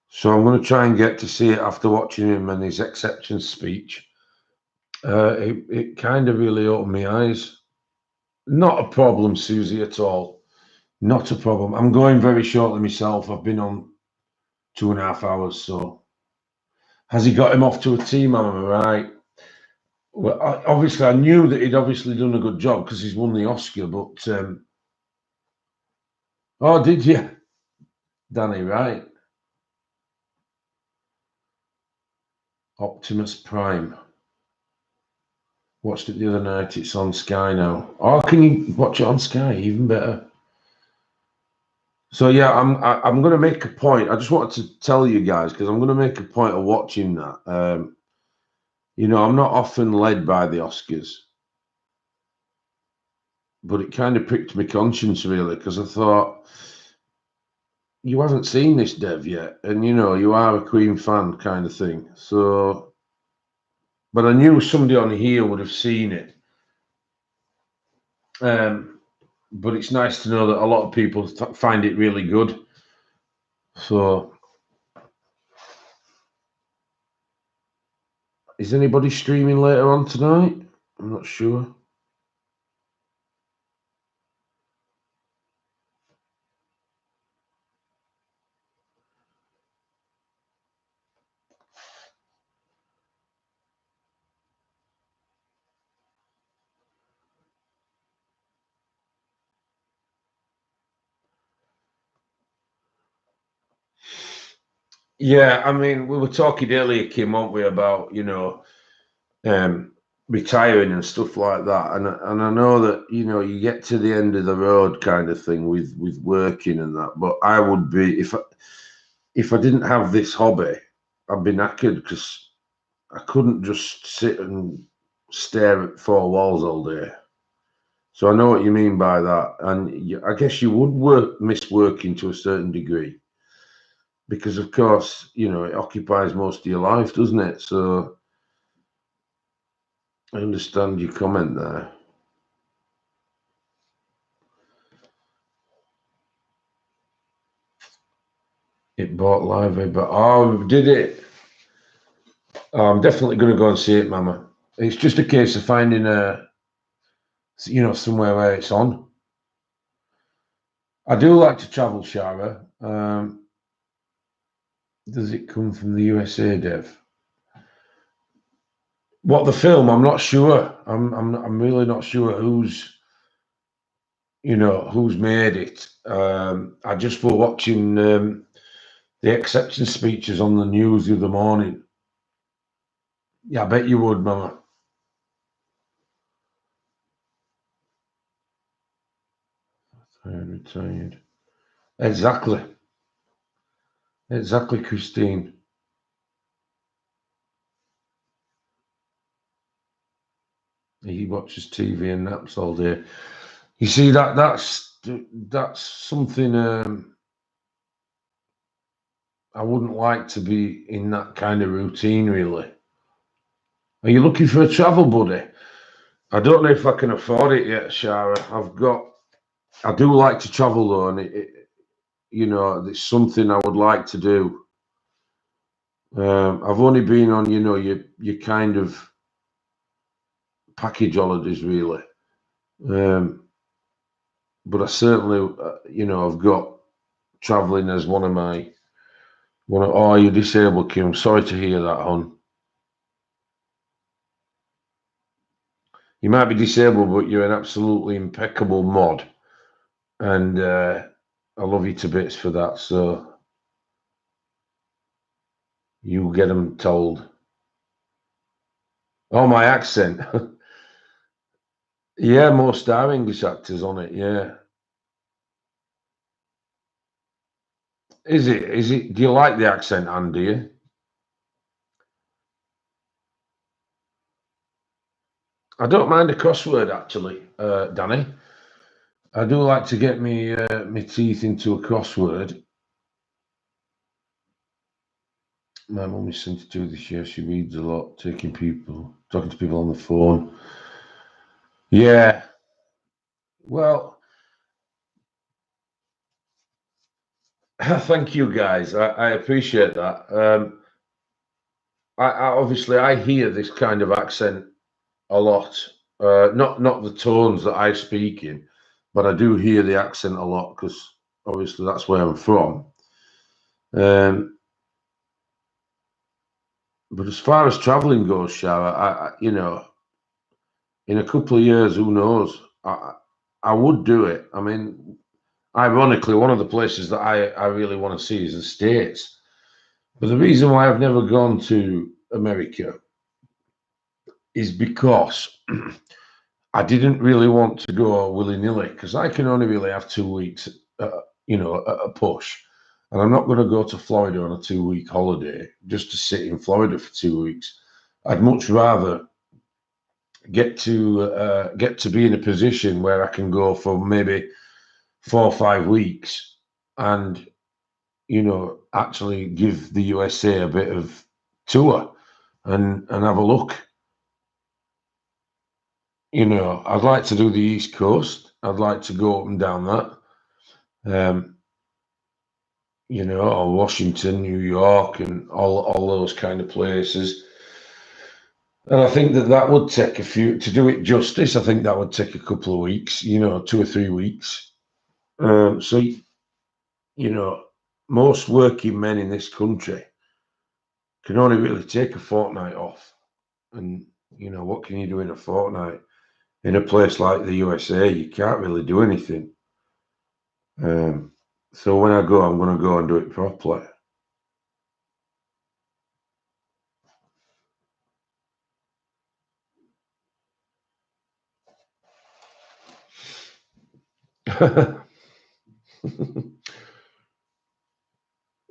So I'm going to try and get to see it after watching him and his acceptance speech. It kind of really opened my eyes. Not a problem, Susie, at all. Not a problem. I'm going very shortly myself. I've been on 2.5 hours. So has he got him off to a team? Am I right? Well, obviously, I knew that he'd obviously done a good job because he's won the Oscar. But oh, did you, Danny? Right? Optimus Prime. Watched it the other night. It's on Sky now. Oh, can you watch it on Sky? Even better. So yeah, I'm going to make a point. I just wanted to tell you guys because I'm going to make a point of watching that. I'm not often led by the Oscars, but it kind of pricked my conscience really because I thought you haven't seen this, Dev, yet, and you are a Queen fan, kind of thing. So, but I knew somebody on here would have seen it. But it's nice to know that a lot of people find it really good. So, is anybody streaming later on tonight? I'm not sure. Yeah, I mean, we were talking earlier, Kim, weren't we, about retiring and stuff like that, and I know that you get to the end of the road, kind of thing, with working and that. But I would be if I didn't have this hobby, I'd be knackered because I couldn't just sit and stare at four walls all day. So I know what you mean by that, and I guess you would miss working to a certain degree. Because of course, it occupies most of your life, doesn't it? So I understand your comment there. It bought live, but did it? Oh, I'm definitely going to go and see it, Mama. It's just a case of finding somewhere where it's on. I do like to travel, Shara. Does it come from the USA, Dev? What, the film? I'm not sure. I'm really not sure who's, you know, who's made it. I just was watching the acceptance speeches on the news the other morning. Yeah, I bet you would, Mama. Retired. Exactly. Exactly, Christine. He watches TV and naps all day. You see, that's something I wouldn't like to be in, that kind of routine, really. Are you looking for a travel buddy? I don't know if I can afford it yet, Shara. I do like to travel though, and you know, it's something I would like to do. I've only been on, you know, your kind of package holidays, really. But I certainly, you know, I've got traveling as one of my. Oh, you're disabled, Kim. I'm sorry to hear that, hon. You might be disabled, but you're an absolutely impeccable mod, and I love you to bits for that. So you get them told. Oh, my accent. Yeah, most are English actors on it. Yeah, is it? Is it? Do you like the accent, Andy? I don't mind a crossword actually, Danny. I do like to get me teeth into a crossword. My mum is sent to do this year. She reads a lot, talking to people on the phone. Yeah. Well, thank you guys. I appreciate that. I obviously I hear this kind of accent a lot. Not the tones that I speak in, but I do hear the accent a lot because obviously that's where I'm from. Um, but as far as traveling goes, Shara, you know, in a couple of years, who knows? I would do it. I mean, ironically, one of the places that I really want to see is the States. But the reason why I've never gone to America is because I didn't really want to go willy-nilly because I can only really have 2 weeks, you know, at a push. And I'm not going to go to Florida on a 2 week holiday just to sit in Florida for 2 weeks. I'd much rather get to be in a position where I can go for maybe 4 or 5 weeks and, you know, actually give the USA a bit of tour and have a look. You know, I'd like to do the East Coast. I'd like to go up and down that. You know, or Washington, New York, and all those kind of places. And I think that would take to do it justice. I think that would take a couple of weeks. You know, 2 or 3 weeks. So you know, most working men in this country can only really take a fortnight off. And, you know, what can you do in a fortnight? In a place like the USA, you can't really do anything. So when I go, I'm going to go and do it properly.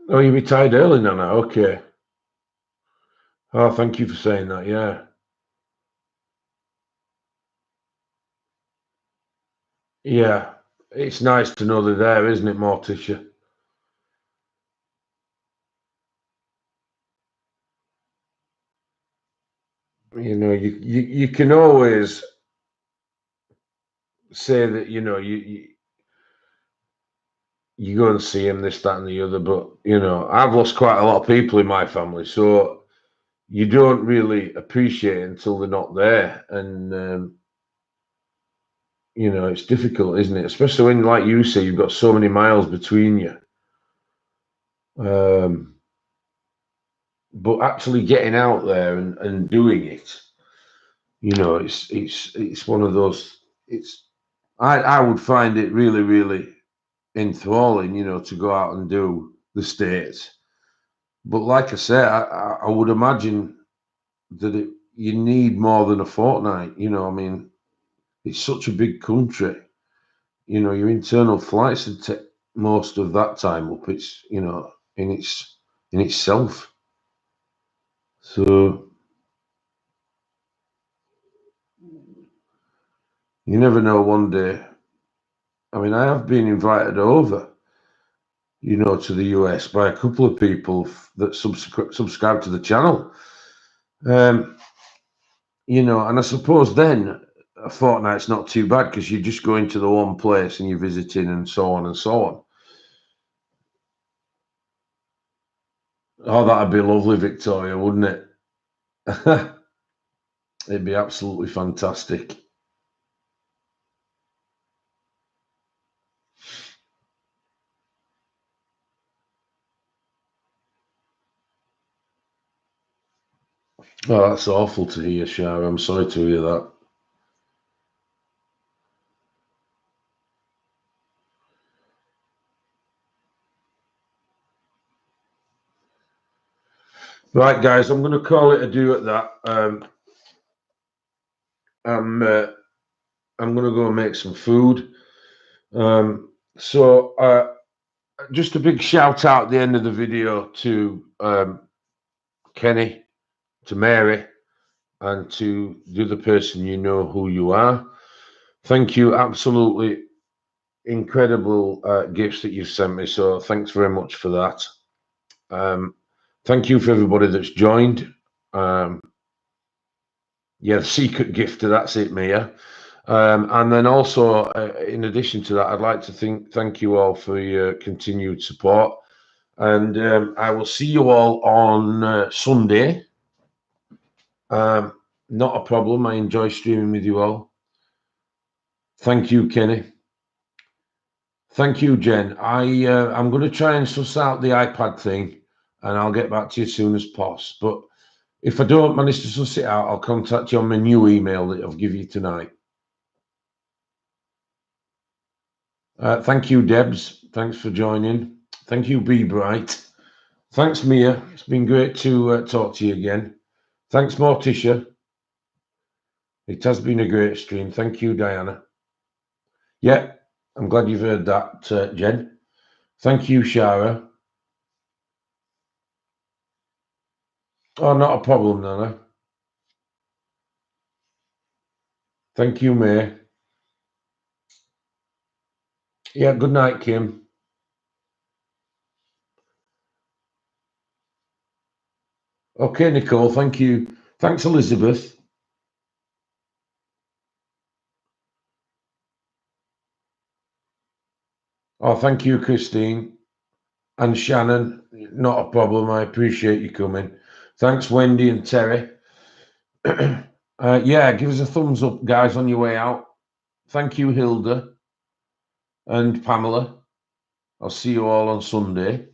Oh, you retired early, Nana. Okay. Oh, thank you for saying that. Yeah. Yeah. It's nice to know they're there, isn't it, Morticia? You know, you can always say that, you know, you go and see him, this, that, and the other. But, you know, I've lost quite a lot of people in my family. So you don't really appreciate it until they're not there. And, you know, it's difficult, isn't it? Especially when, like you say, you've got so many miles between you. But actually getting out there and doing it, You know, it's one of those. I would find it really, really enthralling, you know, to go out and do the States. But like I said, I would imagine that you need more than a fortnight. You know, I mean, it's such a big country. You know, your internal flights would take most of that time up. It's, you know, in itself. So you never know. One day, I mean, I have been invited over, you know, to the US by a couple of people that subscribe to the channel. You know, and I suppose then a fortnight's not too bad because you're just going to the one place and you're visiting and so on and so on. Oh, that'd be lovely, Victoria, wouldn't it? It'd be absolutely fantastic. Oh, that's awful to hear, Shara. I'm sorry to hear that. Right, guys, I'm going to call it a do at that. I'm going to go and make some food. Just a big shout out at the end of the video to Kenny, to Mary, and to the other person, you know who you are. Thank you. Absolutely incredible gifts that you've sent me. So thanks very much for that. Thank you for everybody that's joined. Yeah, the secret gifter, that's it, Mia. And then also, in addition to that, I'd like to thank you all for your continued support. And I will see you all on Sunday. Not a problem. I enjoy streaming with you all. Thank you, Kenny. Thank you, Jen. I'm going to try and suss out the iPad thing, and I'll get back to you as soon as possible. But if I don't manage to suss it out, I'll contact you on my new email that I'll give you tonight. Thank you, Debs. Thanks for joining. Thank you, Be Bright. Thanks, Mia. It's been great to talk to you again. Thanks, Morticia. It has been a great stream. Thank you, Diana. Yeah, I'm glad you've heard that, Jen. Thank you, Shara. Oh, not a problem, Nana. Thank you, May. Yeah, good night, Kim. Okay, Nicole, thank you. Thanks, Elizabeth. Oh, thank you, Christine. And Shannon, not a problem. I appreciate you coming. Thanks, Wendy and Terry. Yeah, give us a thumbs up, guys, on your way out. Thank you, Hilda and Pamela. I'll see you all on Sunday.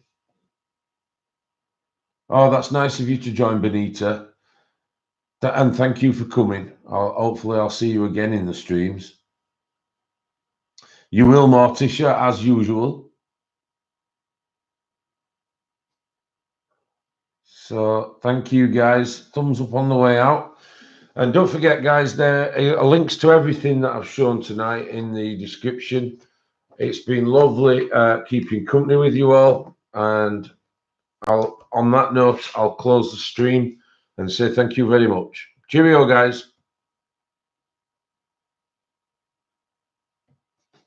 Oh, that's nice of you to join, Benita. And thank you for coming. Hopefully I'll see you again in the streams. You will, Morticia, as usual. So thank you, guys. Thumbs up on the way out. And don't forget, guys, there are links to everything that I've shown tonight in the description. It's been lovely keeping company with you all. And on that note, I'll close the stream and say thank you very much. Cheerio, guys.